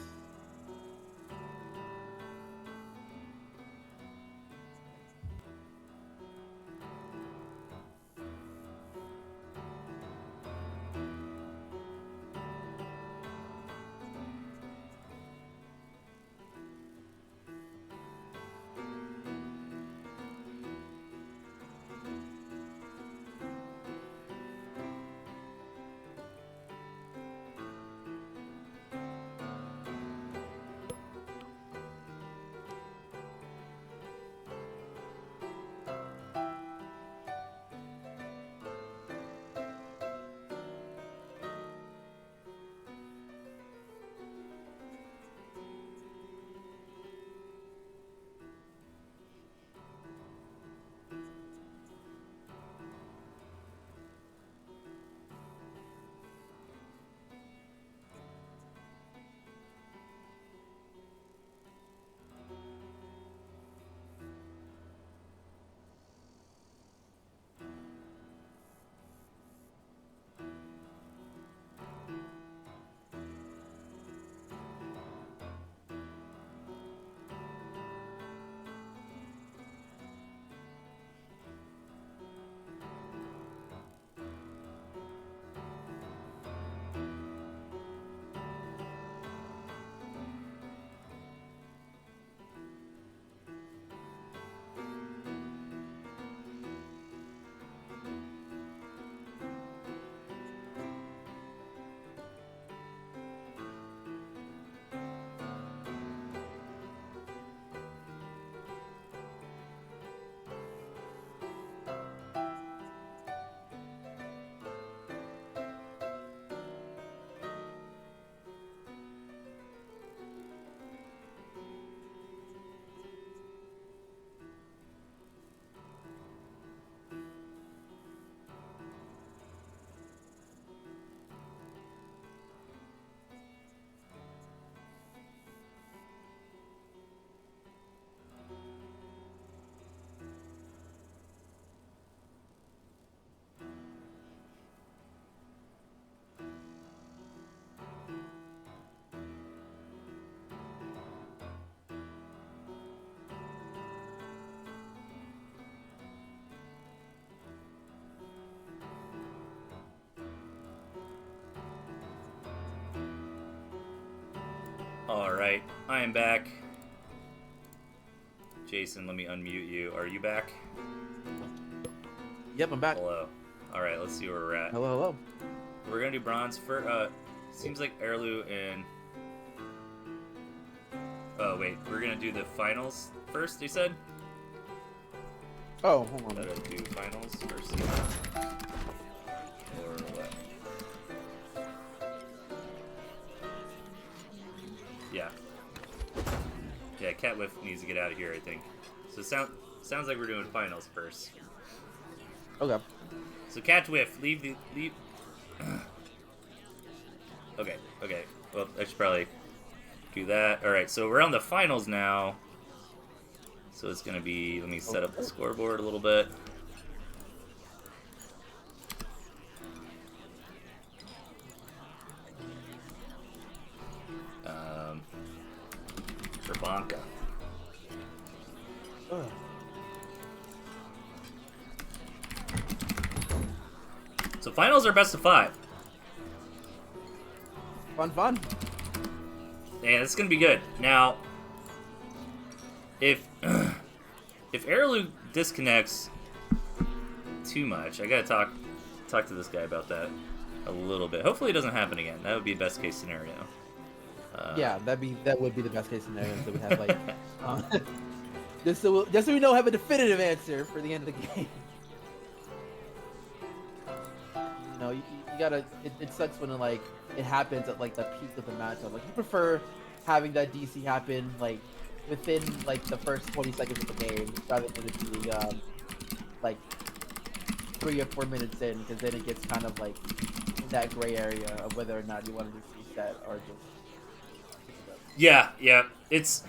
Alright, I am back. Jason, let me unmute you. Are you back? Yep, I'm back. Hello. All right, let's see where we're at. Hello, hello. We're gonna do bronze for. Seems like Airlu and. Oh wait, we're gonna do the finals first. They said. Oh, hold on. Gotta do finals first. Or what? Yeah. Yeah, Catwhiff needs to get out of here, I think. So sounds like we're doing finals first. Okay. So Catwhiff, leave. Okay. Well, I should probably do that. All right, so we're on the finals now. So it's gonna be. Let me set up the scoreboard a little bit. For Bonka. So finals are best of 5. Fun. Yeah, it's gonna be good. Now, if Airlu disconnects too much, I gotta talk to this guy about that a little bit. Hopefully, it doesn't happen again. That would be best case scenario. Yeah, that would be the best case scenario. So we have like, just so we know, have a definitive answer for the end of the game. You know, you gotta. It sucks when it happens at like the peak of the matchup. Like you prefer having that DC happen like within like the first 20 seconds of the game rather than it being like 3 or 4 minutes in, because then it gets kind of like in that gray area of whether or not you want to just reset or just. Yeah. It's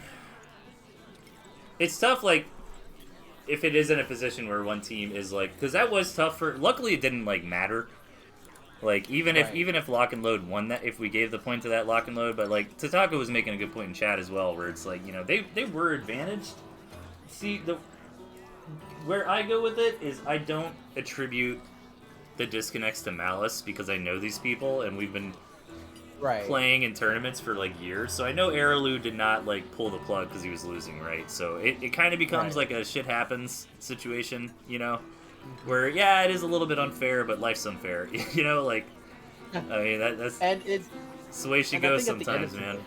tough. Like if it is in a position where one team is like, because that was tough for. Luckily, it didn't like matter. Like even if Lock and Load won that, if we gave the point to that Lock and Load, but like Tataka was making a good point in chat as well, where it's like, you know, they were advantaged. See, where I go with it is I don't attribute the disconnects to malice, because I know these people and we've been playing in tournaments for like years, so I know Airlu did not like pull the plug because he was losing, right? So it kind of becomes like a shit happens situation, you know, where yeah, it is a little bit unfair, but life's unfair, you know, like I mean that's the way she goes sometimes, man.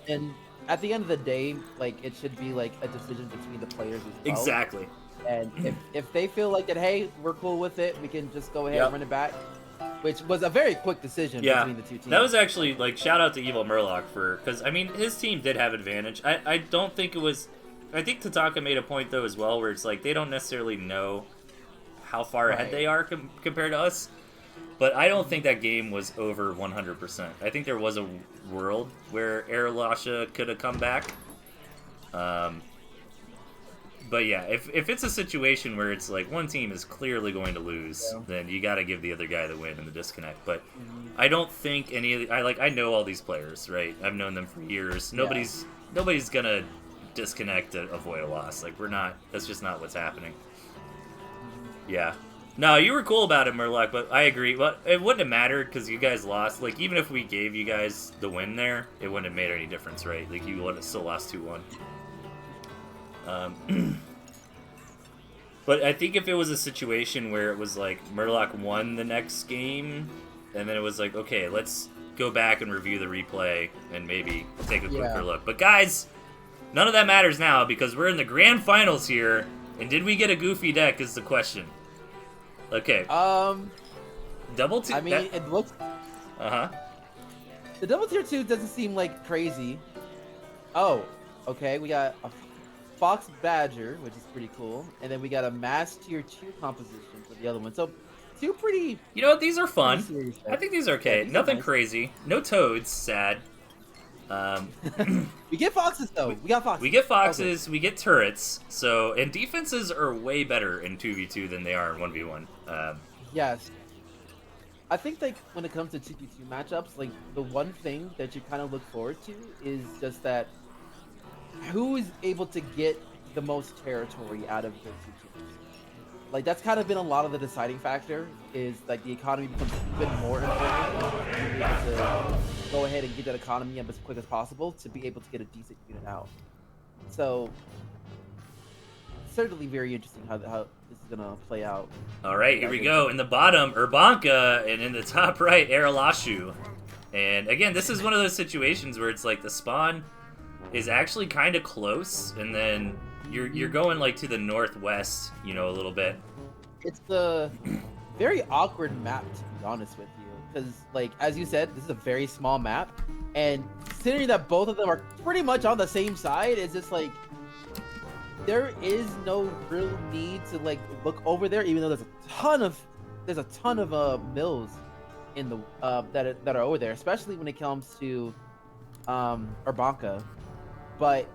And at the end of the day, like it should be like a decision between the players as well. Exactly. And if they feel like that, hey, we're cool with it, we can just go ahead and run it back. Which was a very quick decision between the two teams. That was actually, like, shout out to Evil Murloc because, I mean, his team did have advantage. I don't think it was... I think Tataka made a point, though, as well, where it's like, they don't necessarily know how far ahead they are compared to us. But I don't think that game was over 100%. I think there was a world where Lasha could have come back. But yeah, if it's a situation where it's like one team is clearly going to lose, then you got to give the other guy the win in the disconnect. But I don't think any of the, I know all these players, right? I've known them for years. Nobody's gonna disconnect to avoid a loss. Like we're not. That's just not what's happening. Yeah. No, you were cool about it, Murloc, but I agree. But it wouldn't have mattered because you guys lost. Like even if we gave you guys the win there, it wouldn't have made any difference, right? Like you would have still lost 2-1. But I think if it was a situation where it was like Murloc won the next game, and then it was like, okay, let's go back and review the replay and maybe take a quicker look. But guys, none of that matters now because we're in the grand finals here, and did we get a goofy deck is the question. Okay. Double tier. I mean, it looks. The double tier 2 doesn't seem like crazy. Oh, okay. We got a Fox Badger, which is pretty cool, and then we got a Mass Tier 2 composition for the other one. So, two pretty. You know what? These are fun. I think these are okay. Yeah, these Nothing are nice. crazy. No toads. Sad. We get foxes though. We got foxes. We get foxes. Okay. We get turrets. So, and defenses are way better in 2v2 than they are in 1v1. Yes. I think like when it comes to 2v2 matchups, like the one thing that you kind of look forward to is just that who is able to get the most territory out of the two teams. Like that's kind of been a lot of the deciding factor. Is like the economy becomes even more important. You need to go ahead and get that economy up as quick as possible to be able to get a decent unit out. So certainly very interesting how this is gonna play out. All right, here we go. In the bottom, Urbanka, and in the top right, Aralashu. And again, this is one of those situations where it's like the spawn is actually kind of close, and then you're going like to the northwest, you know, a little bit. It's the very awkward map, to be honest with you, because like as you said, this is a very small map, and considering that both of them are pretty much on the same side, it's just like there is no real need to like look over there, even though there's a ton of mills in the that are over there, especially when it comes to Urbanka. But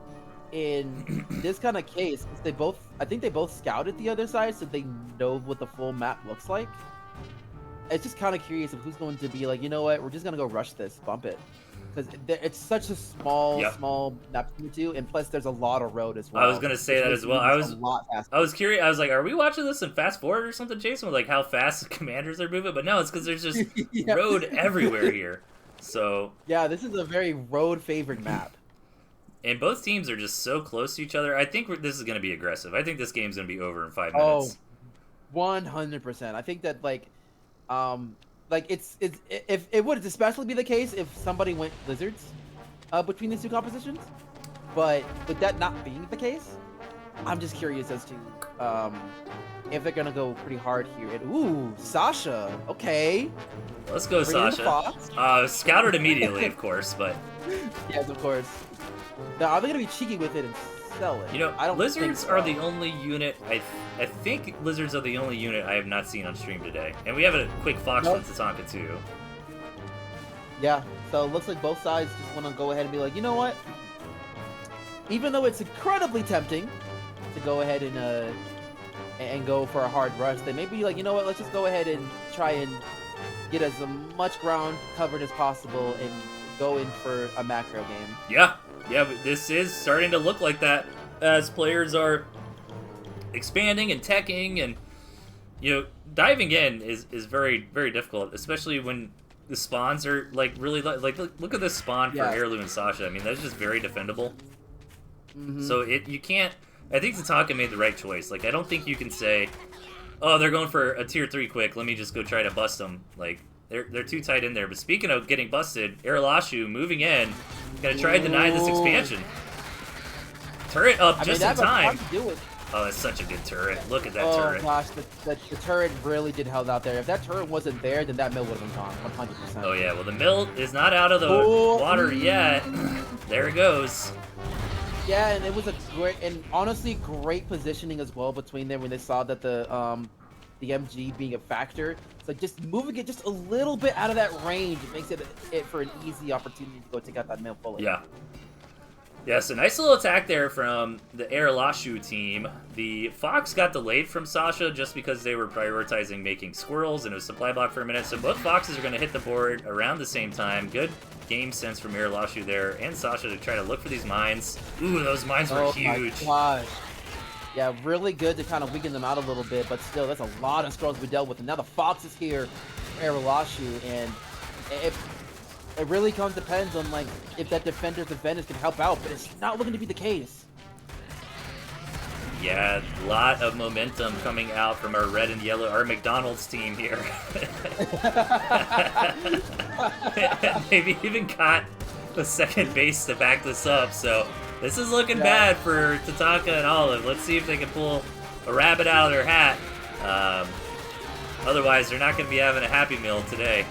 in this kind of case, I think they both scouted the other side, so they know what the full map looks like. It's just kind of curious of who's going to be like, you know what, we're just gonna go rush this, bump it, because it's such a small map to do, and plus there's a lot of road as well. I was gonna say that as well. I was curious. I was like, are we watching this in fast forward or something, Jason? With like how fast the commanders are moving, but no, it's because there's just road everywhere here. So yeah, this is a very road favored map. And both teams are just so close to each other. I think this is going to be aggressive. I think this game's going to be over in 5 minutes. Oh, 100%. I think that it's if it would especially be the case if somebody went lizards between these two compositions. But with that not being the case, I'm just curious as to if they're gonna go pretty hard here. And, ooh, Sasha. Okay. Let's go, Sasha. Scouted immediately, of course, but yes, of course. Now, are they gonna be cheeky with it and sell it? You know, I don't lizards think so. are the only unit. I think lizards are the only unit I have not seen on stream today, and we have a quick fox from Tatanka too. Yeah. So it looks like both sides just want to go ahead and be like, you know what? Even though it's incredibly tempting to go ahead and go for a hard rush, they may be like, you know what? Let's just go ahead and try and get as much ground covered as possible and go in for a macro game. Yeah, but this is starting to look like that as players are expanding and teching, and you know, diving in is very, very difficult, especially when the spawns are like really like look at this spawn for Heirloom and Sasha. I mean, that's just very defendable. So you can't. I think Tatanka made the right choice. Like, I don't think you can say, oh, they're going for a tier 3 quick, let me just go try to bust them. Like, they're too tight in there. But speaking of getting busted, Aralashu moving in, gonna try to deny this expansion. Turret up just in time. Oh, that's such a good turret. Look at that turret. Oh gosh, the turret really did held out there. If that turret wasn't there, then that mill would have been gone, 100%. Oh yeah, well the mill is not out of the water yet. There it goes. Yeah, and it was a great, and honestly great positioning as well between them when they saw that the MG being a factor. So just moving it just a little bit out of that range, it makes it for an easy opportunity to go take out that mill fully. Yeah. Yes, a nice little attack there from the Aralashu team. The Fox got delayed from Sasha just because they were prioritizing making squirrels, and it was supply block for a minute. So both Foxes are going to hit the board around the same time. Good game sense from Aralashu there and Sasha to try to look for these mines. Ooh, those mines were huge. Oh my gosh. Yeah, really good to kind of weaken them out a little bit, but still, that's a lot of scrolls we dealt with. And now the Fox is here, Aralashu, and it really depends on like if that defender's advantage can help out, but it's not looking to be the case. Yeah, a lot of momentum coming out from our red and yellow, our McDonald's team here. Maybe even caught the second base to back this up, so this is looking bad for Tatanka and Olive. Let's see if they can pull a rabbit out of their hat. Otherwise, they're not going to be having a Happy Meal today.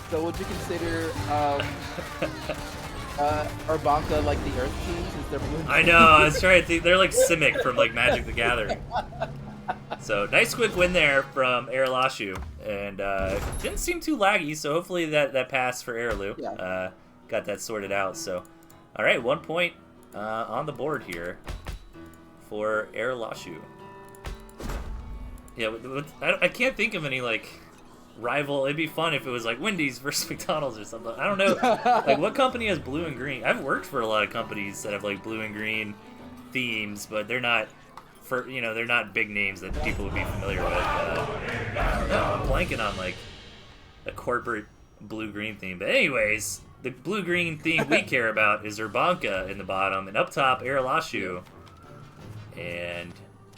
So would you consider Urbanka like the Earth team? Since they're I know, I was trying to think. They're like Simic from like Magic the Gathering. So nice quick win there from Aralashu, and didn't seem too laggy. So hopefully that pass for Aralu got that sorted out. So all right, 1 point on the board here for Aralashu. Yeah, I can't think of any like rival. It'd be fun if it was like Wendy's versus McDonald's or something. I don't know. Like, what company has blue and green? I've worked for a lot of companies that have like blue and green themes, but they're not they're not big names that people would be familiar with. I don't know. I'm blanking on like a corporate blue-green theme. But anyways, the blue-green theme we care about is Urbanka in the bottom, and up top, Aralashu. And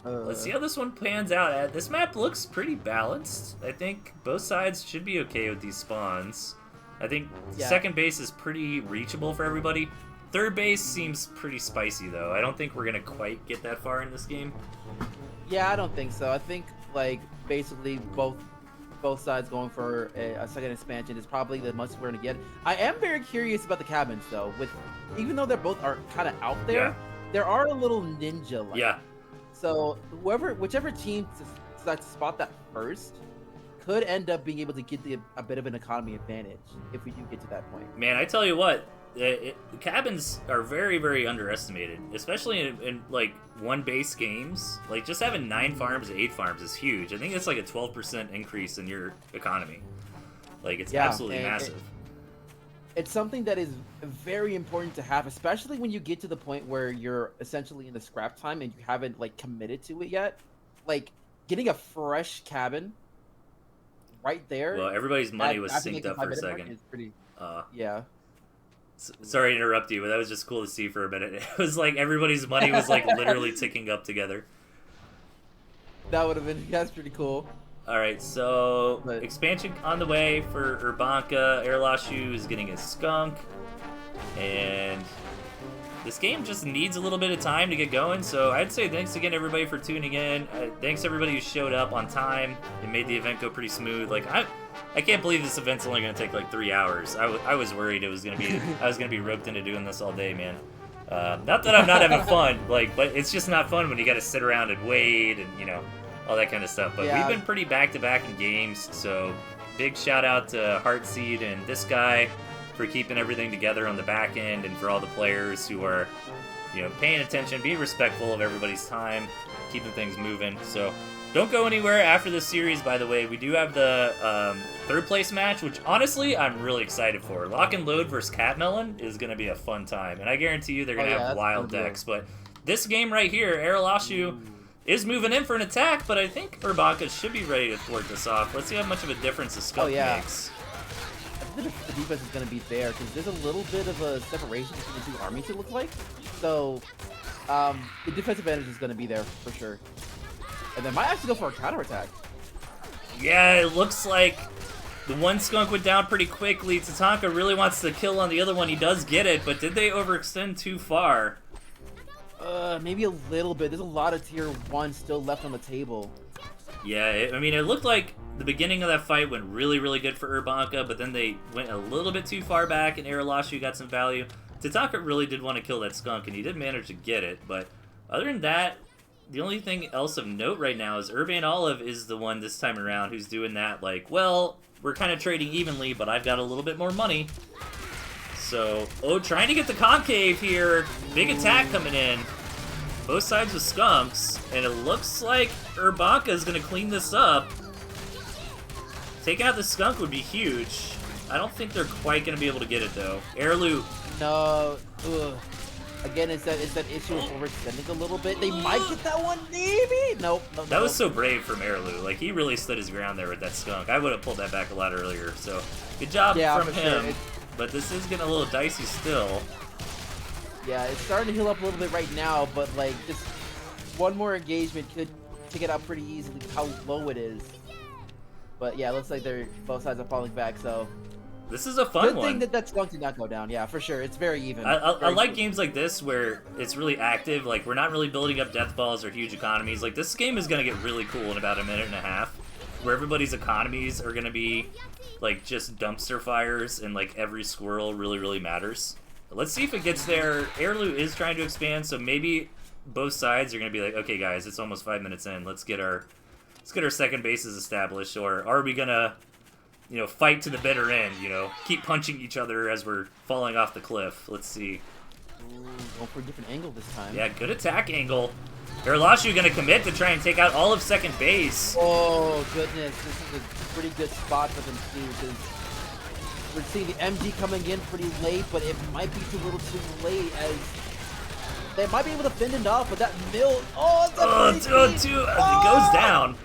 let's see how this one pans out. This map looks pretty balanced. I think both sides should be okay with these spawns. I think second base is pretty reachable for everybody. Third base seems pretty spicy, though. I don't think we're going to quite get that far in this game. Yeah, I don't think so. I think, like, basically both sides going for a second expansion is probably the most we're going to get. I am very curious about the cabins, though. Even though they're both are kind of out there, there are a little ninja-like. Yeah. So whichever team decides to spot that first could end up being able to get a bit of an economy advantage if we do get to that point. Man, I tell you what, the cabins are very, very underestimated, especially in like one base games. Like just having 9 farms and 8 farms is huge. I think it's like a 12% increase in your economy. Like it's absolutely massive. It's something that is very important to have, especially when you get to the point where you're essentially in the scrap time and you haven't like committed to it yet. Like getting a fresh cabin right there. Well, everybody's money was synced up for a second. Is pretty, yeah. Sorry to interrupt you, but that was just cool to see for a minute. It was like everybody's money was like literally ticking up together. That would have been, that's pretty cool. All right, so expansion on the way for Urbanka. Aralashu is getting a skunk, and this game just needs a little bit of time to get going. So I'd say thanks again everybody for tuning in. Thanks everybody who showed up on time and made the event go pretty smooth. Like I can't believe this event's only gonna take like 3 hours. I was worried it was gonna be I was gonna be roped into doing this all day, man. Not that I'm not having fun, like, but it's just not fun when you got to sit around and wait and all that kind of stuff. But we've been pretty back-to-back in games, so big shout-out to Heartseed and this guy for keeping everything together on the back end, and for all the players who are, paying attention, being respectful of everybody's time, keeping things moving. So don't go anywhere after this series, by the way. We do have the third-place match, which, honestly, I'm really excited for. Lock and Load versus Catmelon is going to be a fun time, and I guarantee you they're going to have wild decks. But this game right here, Aralashu is moving in for an attack, but I think Urbanka should be ready to thwart this off. Let's see how much of a difference the Skunk makes. I think the defense is going to be there, because there's a little bit of a separation between the two armies, it looks like. So, the defensive advantage is going to be there, for sure. And they might actually go for a counterattack. Yeah, it looks like the one skunk went down pretty quickly. Tatanka really wants to kill on the other one. He does get it, but did they overextend too far? Maybe a little bit. There's a lot of tier 1 still left on the table. Yeah, it looked like the beginning of that fight went really, really good for Urbanka, but then they went a little bit too far back, and Aralashu got some value. Tatanka really did want to kill that skunk, and he did manage to get it, but other than that, the only thing else of note right now is Urban Olive is the one this time around who's doing that, like, well, we're kind of trading evenly, but I've got a little bit more money. So, trying to get the concave here. Big attack coming in. Both sides with skunks, and it looks like Urbanka is going to clean this up. Taking out the skunk would be huge. I don't think they're quite going to be able to get it, though. Airloop. No. Ugh. Again, it's that issue of overextending a little bit. They might get that one, maybe? Nope. That was so brave from Airlu. Like, he really stood his ground there with that skunk. I would have pulled that back a lot earlier, so good job from him. Sure. But this is getting a little dicey still. Yeah, it's starting to heal up a little bit right now, but, like, just one more engagement could take it out pretty easily how low it is. But, yeah, it looks like both sides are falling back, so... This is a fun one. Good thing that skunk did not go down. Yeah, for sure. It's very even. I like games like this where it's really active. Like, we're not really building up death balls or huge economies. Like, this game is going to get really cool in about a minute and a half, where everybody's economies are going to be, like, just dumpster fires, and, like, every squirrel really, really matters. Let's see if it gets there. Airlu is trying to expand, so maybe both sides are going to be like, okay, guys, it's almost 5 minutes in. Let's get our second bases established, or are we going to... fight to the bitter end, keep punching each other as we're falling off the cliff. Let's see. Ooh, going for a different angle this time. Yeah, good attack angle. Aralashu gonna commit to try and take out all of second base. Oh, goodness. This is a pretty good spot for them, too, because we're seeing the MG coming in pretty late, but it might be too little too late, as they might be able to fend it off, but that mill... It goes down.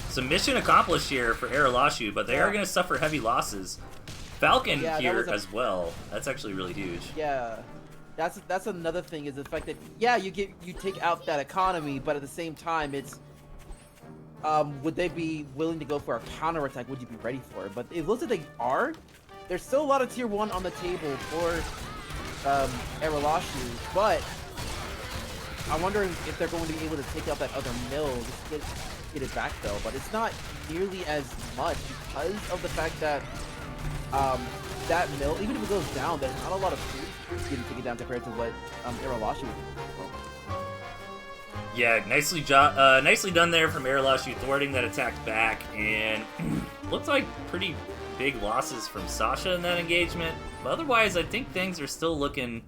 So mission accomplished here for Aralashu, but they are going to suffer heavy losses. Falcon Yeah, that here was a- as well. That's actually really huge. Yeah, that's another thing is the fact that yeah, you take out that economy, but at the same time, it's would they be willing to go for a counterattack? Would you be ready for it? But it looks like they are. There's still a lot of tier 1 on the table for Aralashu, but I'm wondering if they're going to be able to take out that other mill, just get it back though. But it's not nearly as much because of the fact that that mill, even if it goes down, there's not a lot of food getting taken down compared to what Aralashu would do. Yeah, nicely done there from Aralashu, thwarting that attack back, and looks like pretty big losses from Sasha in that engagement. But otherwise, I think things are still looking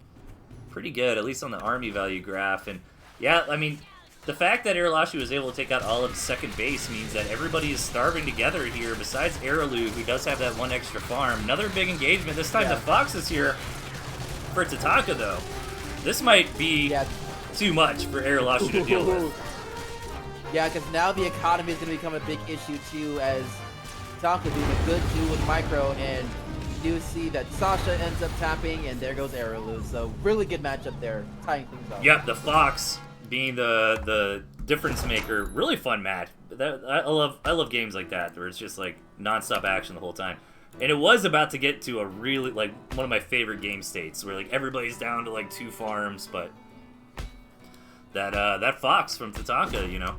pretty good, at least on the army value graph. And yeah, I mean, the fact that Aralashu was able to take out all of second base means that everybody is starving together here, besides Aralu, who does have that one extra farm. Another big engagement. This time the Fox is here for Tataka, though. This might be too much for Aralashu to deal with. Yeah, because now the economy is going to become a big issue, too, as Tataka doing a good do with Micro, and you do see that Sasha ends up tapping, and there goes Aralu. So really good matchup there, tying things up. Yep, the Fox being the difference maker, really fun match. I love games like that where it's just like non-stop action the whole time. And it was about to get to a really like one of my favorite game states where like everybody's down to like 2 farms, but that Fox from Tataka, you know,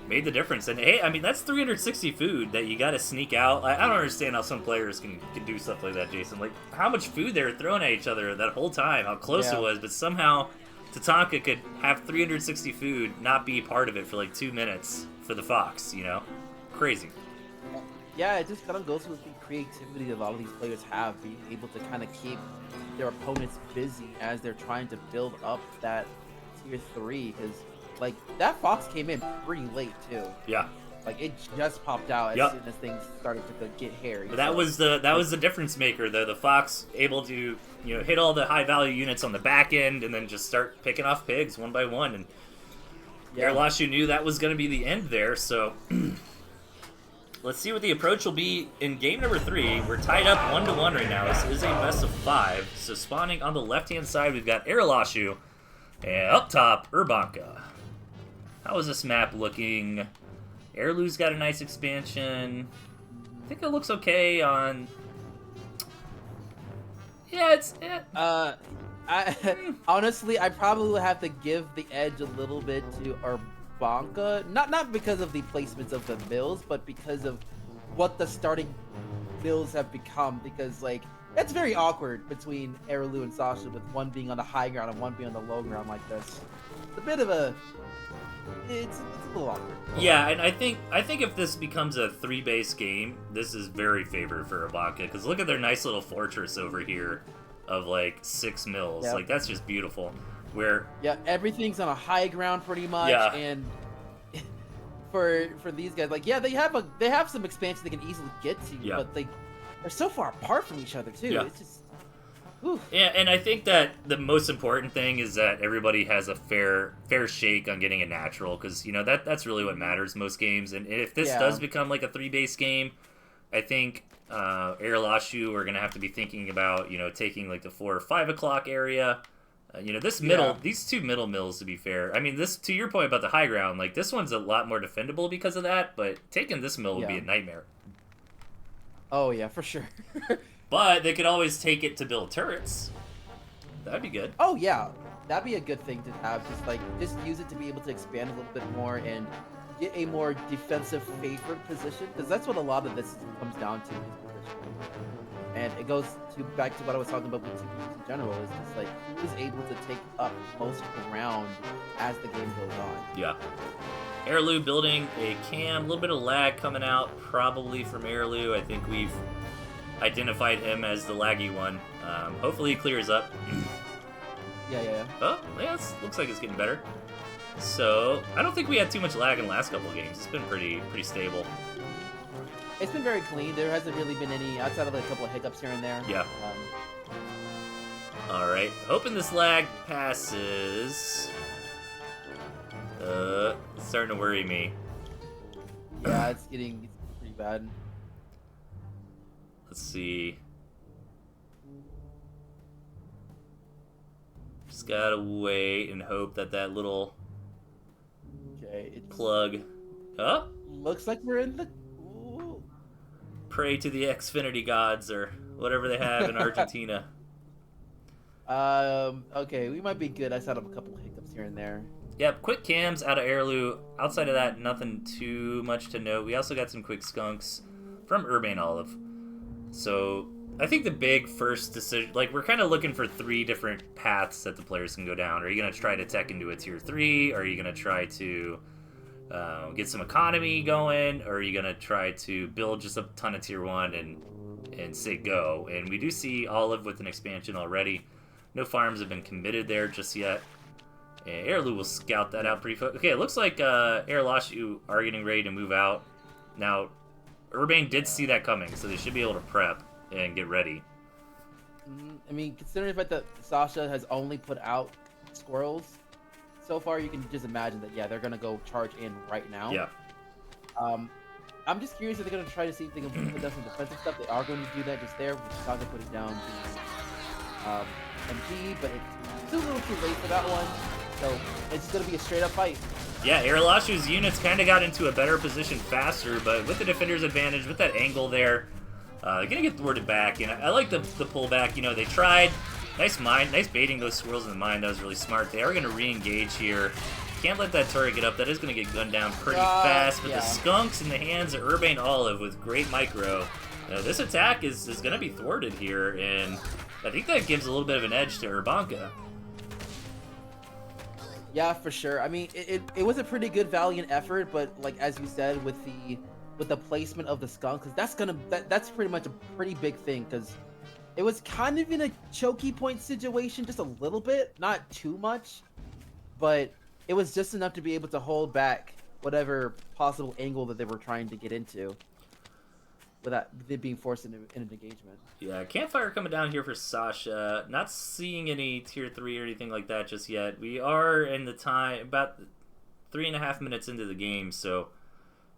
made the difference. And hey, I mean that's 360 food that you got to sneak out. I don't understand how some players can do stuff like that, Jason. Like how much food they were throwing at each other that whole time, how close it was, but somehow Tataka could have 360 food, not be part of it for like 2 minutes for the Fox, you know? Crazy. Yeah, it just kind of goes with the creativity that a lot of these players have, being able to kind of keep their opponents busy as they're trying to build up that tier 3, because like that Fox came in pretty late too. Yeah. Like it just popped out as soon as things started to get hairy. But that was the difference maker though. The Fox able to, you know, hit all the high value units on the back end and then just start picking off pigs one by one. And Aralashu knew that was going to be the end there. So let's see what the approach will be in game number 3. We're tied up 1-1 right now. This is a best of 5. So spawning on the left hand side, we've got Aralashu, and up top Urbanka. How is this map looking? Airlu's got a nice expansion. I think it looks okay on... Yeah, it's... Honestly, I probably would have to give the edge a little bit to Urbanka. Not because of the placements of the mills, but because of what the starting mills have become. Because, like, it's very awkward between Aralu and Sasha, with one being on the high ground and one being on the low ground like this. It's a bit of a... It's a little awkward. Yeah, and I think if this becomes a 3-base game, this is very favored for Urbanka, because look at their nice little fortress over here of like 6 mills. Yep. Like that's just beautiful. Where everything's on a high ground pretty much, and for these guys, like they have some expansion they can easily get to, but they're so far apart from each other too. It's just Yeah, and I think that the most important thing is that everybody has a fair shake on getting a natural, because you know that's really what matters most games. And if this does become like a 3-base game, I think Aralashu are gonna have to be thinking about, you know, taking like the 4 or 5 o'clock area. You know, this middle, these 2 middle mills, to be fair. I mean, this, to your point about the high ground, like this one's a lot more defendable because of that. But taking this mill would be a nightmare. Oh yeah, for sure. But they could always take it to build turrets. That'd be good. Oh yeah, that'd be a good thing to have. Just use it to be able to expand a little bit more and get a more defensive favored position, because that's what a lot of this comes down to, is position. And it goes back to what I was talking about with TVs in general, is just like who's able to take up most ground as the game goes on. Yeah. Aralu building a cam, a little bit of lag coming out probably from Aralu. I think we've identified him as the laggy one. Hopefully he clears up. Yeah. Oh, yeah, looks like it's getting better. So, I don't think we had too much lag in the last couple of games. It's been pretty stable. It's been very clean. There hasn't really been any, outside of a couple of hiccups here and there. Yeah. Alright, hoping this lag passes. It's starting to worry me. Yeah, it's getting pretty bad. Let's see. Just gotta wait and hope that that little Okay, it plug. Oh, looks like we're in the. Ooh. pray to the Xfinity gods or whatever they have in Argentina. Okay, we might be good. I set up a couple hiccups here and there. Yep, quick cams out of Airlu. Outside of that, nothing too much to note. We also got some quick skunks from Urbane Olive. So I think the big first decision, like we're kind of looking for 3 different paths that the players can go down. Are you going to try to tech into a tier 3? Are you going to try to get some economy going? Or are you going to try to build just a ton of tier 1 and say go? And we do see Olive with an expansion already. No farms have been committed there just yet. And Airlu will scout that out pretty fast. Okay, it looks like Airlashu are getting ready to move out. Now, Urbane did see that coming, so they should be able to prep and get ready. I mean, considering the fact that Sasha has only put out squirrels so far, you can just imagine that, yeah, they're going to go charge in right now. Yeah. I'm just curious if they're going to try to see if they can put down some defensive stuff. They are going to do that just there, with Sasha putting down the MG, but it's still a little too late for that one. So it's just going to be a straight-up fight. Yeah, Airlashu's units kind of got into a better position faster, but with the defender's advantage, with that angle there, they're going to get thwarted back. And I like the pullback. You know, they tried. Nice mine. Nice baiting those squirrels in the mine. That was really smart. They are going to re-engage here. Can't let that turret get up. That is going to get gunned down pretty fast. But yeah. The skunks in the hands of Urbane Olive with great micro. You know, this attack is going to be thwarted here, and I think that gives a little bit of an edge to Urbanka. Yeah, for sure. I mean, it was a pretty good valiant effort, but like as you said, with the placement of the skunk, because that's pretty much a pretty big thing, because it was kind of in a choky point situation, just a little bit, not too much, but it was just enough to be able to hold back whatever possible angle that they were trying to get into, without it being forced into an engagement. Yeah, campfire coming down here for Sasha. Not seeing any tier 3 or anything like that just yet. We are in the time, about 3.5 minutes into the game, so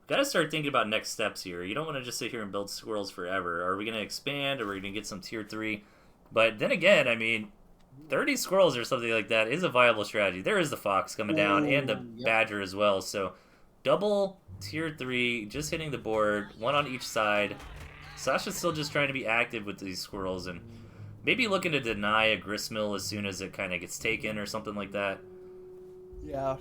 got to start thinking about next steps here. You don't want to just sit here and build squirrels forever. Are we going to expand? Or are we going to get some tier 3? But then again, I mean, 30 squirrels or something like that is a viable strategy. There is the fox coming down and the badger as well. So double tier 3, just hitting the board, 1 on each side. Sasha's still just trying to be active with these squirrels and maybe looking to deny a gristmill as soon as it kind of gets taken or something like that. Yeah.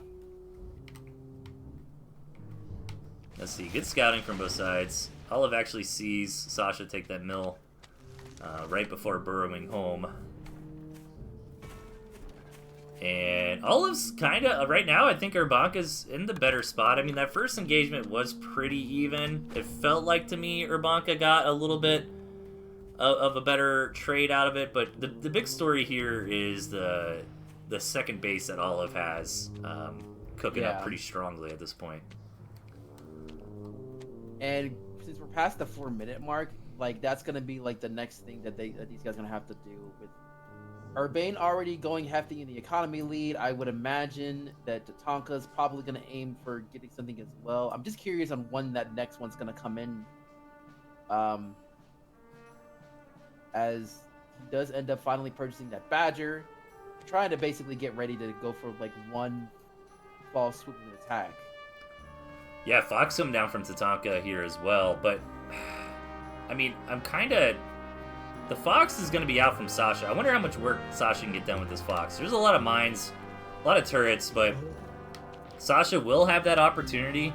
Let's see, good scouting from both sides. Olive actually sees Sasha take that mill right before burrowing home. And Olive's kind of, right now, I think Urbanka's in the better spot. I mean, that first engagement was pretty even. It felt like, to me, Urbanka got a little bit of a better trade out of it. But the big story here is the second base that Olive has cooking up pretty strongly at this point. And since we're past the 4-minute mark, like, that's going to be, like, the next thing that these guys are going to have to do with Urbane already going hefty in the economy lead. I would imagine that Tatanka's probably going to aim for getting something as well. I'm just curious on when that next one's going to come in. As he does end up finally purchasing that Badger, trying to basically get ready to go for like one fall swoop of attack. Yeah, Fox coming down from Tatanka here as well, but I mean, I'm kind of... The Fox is going to be out from Sasha. I wonder how much work Sasha can get done with this Fox. There's a lot of mines, a lot of turrets, but Sasha will have that opportunity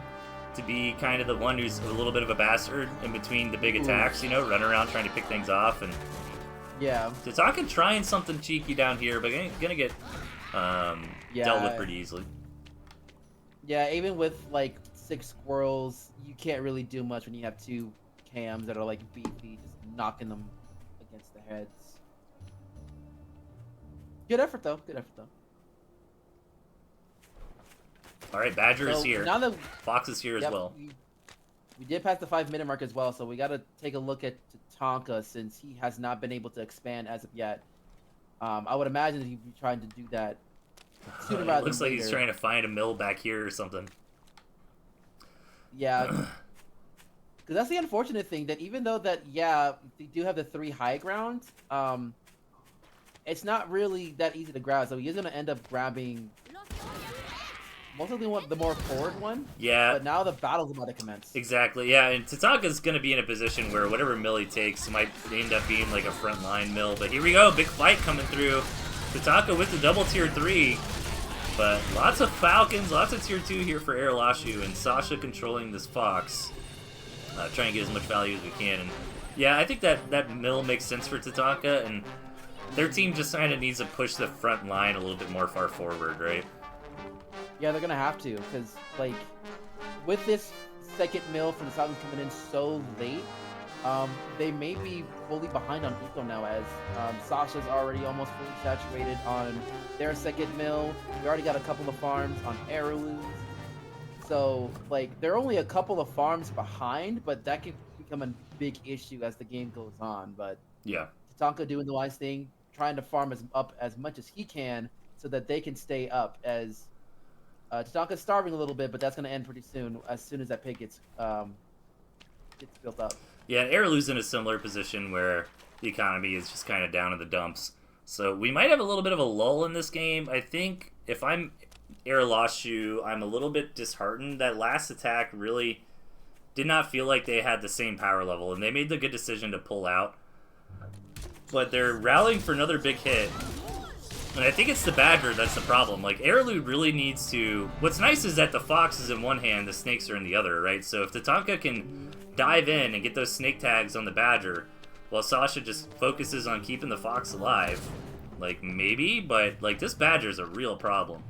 to be kind of the one who's a little bit of a bastard in between the big attacks, you know, running around trying to pick things off. And yeah, Tatanka trying something cheeky down here, but gonna get dealt with pretty easily. Yeah, even with like 6 squirrels, you can't really do much when you have 2 cams that are like beefy, just knocking them against the heads. Good effort though. Good effort though. All right, Badger is here. Now that Fox is here as well. We did pass the 5-minute mark as well, so we got to take a look at Tatanka since he has not been able to expand as of yet. I would imagine that he'd be trying to do that sooner rather than later. Looks like he's trying to find a mill back here or something. Yeah. Because that's the unfortunate thing, that even though that, yeah, they do have the 3 high grounds, it's not really that easy to grab, so he's gonna end up grabbing most of the more forward one. Yeah. But now the battle's about to commence. Exactly, yeah, and Tatanka's going to be in a position where whatever mill he takes might end up being like a frontline mill. But here we go, big fight coming through. Tatanka with the double tier 3. But lots of Falcons, lots of tier 2 here for Lashu, and Sasha controlling this Fox. Trying to get as much value as we can. And yeah, I think that mill makes sense for Tatanka, and their team just kind of needs to push the front line a little bit more far forward, right? Yeah, they're gonna have to, because like with this second mill from the Falcons coming in so late, they may be fully behind on eco now, as Sasha's already almost fully saturated on their second mill. We already got a couple of farms on Arrowloos. So, like, they're only a couple of farms behind, but that could become a big issue as the game goes on. But yeah, Tatanka doing the wise thing, trying to farm up as much as he can so that they can stay up, as Tatanka's starving a little bit, but that's going to end pretty soon as that pig gets built up. Yeah, Arrowloos in a similar position where the economy is just kind of down in the dumps. So we might have a little bit of a lull in this game. I think if I'm Lashu, I'm a little bit disheartened. That last attack really did not feel like they had the same power level, and they made the good decision to pull out. But they're rallying for another big hit. And I think it's the Badger that's the problem. Like, Arrowloo really needs to... What's nice is that the Fox is in one hand, the Snakes are in the other, right? So if Tatanka can dive in and get those Snake tags on the Badger, while Sasha just focuses on keeping the Fox alive, like, maybe, but, like, this Badger's a real problem.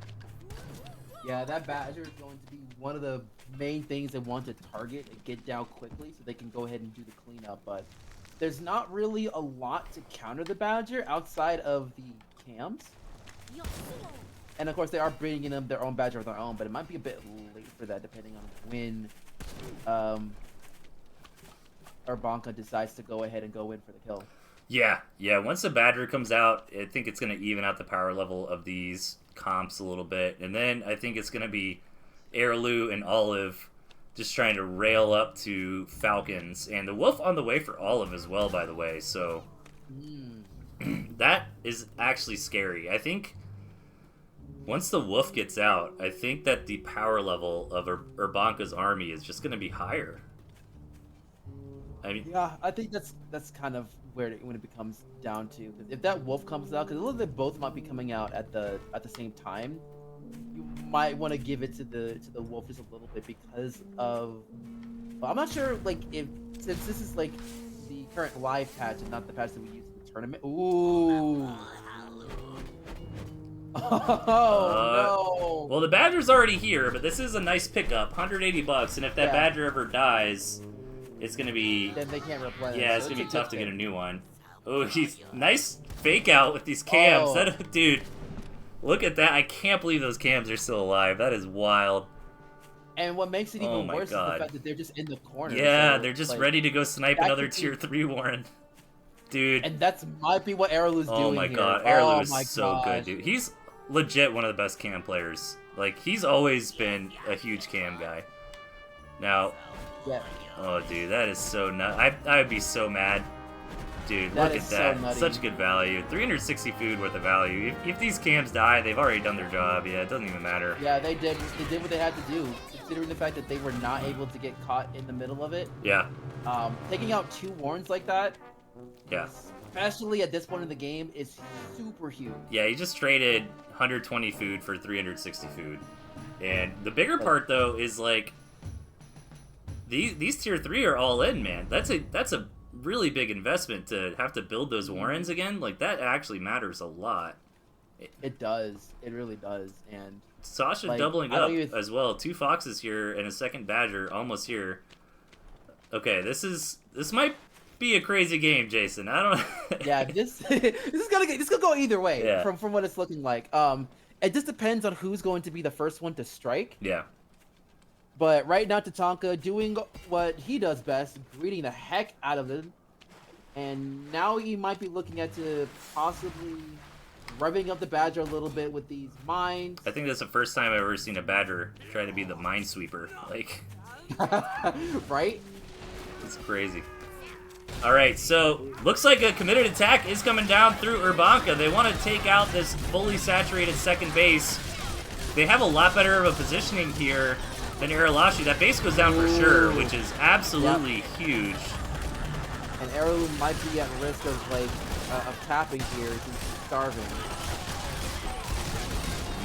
Yeah, that Badger is going to be one of the main things they want to target and get down quickly so they can go ahead and do the cleanup, but there's not really a lot to counter the Badger outside of the cams. And of course they are bringing in their own Badger of their own, but it might be a bit late for that depending on when Urbanka decides to go ahead and go in for the kill. Yeah, once the Badger comes out, I think it's going to even out the power level of these comps a little bit, and then I think it's going to be Arrowloo and Olive just trying to rail up to Falcons, and the Wolf on the way for Olive as well, by the way, so that is actually scary. I think once the Wolf gets out, I think that the power level of Urbanka's army is just going to be higher. I mean, yeah, I think that's kind of when it becomes down to, because if that Wolf comes out, because they both might be coming out at the same time, you might want to give it to the Wolf just a little bit because of, well, I'm not sure, like, if since this is like the current live patch and not the patch that we use in the tournament. Ooh. Oh no. Well, the Badger's already here, but this is a nice pickup, $180, and if that Badger ever dies, it's gonna be... Then they can't replenish. Yeah, it's gonna be tough to get a new one. Oh, he's nice fake out with these cams. Oh. That, dude, look at that. I can't believe those cams are still alive. That is wild. And what makes it even worse is the God. fact that they're just in the corner. Yeah, so, they're just like, ready to go snipe another tier 3 Warren. Dude. And that's might be what Arrowloo's doing. Oh my here. god, Arrowloo is so good, dude. He's legit one of the best cam players. Like, he's always been a huge cam guy. Now, yeah. Oh, dude, that is so nuts. I would be so mad. Dude, That look is at so that. nutty. Such good value. 360 food worth of value. If these cams die, they've already done their job. Yeah, it doesn't even matter. Yeah, they did what they had to do, considering the fact that they were not able to get caught in the middle of it. Yeah. Taking out 2 Warrens like that, Yeah. especially at this point in the game, is super huge. Yeah, he just traded 120 food for 360 food. And the bigger part, though, is, like, these tier 3 are all in, man. That's a really big investment to have to build those Warrens again. Like, that actually matters a lot. It does. It really does. And Sasha like, doubling up as well. 2 Foxes here and a second Badger almost here. Okay, this might be a crazy game, Jason. I don't. Yeah, this could go either way. Yeah. From what it's looking like. It just depends on who's going to be the first one to strike. Yeah. But right now, Tatanka doing what he does best, greeting the heck out of them. And now he might be looking at to possibly revving up the Badger a little bit with these mines. I think that's the first time I've ever seen a Badger try to be the minesweeper. Like, Right? it's crazy. All right, so looks like a committed attack is coming down through Urbanka. They want to take out this fully saturated second base. They have a lot better of a positioning here than Aralashi. That base goes down for sure, which is absolutely huge. And Heirloom might be at risk of like of tapping here since he's starving.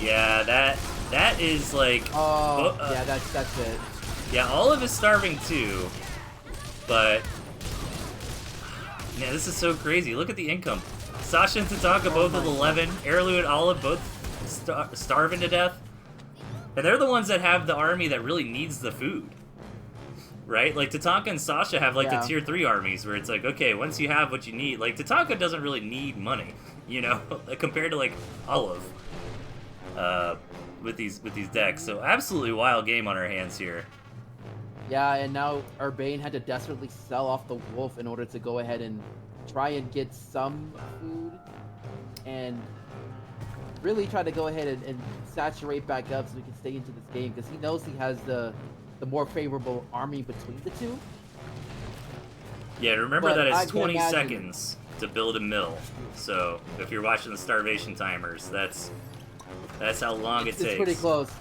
Yeah, that is like. Oh, yeah, that's it. Yeah, Olive is starving too, but man, this is so crazy. Look at the income. Sasha and Tatanka both with 11. Heirloom and Olive both starving to death. And they're the ones that have the army that really needs the food. Right? Like, Tatanka and Sasha have, like, the tier 3 armies where it's like, okay, once you have what you need... Like, Tatanka doesn't really need money, you know? Compared to, like, Olive. With these decks. So, absolutely wild game on our hands here. Yeah, and now Urbane had to desperately sell off the wolf in order to go ahead and try and get some food. And really try to go ahead and saturate back up so we can stay into this game, because he knows he has the more favorable army between the two. Yeah, remember But that I it's can 20 imagine. seconds to build a mill. So, if you're watching the starvation timers, that's how long it takes. It's pretty close.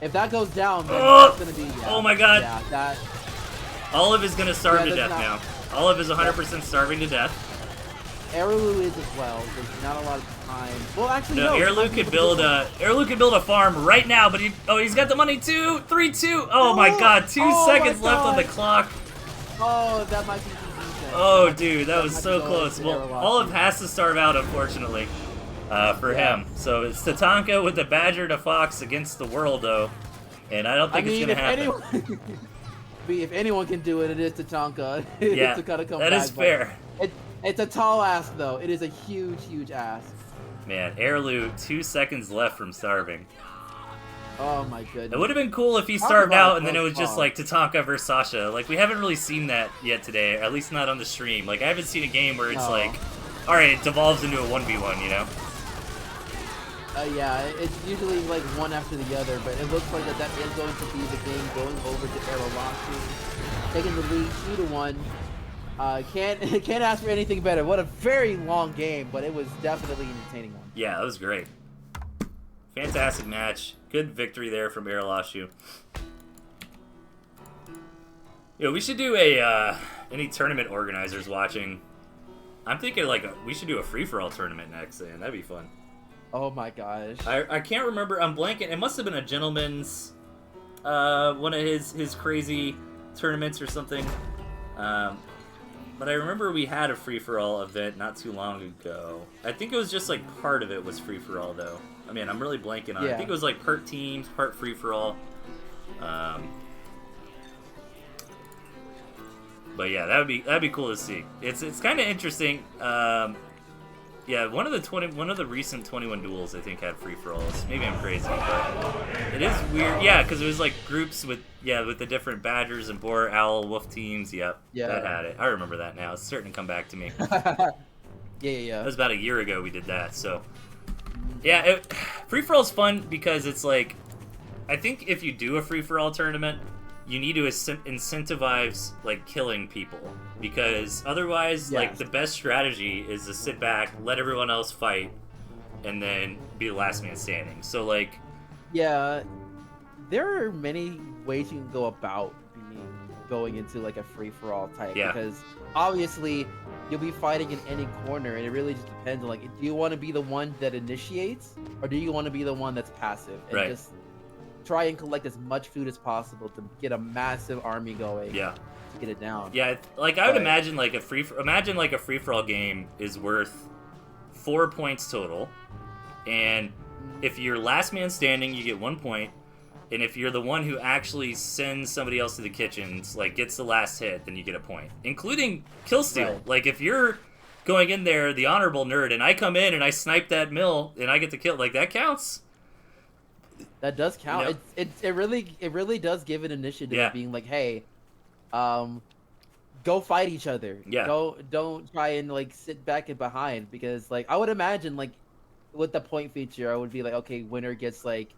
If that goes down, then Oh! that's gonna be... Yeah, Oh my god! Yeah, that... Olive is gonna starve to that's death not- now. Olive is 100% starving to death. Heirloom is as well. There's not a lot of time. Well, actually, No, no. Heirloom could build a farm right now, but he's got the money too. 3-2. Oh my god, 2 seconds left on the clock. Oh, that might be decent. Oh dude, that was might so go close. to Well, Aralashi. Olive has to starve out, unfortunately, for him. So it's Tatanka with the Badger to Fox against the world, though, and I don't think it's gonna happen. If anyone can do it, it is Tatanka. Yeah, to kind of come that back, is but fair. It's a tall ask, though. It is a huge, huge ask. Man, Heirloom, 2 seconds left from starving. Oh my goodness. It would have been cool if he Talk starved about out and then it was just call. like Tatanka versus Sasha. Like, we haven't really seen that yet today, at least not on the stream. Like, I haven't seen a game where it's No. like, alright, it devolves into a 1v1, you know? Yeah, it's usually like one after the other, but it looks like that is going to be the game going over to Aralashi, taking the lead 2-1. Can't ask for anything better. What a very long game, but it was definitely an entertaining one. Yeah, that was great. Fantastic match. Good victory there from Aralashi. Yo, we should do a, any tournament organizers watching. I'm thinking like we should do a free-for-all tournament next, and that'd be fun. Oh my gosh. I can't remember. I'm blanking. It must have been a gentleman's, one of his crazy tournaments or something. But I remember we had a free-for-all event not too long ago. I think it was just like part of it was free-for-all though. I mean, I'm really blanking on it. I think it was like part teams, part free-for-all. But yeah, that'd be cool to see. It's kind of interesting. Yeah, one of the recent 21 duels I think had free-for-alls. Maybe I'm crazy, but it is weird. Yeah, because it was like groups with the different Badgers and Boar, Owl, Wolf teams. Yep, that had it. I remember that now. It's starting to come back to me. Yeah. That was about a year ago we did that. So yeah, free-for-all's fun because it's like, I think if you do a free-for-all tournament, you need to incentivize like killing people, because otherwise like the best strategy is to sit back, let everyone else fight, and then be the last man standing. So like, yeah, there are many ways you can go about going into like a free-for-all type, because obviously you'll be fighting in any corner, and it really just depends on like, do you want to be the one that initiates, or do you want to be the one that's passive and just try and collect as much food as possible to get a massive army going. To get it down. Yeah, like I would imagine like a free-for-all game is worth 4 points total, and if you're last man standing, you get 1 point, and if you're the one who actually sends somebody else to the kitchens, like gets the last hit, then you get a point, including kill steal. Like if you're going in there, the honorable nerd, and I come in and I snipe that mill and I get the kill, like that counts. That does count. You know? It really does give an initiative of being like, hey, go fight each other. Don't try and like sit back and behind, because like I would imagine like with the point feature, I would be like, okay, winner gets like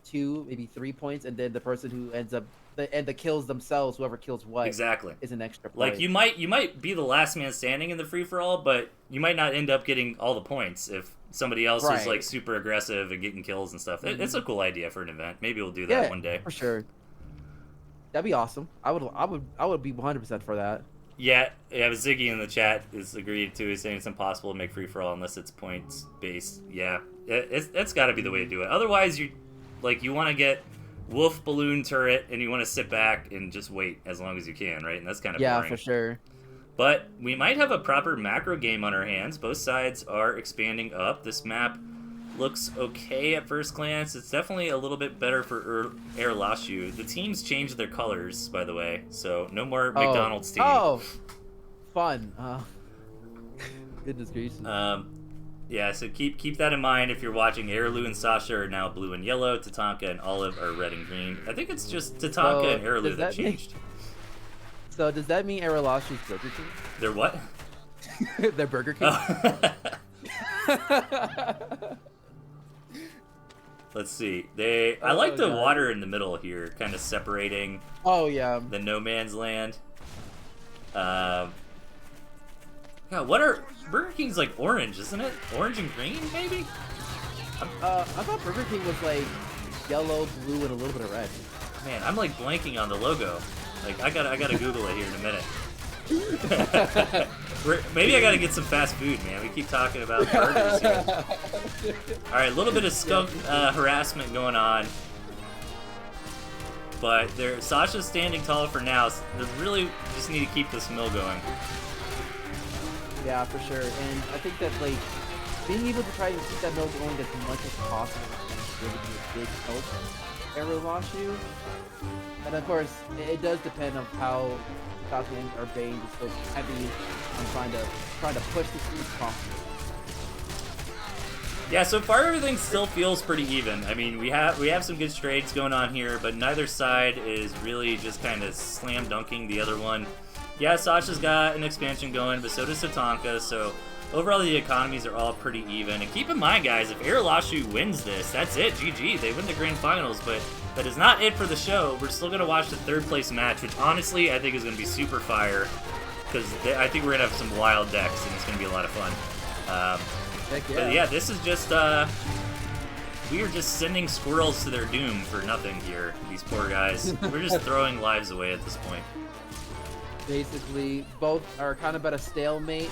2, maybe 3 points, and then the person who ends up the kills themselves, whoever kills what, Exactly. is an extra point. Like you might be the last man standing in the free for all, but you might not end up getting all the points if somebody else is like super aggressive and getting kills and stuff. It's a cool idea for an event. Maybe we'll do that one day. For sure. That'd be awesome. I would be 100% for that. Yeah, Ziggy in the chat is agreed to. He's saying it's impossible to make free for all unless it's points based. Yeah, that's got to be the way to do it. Otherwise, you want to get wolf balloon turret and you want to sit back and just wait as long as you can, right? And that's kind of boring. For sure. But we might have a proper macro game on our hands. Both sides are expanding up. This map looks okay at first glance. It's definitely a little bit better for Air Lashu. The teams changed their colors, by the way, so no more McDonald's team. Oh, fun. Goodness gracious. Yeah, so keep that in mind if you're watching. Airlu and Sasha are now blue and yellow. Tatanka and Olive are red and green. I think it's just Tatanka and Airlu that changed. So does that mean Airlashu's Burger King? They're what? They're Burger King. Let's see. I like the water in the middle here, kind of separating. Oh yeah. The no man's land. Yeah, what are Burger King's like orange, isn't it? Orange and green, maybe? I thought Burger King was like yellow, blue, and a little bit of red. Man, I'm like blanking on the logo. Like I gotta Google it here in a minute. Maybe I gotta get some fast food, man. We keep talking about burgers here. All right, a little bit of skunk harassment going on, but Sasha's standing tall for now. So they really just need to keep this mill going. Yeah, for sure. And I think that like being able to try and keep that mill going as much as possible is really be a big help. Aerolashu. And of course, it does depend on how Falcon or Bane just goes heavy on trying to push this as possible. Yeah, so far everything still feels pretty even. I mean, we have some good trades going on here, but neither side is really just kind of slam dunking the other one. Yeah, Sasha's got an expansion going, but so does Tatanka, so overall the economies are all pretty even. And keep in mind, guys, if Airlashu wins this, that's it, GG. They win the grand finals, but that is not it for the show. We're still going to watch the third place match, which honestly I think is going to be super fire, because I think we're going to have some wild decks, and it's going to be a lot of fun. But yeah, this is just, we are just sending squirrels to their doom for nothing here, these poor guys. We're just throwing lives away at this point. Basically, both are kind of at a stalemate.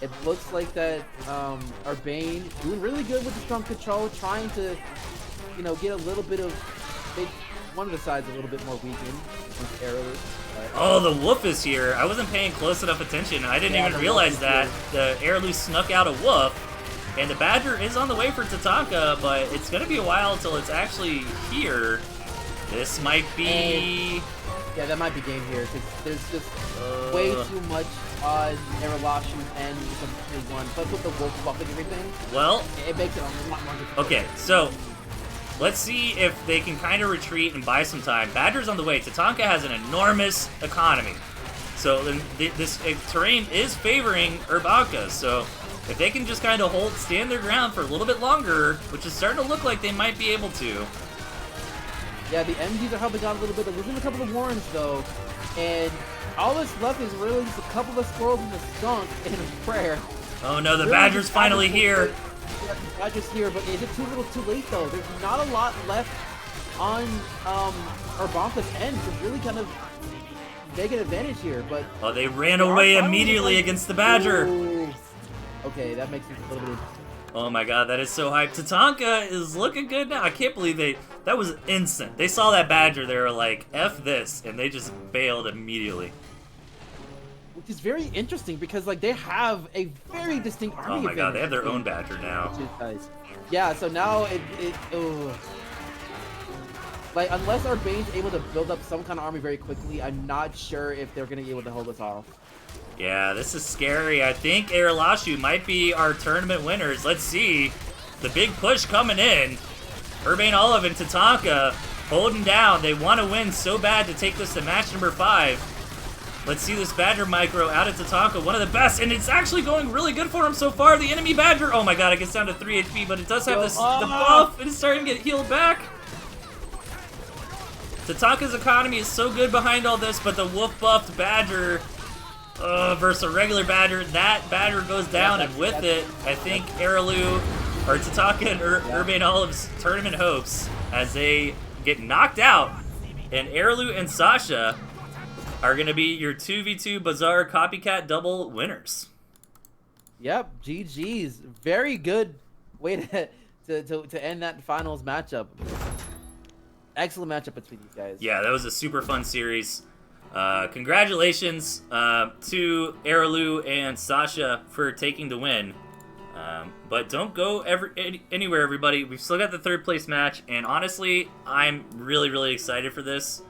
It looks like that our Bane doing really good with the strong control, trying to, get a little bit of, one of the sides a little bit more weakened with Arrowless. Oh, the wolf is here. I wasn't paying close enough attention. I didn't even realize that. The Airlu snuck out a wolf, and the Badger is on the way for Tatanka, but it's going to be a while until it's actually here. This might be... Yeah, that might be game here, because there's just way too much on Aerolashu and some one, but with the wolf buffing everything, well, it makes it a lot more difficult. Okay, so let's see if they can kind of retreat and buy some time. Badger's on the way. Tatanka has an enormous economy, so this terrain is favoring Urbanka, so if they can just kind of stand their ground for a little bit longer, which is starting to look like they might be able to. Yeah, the MGs are helping out a little bit. They're losing a couple of warrants, though. And all that's left is really just a couple of squirrels and a skunk and a prayer. Oh no, the really Badger's finally here. Yeah, the Badger's here, but is it too little too late, though? There's not a lot left on Urbanka's end to really kind of take an advantage here, but... Oh, they ran away immediately against the Badger. Ooh. Okay, that makes it a little bit... Oh my god, that is so hyped. Tatanka is looking good now. I can't believe that was instant. They saw that Badger, they were like, F this, and they just bailed immediately. Which is very interesting because, like, they have a very distinct army. Oh my god, they have their own Badger now. Yeah, so now like, unless our Bane's able to build up some kind of army very quickly, I'm not sure if they're going to be able to hold us off. Yeah, this is scary. I think Airlashu might be our tournament winners. Let's see. The big push coming in. Urbane Olive and Tatanka holding down. They want to win so bad to take this to match number 5. Let's see this Badger micro out of Tatanka, one of the best, and it's actually going really good for him so far. The enemy Badger, oh my god, it gets down to 3 HP, but it does have the buff, and it's starting to get healed back. Tataka's economy is so good behind all this, but the wolf-buffed Badger versus a regular Badger, that Badger goes down, and with it, I think Araloo, or Tataka and Urbane Olive's tournament hopes, as they get knocked out, and Araloo and Sasha are going to be your 2v2 Bazaar Copycat double winners. Yep, GG's. Very good way to end that finals matchup. Excellent matchup between these guys. Yeah, that was a super fun series. Congratulations to Araloo and Sasha for taking the win. But don't go anywhere, everybody. We've still got the third place match, and honestly, I'm really, really excited for this.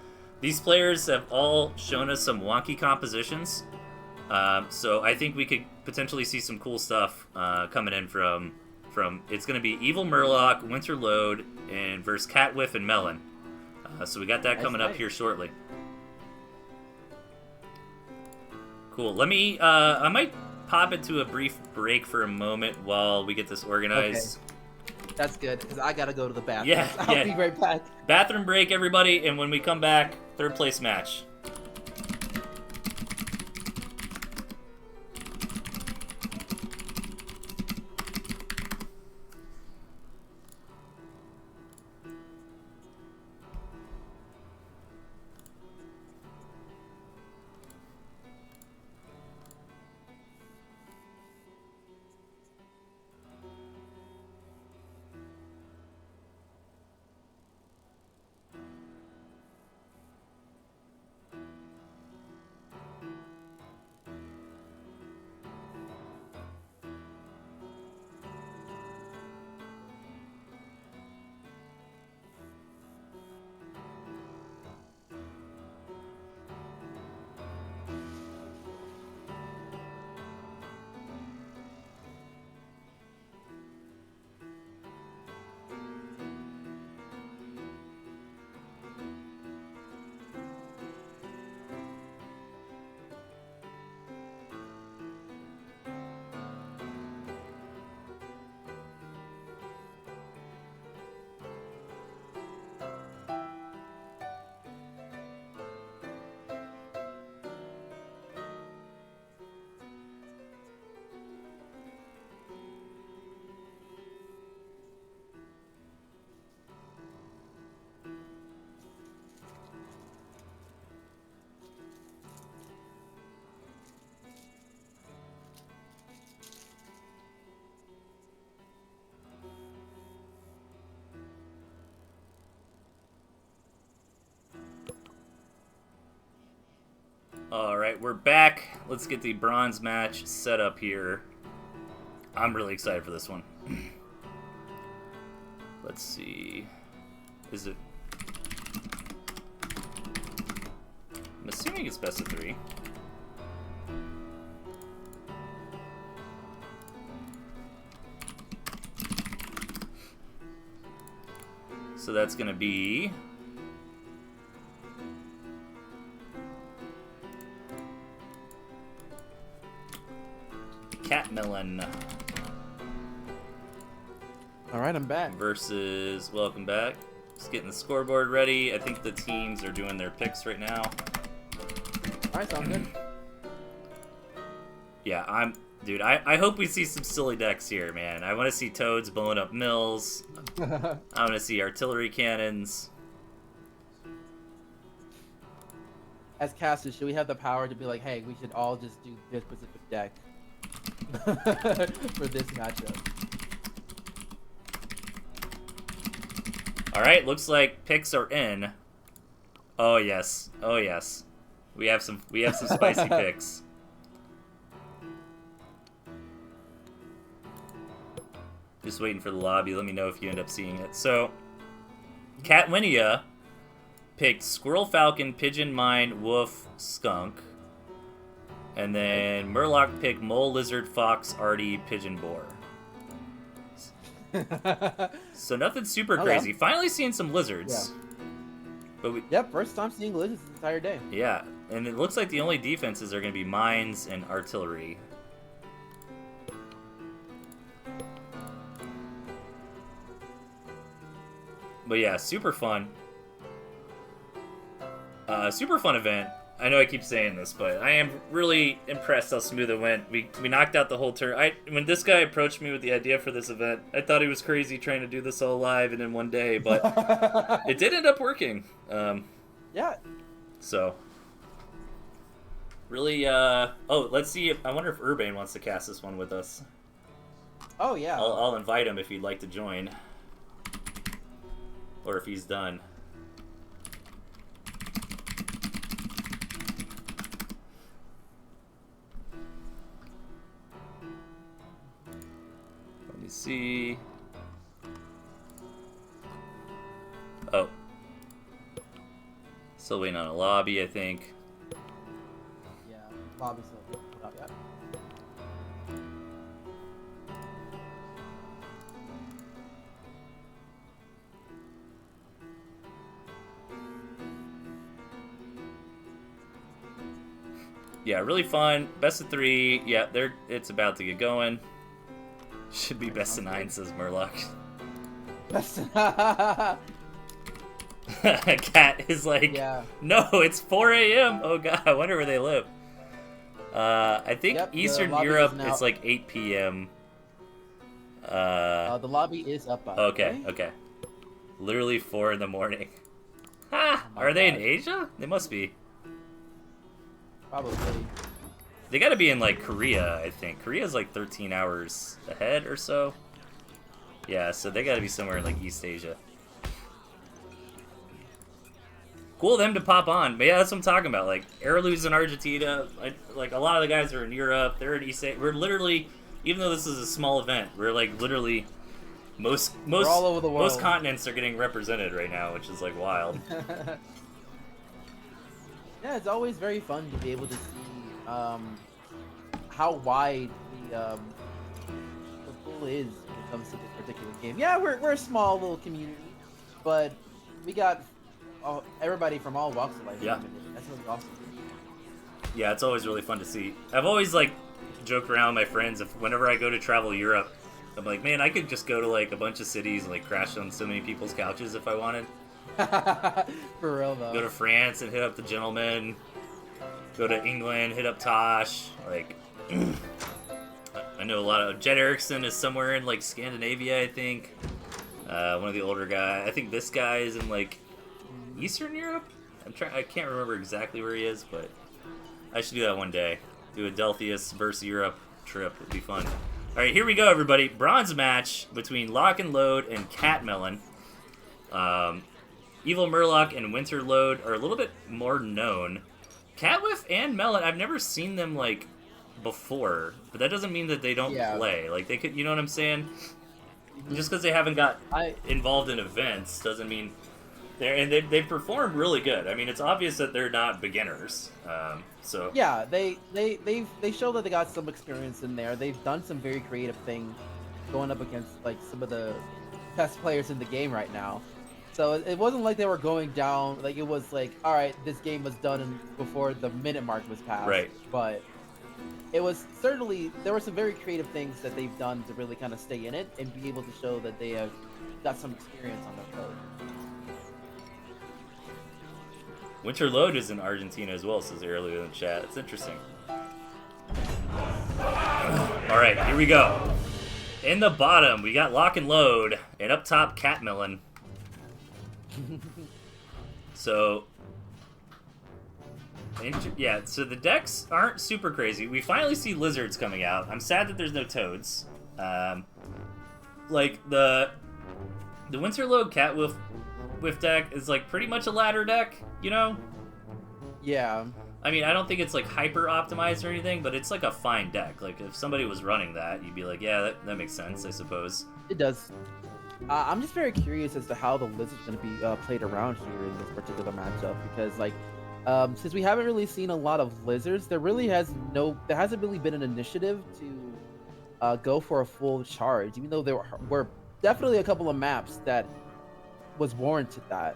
These players have all shown us some wonky compositions, so I think we could potentially see some cool stuff coming in from it's going to be Evil Murloc, Winter Load, and versus Cat Whiff and Melon. So we got that coming up here shortly. Cool. Let me, I might pop into a brief break for a moment while we get this organized. Okay. That's good, because I gotta go to the bathroom. Yeah, I'll be right back. Bathroom break, everybody, and when we come back, third place match. Alright, we're back. Let's get the bronze match set up here. I'm really excited for this one. Let's see. Is it... I'm assuming it's best of 3. So that's gonna be... Cat Melon. Alright, I'm back. Versus, welcome back. Just getting the scoreboard ready. I think the teams are doing their picks right now. Alright, sounds good. Yeah, dude, I hope we see some silly decks here, man. I want to see Toads blowing up mills. I want to see artillery cannons. As casters, should we have the power to be like, hey, we should all just do this specific deck for this matchup? Alright, looks like picks are in. Oh yes. Oh yes. We have some spicy picks. Just waiting for the lobby. Let me know if you end up seeing it. So, Catwinia picked Squirrel, Falcon, Pigeon, Mine, Wolf, Skunk. And then Murloc picked Mole, Lizard, Fox, Artie, Pigeon, Boar. So nothing super crazy. Finally seeing some lizards. Yeah. But first time seeing lizards this entire day. Yeah, and it looks like the only defenses are going to be mines and artillery. But yeah, super fun. Super fun event. I know I keep saying this, but I am really impressed how smooth it went. We knocked out the whole turn. When this guy approached me with the idea for this event, I thought he was crazy trying to do this all live and in one day, but it did end up working. Yeah. So, really, oh, let's see I wonder if Urbane wants to cast this one with us. Oh, yeah. I'll invite him if he'd like to join. Or if he's done. Let me see. Oh. Still waiting on a lobby, I think. Yeah, lobby's still not yet. Yeah, really fun. Best of 3. Yeah, it's about to get going. Should be best of 9, says Murloc. Cat is like, yeah. No, it's 4 a.m. Oh god, I wonder where they live. I think Eastern Europe it's like 8 p.m. The lobby is up. Okay, okay. Literally 4 in the morning. Ha! Oh are they in Asia? They must be. Probably. They gotta be in like Korea, I think. Korea's like 13 hours ahead or so. Yeah, so they gotta be somewhere in like East Asia. Cool of them to pop on. But yeah, that's what I'm talking about. Like, Airlu's in Argentina. Like, a lot of the guys are in Europe. They're in East Asia. We're literally, even though this is a small event, we're like literally most all over the world. Most continents are getting represented right now, which is like wild. Yeah, it's always very fun to be able to see how wide the pool is when it comes to this particular game. Yeah, we're a small little community, but we got everybody from all walks of life. Yeah, that's really awesome. Yeah, it's always really fun to see. I've always like joked around with my friends whenever I go to travel Europe, I'm like, man, I could just go to like a bunch of cities and like crash on so many people's couches if I wanted. For real though. Go to France and hit up the Gentleman. Go to England, hit up Tosh. Like, I know a lot of Jed Erickson is somewhere in like Scandinavia, I think. One of the older guys. I think this guy is in like Eastern Europe. I can't remember exactly where he is, but I should do that one day. Do a Delphius versus Europe trip. It'd be fun. All right, here we go, everybody. Bronze match between Lock and Load and Catmelon. Evil Murloc and Winterload are a little bit more known. Catwhiff and Melon, I've never seen them like before, but that doesn't mean that they don't play. Like they could, you know what I'm saying? Just because they haven't got involved in events doesn't mean they performed really good. I mean, it's obvious that they're not beginners. So yeah, they show that they got some experience in there. They've done some very creative things, going up against like some of the best players in the game right now. So it wasn't like they were going down, like it was like, all right, this game was done before the minute mark was passed. Right. But it was certainly, there were some very creative things that they've done to really kind of stay in it and be able to show that they have got some experience on their road. Winterload is in Argentina as well, says earlier in the chat. It's interesting. All right, here we go. In the bottom, we got Lock and Load, and up top, Catmelon. So, yeah, so the decks aren't super crazy. We finally see lizards coming out. I'm sad that there's no toads. Like, the Winterload Catwhiff deck is, like, pretty much a ladder deck, you know? Yeah. I mean, I don't think it's, like, hyper-optimized or anything, but it's, like, a fine deck. Like, if somebody was running that, you'd be like, yeah, that makes sense, I suppose. It does. I'm just very curious as to how the lizard's going to be played around here in this particular matchup, because like since we haven't really seen a lot of lizards, there hasn't really been an initiative to go for a full charge, even though there were definitely a couple of maps that was warranted that.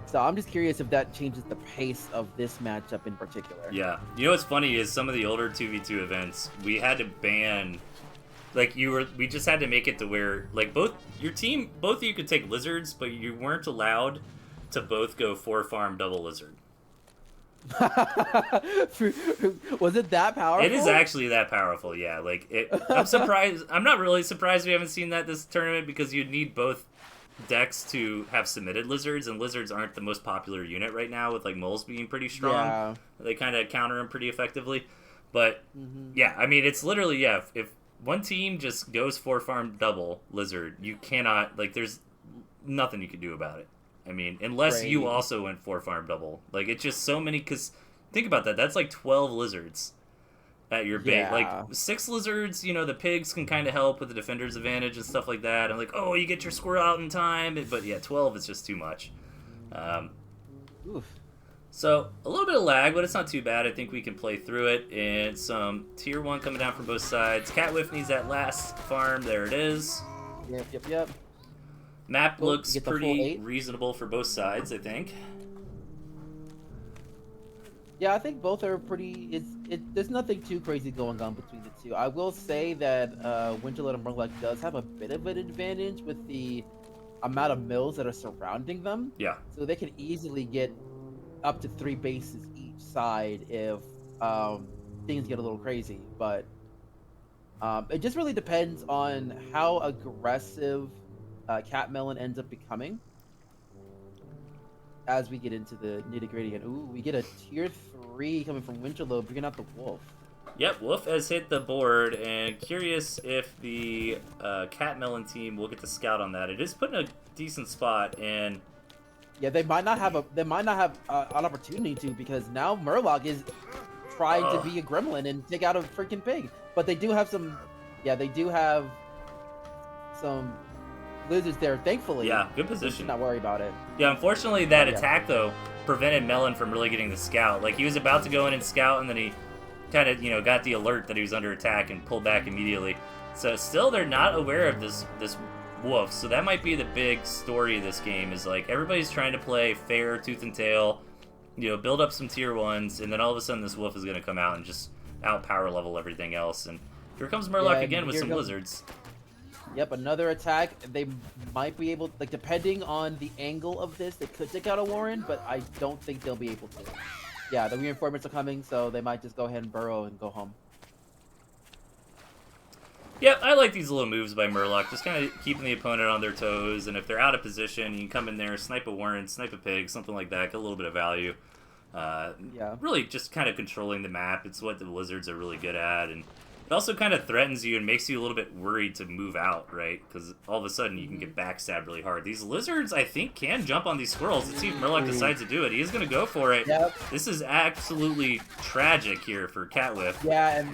So I'm just curious if that changes the pace of this matchup in particular. Yeah, you know what's funny is some of the older 2v2 events we had to ban. Like, we just had to make it to where, like, both of you could take lizards, but you weren't allowed to both go 4-farm double lizard. Was it that powerful? It is actually that powerful, yeah. Like, I'm surprised. I'm not really surprised we haven't seen that this tournament because you'd need both decks to have submitted lizards, and lizards aren't the most popular unit right now with, like, moles being pretty strong. Yeah. They kind of counter them pretty effectively. But, yeah, I mean, it's literally, yeah, if one team just goes 4-farm double lizard, you cannot, like, there's nothing you can do about it. I mean, unless you also went 4-farm double. Like, it's just so many, because think about that. That's like 12 lizards at your bait. Yeah. Like, 6 lizards, you know, the pigs can kind of help with the defender's advantage and stuff like that. I'm like, oh, you get your squirrel out in time. But, yeah, 12 is just too much. Oof. So, a little bit of lag, but it's not too bad. I think we can play through it. And some tier 1 coming down from both sides. Catwhiff needs that last farm. There it is. Yep. Map Cool. looks You get the full pretty 8. reasonable for both sides, I think. Yeah, I think both are pretty. There's nothing too crazy going on between the two. I will say that Winterlet and Murloc does have a bit of an advantage with the amount of mills that are surrounding them. Yeah. So they can easily get up to 3 bases each side if things get a little crazy. But it just really depends on how aggressive Cat Melon ends up becoming as we get into the nitty-gritty. And ooh, we get a tier 3 coming from Winterlow, bringing out the wolf. Yep, Wolf has hit the board, and curious if the Cat Melon team will get the scout on that. It is put in a decent spot, and yeah, they might not have an opportunity to, because now Murloc is trying to be a gremlin and take out a freaking pig. But they do have some, they do have some lizards there, thankfully. yeah, good position. Not worry about it. Yeah, unfortunately that attack though prevented Melon from really getting the scout. Like, he was about to go in and scout, and then he kind of, you know, got the alert that he was under attack and pulled back immediately. So still they're not aware of this wolf. So that might be the big story of this game, is like everybody's trying to play fair tooth and tail, you know, build up some tier 1s, and then all of a sudden this wolf is going to come out and just out power level everything else. And here comes Murloc again with some lizards. Yep, another attack. They might be able, like, depending on the angle of this, they could take out a Warren, but I don't think they'll be able to. Yeah, the reinforcements are coming, so they might just go ahead and burrow and go home. Yeah, I like these little moves by Murloc, just kind of keeping the opponent on their toes, and if they're out of position, you can come in there, snipe a Warren, snipe a pig, something like that, get a little bit of value. Really just kind of controlling the map. It's what the lizards are really good at, and it also kind of threatens you and makes you a little bit worried to move out, right? Because all of a sudden you can get backstabbed really hard. These lizards, I think, can jump on these squirrels. Let's see if Murloc decides to do it. He is going to go for it. Yep. This is absolutely tragic here for Catwhiff. Yeah,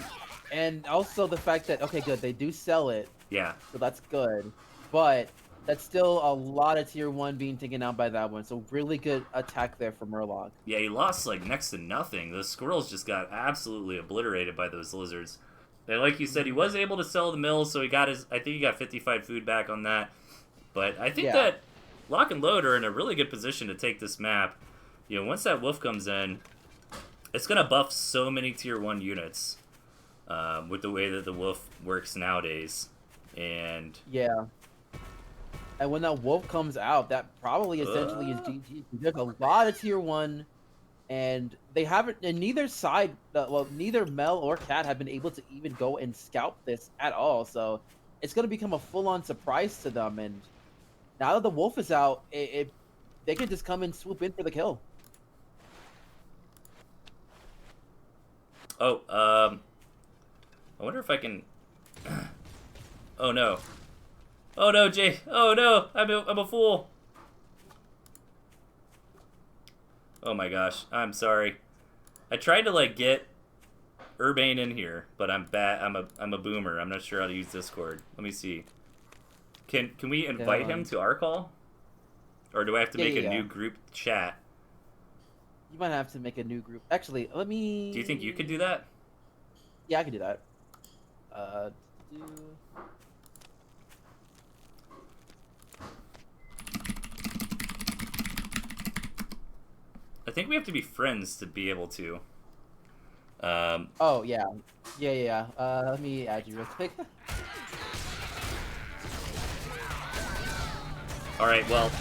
and also the fact that, okay, good, they do sell it. Yeah. So that's good. But that's still a lot of tier 1 being taken out by that one. So really good attack there for Murloc. Yeah, he lost like next to nothing. The squirrels just got absolutely obliterated by those lizards. And like you said, he was able to sell the mills, so he got I think he got 55 food back on that. But I think that Lock and Load are in a really good position to take this map. You know, once that wolf comes in, it's going to buff so many tier 1 units with the way that the wolf works nowadays. And yeah. And when that wolf comes out, that probably essentially is GG. There's a lot of tier 1, and they haven't, and neither side, neither Mel or Cat have been able to even go and scout this at all. So it's going to become a full-on surprise to them. And now that the wolf is out, they can just come and swoop in for the kill. Oh, I wonder if I can. Oh no! Oh no, Jay! Oh no! I'm a fool! Oh my gosh! I'm sorry. I tried to like get Urbane in here, but I'm bad. I'm a boomer. I'm not sure how to use Discord. Let me see. Can we invite him to our call, or do I have to make a new group chat? You might have to make a new group. Actually, let me. Do you think you could do that? Yeah, I can do that. I think we have to be friends to be able to. Oh yeah. Let me add you real quick. All right. Well,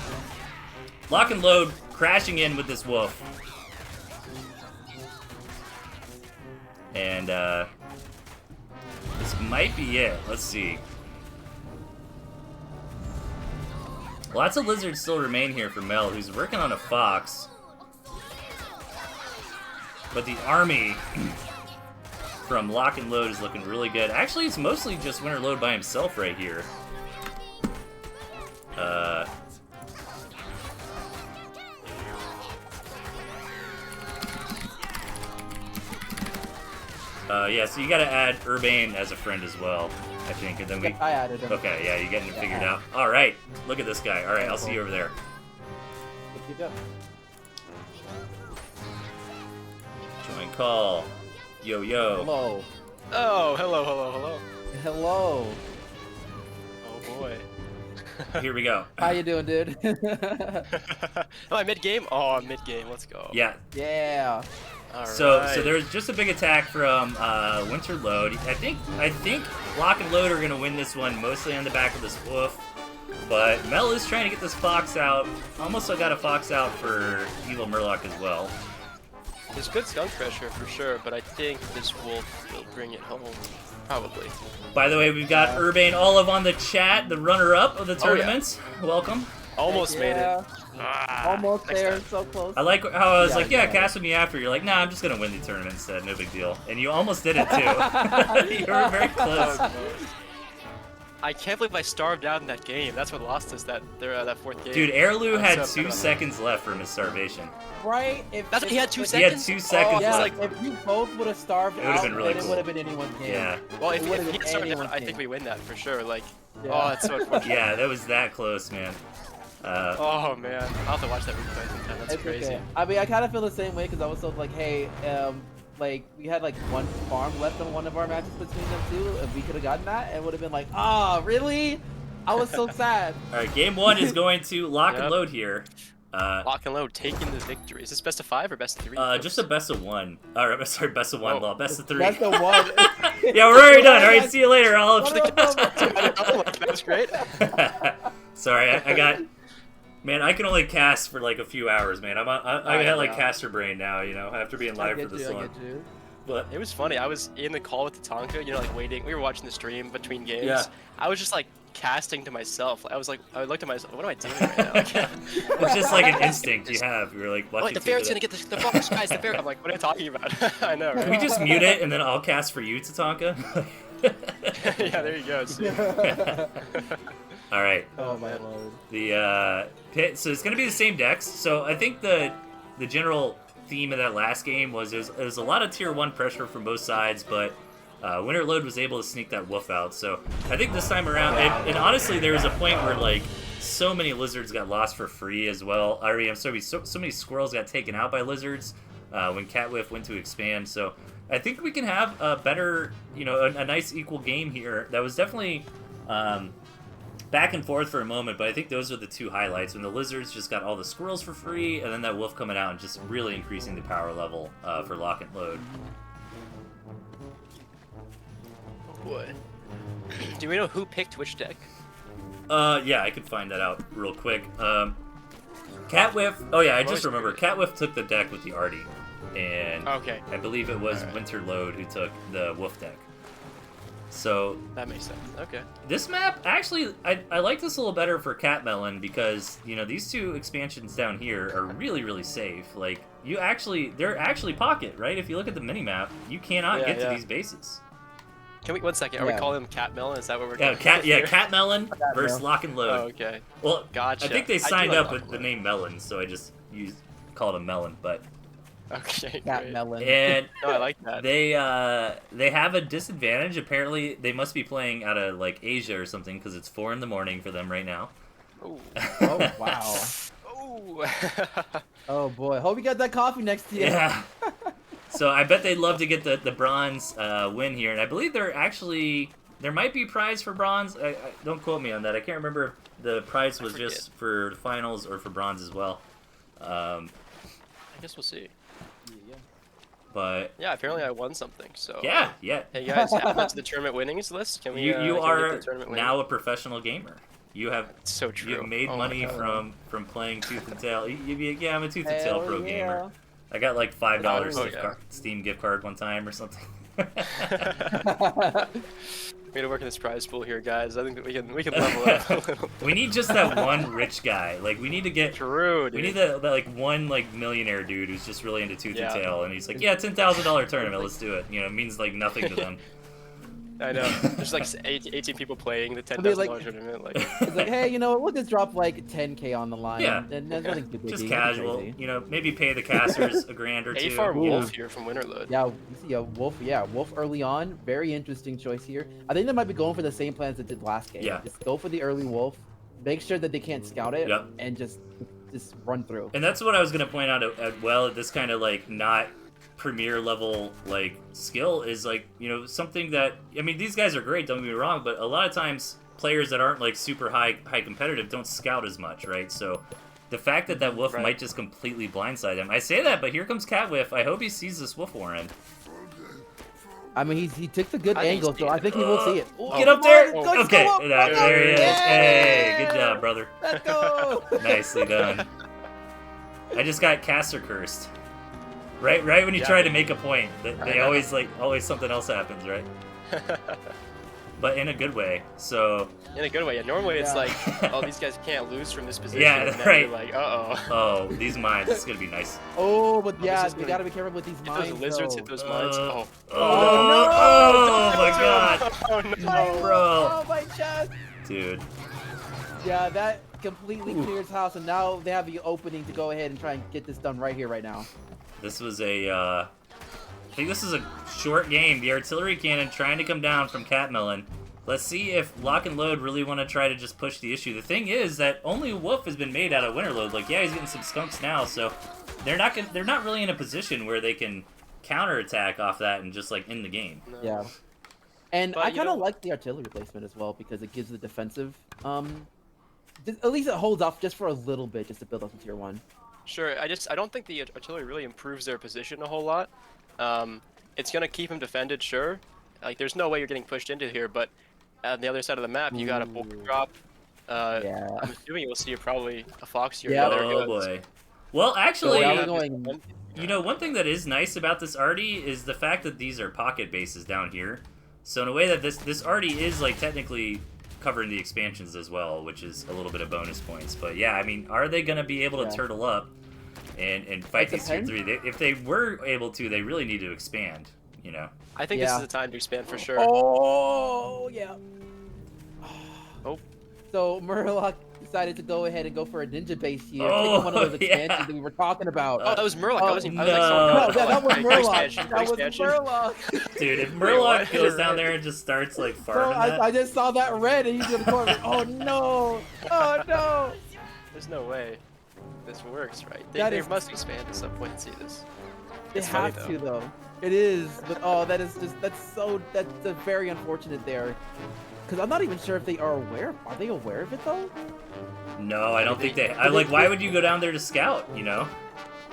Lock and Load crashing in with this wolf. And this might be it. Let's see. Lots of lizards still remain here for Mel, who's working on a fox. But the army from Lock and Load is looking really good. Actually, it's mostly just Winter Load by himself right here. Yeah, so you gotta add Urbane as a friend as well, I think, and then we... I added him. Okay, yeah, you're getting it figured out. Alright, look at this guy. Alright, I'll see you over there. Keep up. Join call. Yo, yo. Hello. Oh, hello, hello, hello. Hello. Oh boy. Here we go. How you doing, dude? Am I mid-game? Oh, I'm mid-game. Let's go. Yeah. Yeah. All So right. there's just a big attack from Winter Load. I think Lock and Load are gonna win this one mostly on the back of this wolf, but Mel is trying to get this fox out. Almost got a fox out for Evil Murloc as well. There's good skunk pressure for sure, but I think this wolf will bring it home. Probably. By the way, we've got Urbane Olive on the chat, the runner-up of the tournament. Welcome. Almost made it. Ah, almost next there, time. so close. I like how I was like, yeah, yeah. cast with me after. You're like, nah, I'm just gonna win the tournament instead. No big deal. And you almost did it too. You were very close. I can't believe I starved out in that game. That's what lost us that fourth game. Dude, Airlu I'm had so 2 seconds left from his starvation. Right? That's what he had 2 He seconds. had 2 seconds Yeah, left. if you both would have starved It would've out, been really then cool. it would have been anyone's game. Yeah. Well, It if would've he been started out, anyone's I game. think we win that for sure. Like, Yeah. oh, that's so unfortunate. Yeah, that was that close, man. Oh man, I'll have to watch that replay sometime. That's It's crazy. okay. I mean, I kind of feel the same way because I was so like, hey, like we had like one farm left on one of our matches between them two, and we could have gotten that, and would have been like, ah, really? I was so sad. All right, game 1 is going to Lock and Yep. Load here. Lock and Load taking the victory. Is this best of 5 or best of 3? Just a best of 1. Or sorry, best of 1. Oh. Law, best of 3. That's the one. Yeah, we're already done. All right, see you later, Olive. That's great. Sorry, I got. Man, I can only cast for like a few hours, man. I had like know. caster brain now, you know, after being live for this I long. get you. But It was funny. I was in the call with Tatanka, you know, like waiting. We were watching the stream between games. Yeah. I was just like casting to myself. I was like, I looked at myself. What am I doing right now? Like, it's just like an instinct you have. You're like oh, watching. wait, the ferret's gonna get the fox, guys. The ferret. I'm like, what are you talking about? I know, Can right? we just mute it and then I'll cast for you, Tatanka? Yeah, there you go. See? All right. Oh my lord. The pit. So it's gonna be the same decks. So I think the general theme of that last game was it was a lot of tier 1 pressure from both sides, but Winter Load was able to sneak that wolf out. So I think this time around, and honestly, there was a point where like so many lizards got lost for free as well. I mean, I'm sorry, so many squirrels got taken out by lizards when Catwhip went to expand. So I think we can have a better, you know, a nice equal game here. That was definitely back and forth for a moment, but I think those are the 2 highlights, when the lizards just got all the squirrels for free, and then that wolf coming out and just really increasing the power level for Lock and Load. Boy. Do we know who picked which deck? Yeah, I could find that out real quick. Catwhip, oh yeah, I just remember, Catwhip took the deck with the Artie, and Okay. I believe it was Alright. Winter Load who took the wolf deck. So That makes sense. Okay. this map, actually, I like this a little better for Catmelon because, you know, these 2 expansions down here are really, really safe. Like, they're actually pocket, right? If you look at the mini-map, you cannot get to these bases. Can we 1 second? Are we Yeah. calling him Catmelon? Is that what we're Yeah, calling him? Catmelon versus Lock and Load. Oh, okay. Well, Gotcha. I think they I do signed like up Lock with and the Load. name Melon, so I just called him Melon. But Okay. Cat Great. melon. and No, I like that. they have a disadvantage. Apparently, they must be playing out of like Asia or something because it's 4 in the morning for them right now. Ooh. Oh wow. Ooh. Oh boy. Hope you got that coffee next to you. Yeah. So I bet they'd love to get the bronze win here, and I believe there might be prize for bronze. I don't quote me on that. I can't remember if the prize was forget. just for the finals or for bronze as well. I guess we'll see. But Yeah, apparently I won something. So yeah. Hey guys, add that to the tournament winnings list. Can we? You can we get are the tournament now winnings? a professional gamer. You have It's so true. you've made Oh my money God. from playing Tooth and Tail. Yeah, I'm a Tooth and Tail Hell pro yeah. gamer. I got like $5 Oh, yeah. Steam gift card one time or something. We gotta work in this prize pool here, guys. I think that we can level up a little. We need just that one rich guy. Like, we need to get. True, dude. We need that like one like millionaire dude who's just really into Tooth and Yeah. Tail, and he's like, yeah, $10,000 tournament, let's do it. You know, it means like nothing to them. I know. There's like 18 people playing the I mean, $10,000 like- tournament. Like, It's like, hey, you know, we'll just drop like 10K on the line. Yeah. And there's nothing too big. Just nothing casual. crazy. You know, maybe pay the casters a grand or two. A-Farm Ooh. Wolf here from Winterload. Yeah, you see a Wolf. Yeah, Wolf early on. Very interesting choice here. I think they might be going for the same plans that did last game. Yeah. Just go for the early Wolf. Make sure that they can't scout it. Yep. And just run through. And that's what I was gonna point out at well, at this kind of like not premier level like skill is like, you know, something that, I mean, these guys are great, don't get me wrong, but a lot of times players that aren't like super high competitive don't scout as much, right? So the fact that wolf Right. might just completely blindside him. I say that, but here comes Catwhiff. I hope he sees this wolf warren. I mean, he took the good I think angle, he's so I think he will see it. Ooh, Get come up there! on, let's Okay, go up, there he is. yeah! Hey, good job, brother. Let's go! Nicely done. I just got caster cursed. Right when you Yeah. try to make a point, they know. always something else happens, right? But in a good way. So In a good way. Yeah, normally it's Yeah. like, oh, these guys can't lose from this position. Yeah, and then right. You're like, uh-oh. oh, these mines, it's gonna be nice. Oh, but this yeah, is we gonna- gotta be careful with these Hit mines. those lizards, though. hit those mines. Oh. Oh my god, Oh, no. bro. Oh, my chest! dude. Yeah, that completely clears house, and now they have the opening to go ahead and try and get this done right here, right now. This was a, I think this is a short game. The artillery cannon trying to come down from Catmelon. Let's see if Lock and Load really want to try to just push the issue. The thing is that only Wolf has been made out of Winterload. Like, yeah, he's getting some skunks now, so they're not really in a position where they can counterattack off that and just like end the game. No. Yeah. And But I you kind of know- like the artillery placement as well because it gives the defensive, at least it holds off just for a little bit, just to build up to tier 1. Sure, I don't think the artillery really improves their position a whole lot. It's gonna keep them defended, sure. Like, there's no way you're getting pushed into here, but on the other side of the map, you got a boar Ooh. drop. Yeah. I'm assuming you'll see probably a fox here. Yeah. There it Oh goes. boy. Well, So actually, now yeah, we're going. you know, one thing that is nice about this arty is the fact that these are pocket bases down here. So in a way that this arty is like technically covering the expansions as well, which is a little bit of bonus points. But yeah, I mean, are they going to be able to Yeah. turtle up and fight It these tier depends. 3? If they were able to, they really need to expand, you know? I think this Yeah. is the time to expand for sure. Oh yeah. Oh. So Murloc decided to go ahead and go for a ninja base here. Oh, taking one of those yeah. expansions that we were talking about. Oh, that was Murloc. Oh, I was like, no. no, oh, that was good Murloc. expansion, That was good expansion. Murloc. Dude, if Wait, Murloc what? goes down there and just starts like Bro, farming that, I just saw that red and he's in the corner. Oh no! Oh no! There's no way this works, right? They, That they is- must expand at some point and see this. They It's funny, have to though. It is, but oh, that's a very unfortunate there. Because I'm not even sure if they are aware. Are they aware of it though? no, I don't think they. But I like. they- Why would you go down there to scout? You know,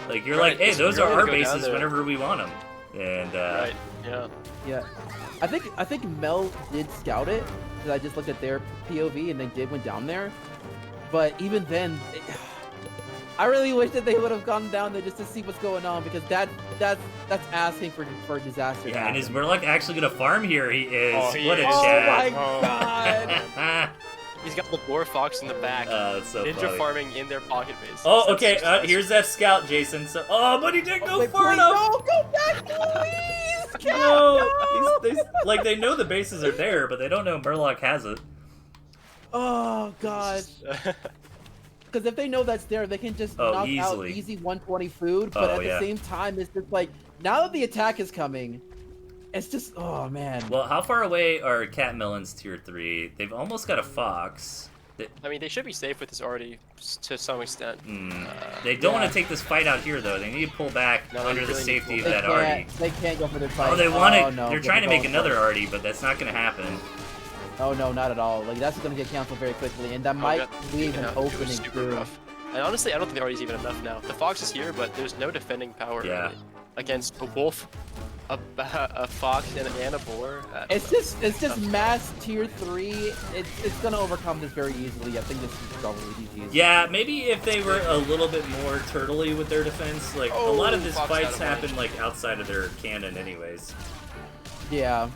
like you're Right, like, hey, it's those are really our go down bases there. whenever we want them. And Right, yeah. Yeah. I think Mel did scout it because I just looked at their POV and they did went down there. But even then, I really wish that they would have gone down there just to see what's going on because that's asking for a disaster. to yeah, and is happen. Murloc actually gonna farm here? He is. Oh, he what a is. Oh chat. my Oh. god! He's got the boar fox in the back. That's so Ninja funny. farming in their pocket base. Oh, That's okay. success. Here's that scout, Jason. So, oh, but he didn't go Wait, far please, enough. no, go back, please! Cat, No, no! like they know the bases are there, but they don't know Murloc has it. Oh gosh. Because if they know that's there, they can just Oh, knock easily. out easy 120 food. But Oh, at the yeah. same time, it's just like now that the attack is coming, it's just oh man. Well, how far away are Catmelon's tier 3? They've almost got a fox. I mean, they should be safe with this already to some extent. They don't Yeah. want to take this fight out here, though. They need to pull back No, they under the really need to safety of pull they that arty. can't. They can't go for their fight. Oh, they want it. no, They're get trying to the make ball another first. arty, but that's not going to happen. Oh no, not at all. Like that's going to get canceled very quickly, and that might leave an It was opening super too. rough. And honestly, I don't think the already even enough now. The fox is here, but there's no defending power Yeah. really. Against a wolf, a fox, and a boar. It's just mass tier 3. It's gonna overcome this very easily. I think this is probably GG's. Yeah, maybe if they were a little bit more turtley with their defense. Like, a lot of Oh, his Fox fights out of happen, range. like, outside of their cannon anyways. Yeah.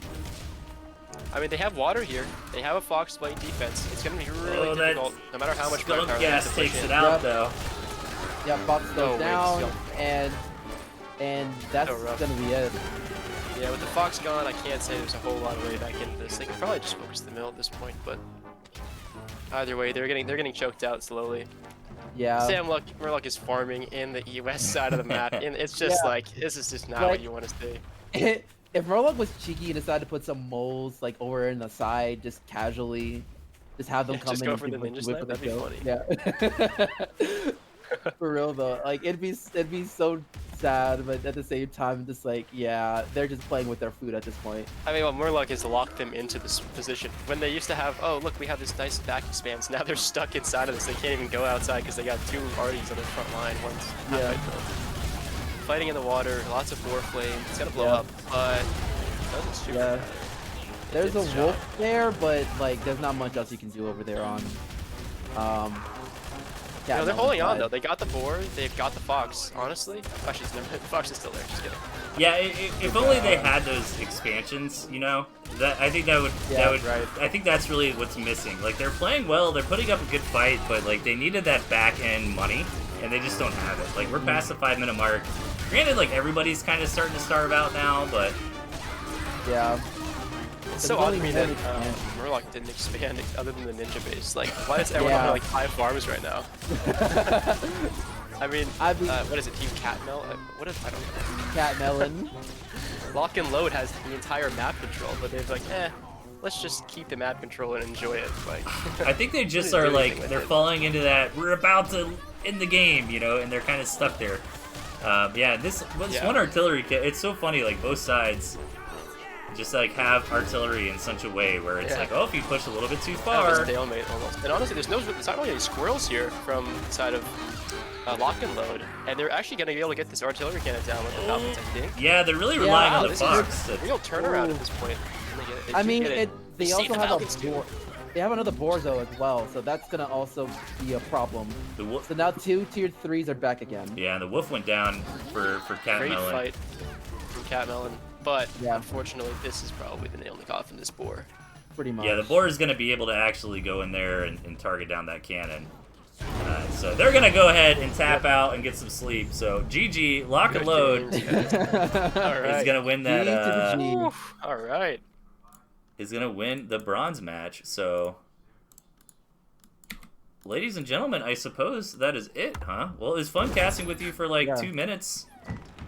I mean, they have water here. They have a Fox playing defense. It's going to be really difficult, no matter how much skunk firepower gas they have to takes push it in. out Yep. though. Yeah, Fox No goes way, down, skunk. and that's So rough. gonna be it. Yeah, with the Fox gone, I can't say there's a whole lot of way back into this. They could probably just focus the middle at this point, but either way, they're getting choked out slowly. Yeah. Sam Murloc is farming in the west side of the map, and it's just Yeah. like this is just not Like- what you want to see. If Murloc was cheeky and decided to put some moles like over in the side, just casually, just have them Yeah, come just in go and for the give, ninja whip snipe, with that'd be the kill. Yeah. For real though, like it'd be so sad, but at the same time, just like yeah, they're just playing with their food at this point. I mean, well, Murloc has locked them into this position. When they used to have, oh look, we have this nice back expanse. Now they're stuck inside of this. They can't even go outside because they got two Arties on their front line. One's Yeah. halfway built. Fighting in the water, lots of boar flame. It's gonna blow Yeah. up, but doesn't shoot. Yeah. There's a It's wolf shot. there, but like there's not much else you can do over there on. No, they're Mountain holding on side. though. They got the boar, they've got the fox. Honestly, actually, never mind. The fox is still there. Just kidding. Yeah, if only they had those expansions, you know. That I think that would Yeah, right. I think that's really what's missing. Like they're playing well, they're putting up a good fight, but like they needed that back end money, and they just don't have it. Like we're past the 5-minute mark. Granted, like everybody's kind of starting to starve out now, but Yeah. It's so There's odd to only me that one expansion. Murloc didn't expand other than the ninja base. Like, why does everyone Yeah. have like 5 farms right now? I mean, what is it? Team Catmel? What is? I don't know. Cat Melon. Lock and Load has the entire map control, but they're like, let's just keep the map control and enjoy it. Like, I think they just Didn't are do like anything with they're it. falling into that we're about to end the game, you know, and they're kind of stuck there. Yeah, this Yeah. one artillery kit. It's so funny. Like both sides just like have artillery in such a way where it's Yeah. like, oh, if you push a little bit too kind of far. a stalemate almost. And honestly, there's not really any squirrels here from the side of Lock and Load, and they're actually gonna be able to get this artillery cannon down with the Falcons, I think. Yeah, they're really relying Wow, on the this fox. is a That's- real turnaround at this point. They I should mean, get it. they Save also the have Falcons, a too. boar. They have another Borzo as well, so that's gonna also be a problem. the wolf. So now 2 tier 3s are back again. Yeah, and the wolf went down for Cat Great Melon. fight from Catmelon, but Yeah. unfortunately, this is probably the nail in the coffin. This boar. Pretty much. Yeah, the boar is going to be able to actually go in there and target down that cannon. So they're going to go ahead and tap out and get some sleep. So GG, Lock and Good Load games, guys. All is right. going to win that. G to the G. Oof, all right. Is going to win the bronze match. So, ladies and gentlemen, I suppose that is it, huh? Well, it was fun casting with you for like Yeah. 2 minutes.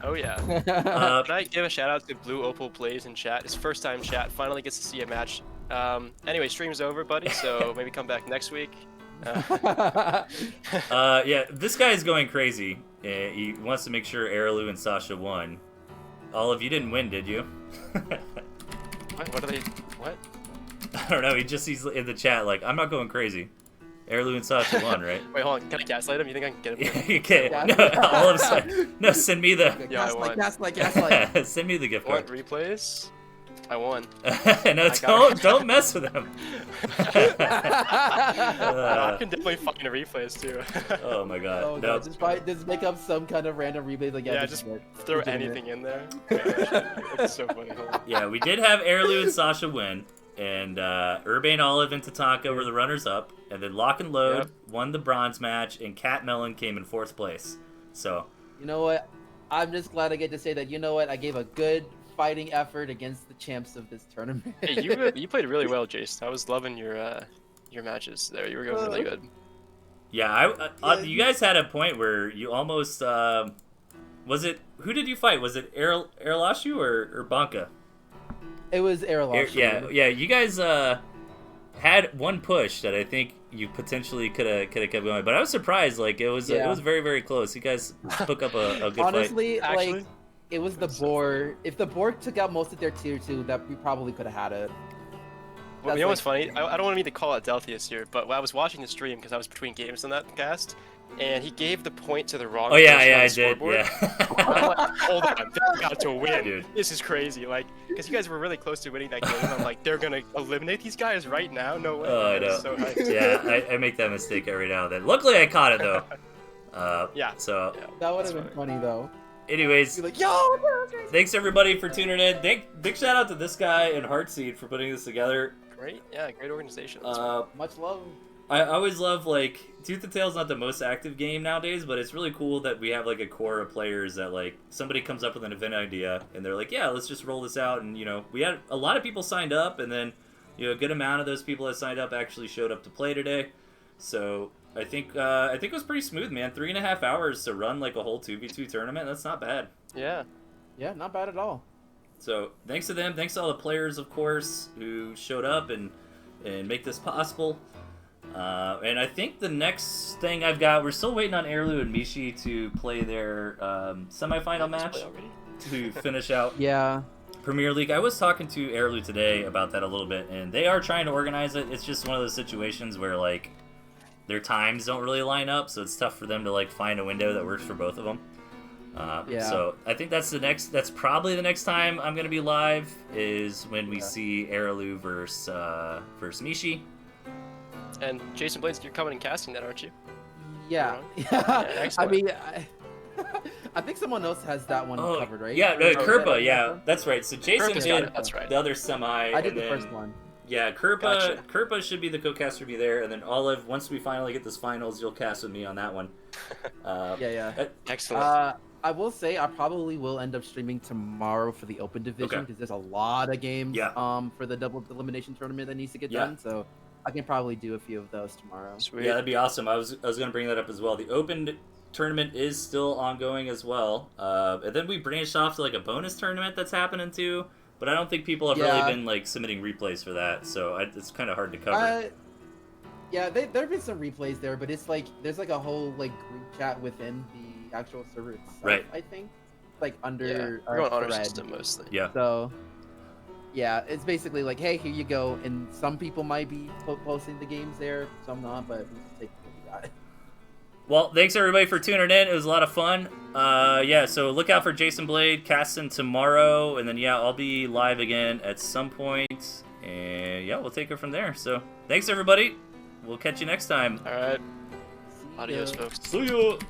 Oh yeah. Uh, Can I give a shout out to Blue Opal Plays in chat? His first time chat. Finally gets to see a match. Anyway, stream's over, buddy. So maybe come back next week. yeah, this guy is going crazy. He wants to make sure Araloo and Sasha won. Olive, you didn't win, did you? What are they? What? I don't know. He's in the chat like, I'm not going crazy. Araloo and Sasha won, right? Wait, hold on. Can I gaslight him? You think I can get him? You can't. Yeah. No, all of a sudden. No, send me the. Yeah, I won. Gaslight. Send me the gift What card. replays? I won. No, got don't mess with him. I can definitely find replays too. Oh my god. Oh No. god, just make up some kind of random replay like Yeah, this just is it. throw Legitimate. anything in there. It's so funny. Hold on. Yeah, we did have Araloo and Sasha win, and Urbane Olive and Tatanka were the runners-up, and then Lock and Load Yep. won the bronze match, and Cat Melon came in 4th place. So, You know what? I'm just glad I get to say that. You know what? I gave a good fighting effort against the champs of this tournament. Hey, you played really well, Jace. I was loving your matches there. You were going really good. yeah, you guys had a point where you almost, was it, who did you fight? Was it Erlashu or Banka? It was Airlock. Yeah, you guys had one push that I think you potentially could have kept going, but I was surprised. Like it was very, very close. You guys took up a good fight. Honestly, Actually? like it was the boar. If the boar took out most of their tier 2, that we probably could have had it. Well, you That's know what's funny? I don't want me to call out Delthius here, but when I was watching the stream because I was between games on that cast, and he gave the point to the wrong. Oh yeah, person on yeah, the I did. scoreboard. Yeah. I'm like, hold on, they got to win. Dude. This is crazy. Like, because you guys were really close to winning that game. I'm like, they're gonna eliminate these guys right now? No way. Oh, I was know. So hyped. Yeah, I make that mistake every now and then. Luckily, I caught it though. Yeah. So Yeah. That would That's have been funny. funny though. Anyways, You're like, yo, thanks everybody for tuning in. Big shout out to this guy and Heartseed for putting this together. Great, yeah, great organization. much love. I always love, like, Tooth and Tail's not the most active game nowadays, but it's really cool that we have, like, a core of players that, like, somebody comes up with an event idea, and they're like, yeah, let's just roll this out, and, you know, we had a lot of people signed up, and then, you know, a good amount of those people that signed up actually showed up to play today, so I think it was pretty smooth, man. 3.5 hours to run, like, a whole 2v2 tournament, that's not bad. Yeah. Yeah, not bad at all. So, thanks to them, thanks to all the players, of course, who showed up and make this possible. And I think the next thing I've got, we're still waiting on Erlu and Mishi to play their semifinal match to finish out Yeah. Premier League. I was talking to Erlu today about that a little bit, and they are trying to organize it. It's just one of those situations where, like, their times don't really line up, so it's tough for them to, like, find a window that works for both of them. Yeah. So I think that's probably the next time I'm going to be live, is when we see Erlu versus Mishi. And Jason Blades, you're coming and casting that, aren't you? Yeah. Yeah, I excellent. mean, I think someone else has that one covered, right? Yeah, Or- Kerpa, yeah, that's right. So Jason Kerpa's got did it, that's right. the other semi. I did and the then, first one. Yeah, Kerpa Gotcha. should be the co-caster be there, and then Olive, once we finally get this finals, you'll cast with me on that one. Yeah. Excellent. I will say I probably will end up streaming tomorrow for the open division because there's a lot of games for the double elimination tournament that needs to get done. So I can probably do a few of those tomorrow. Sweet. Yeah, that'd be awesome. I was going to bring that up as well. The open tournament is still ongoing as well. And then we branched off to, like, a bonus tournament that's happening too. But I don't think people have really been, like, submitting replays for that, so it's kind of hard to cover. Yeah, there have been some replays there, but it's like there's like a whole like group chat within the actual server itself. Right. I think, like under We're going honor thread. system mostly. Yeah. So, yeah, it's basically like, hey, here you go, and some people might be posting the games there, some not, but we just take what we got. Well, thanks everybody for tuning in. It was a lot of fun. Yeah, so look out for Jason Blade casting tomorrow, and then I'll be live again at some point, and we'll take it from there. So thanks everybody. We'll catch you next time. All right. See Adios, ya. folks. See ya.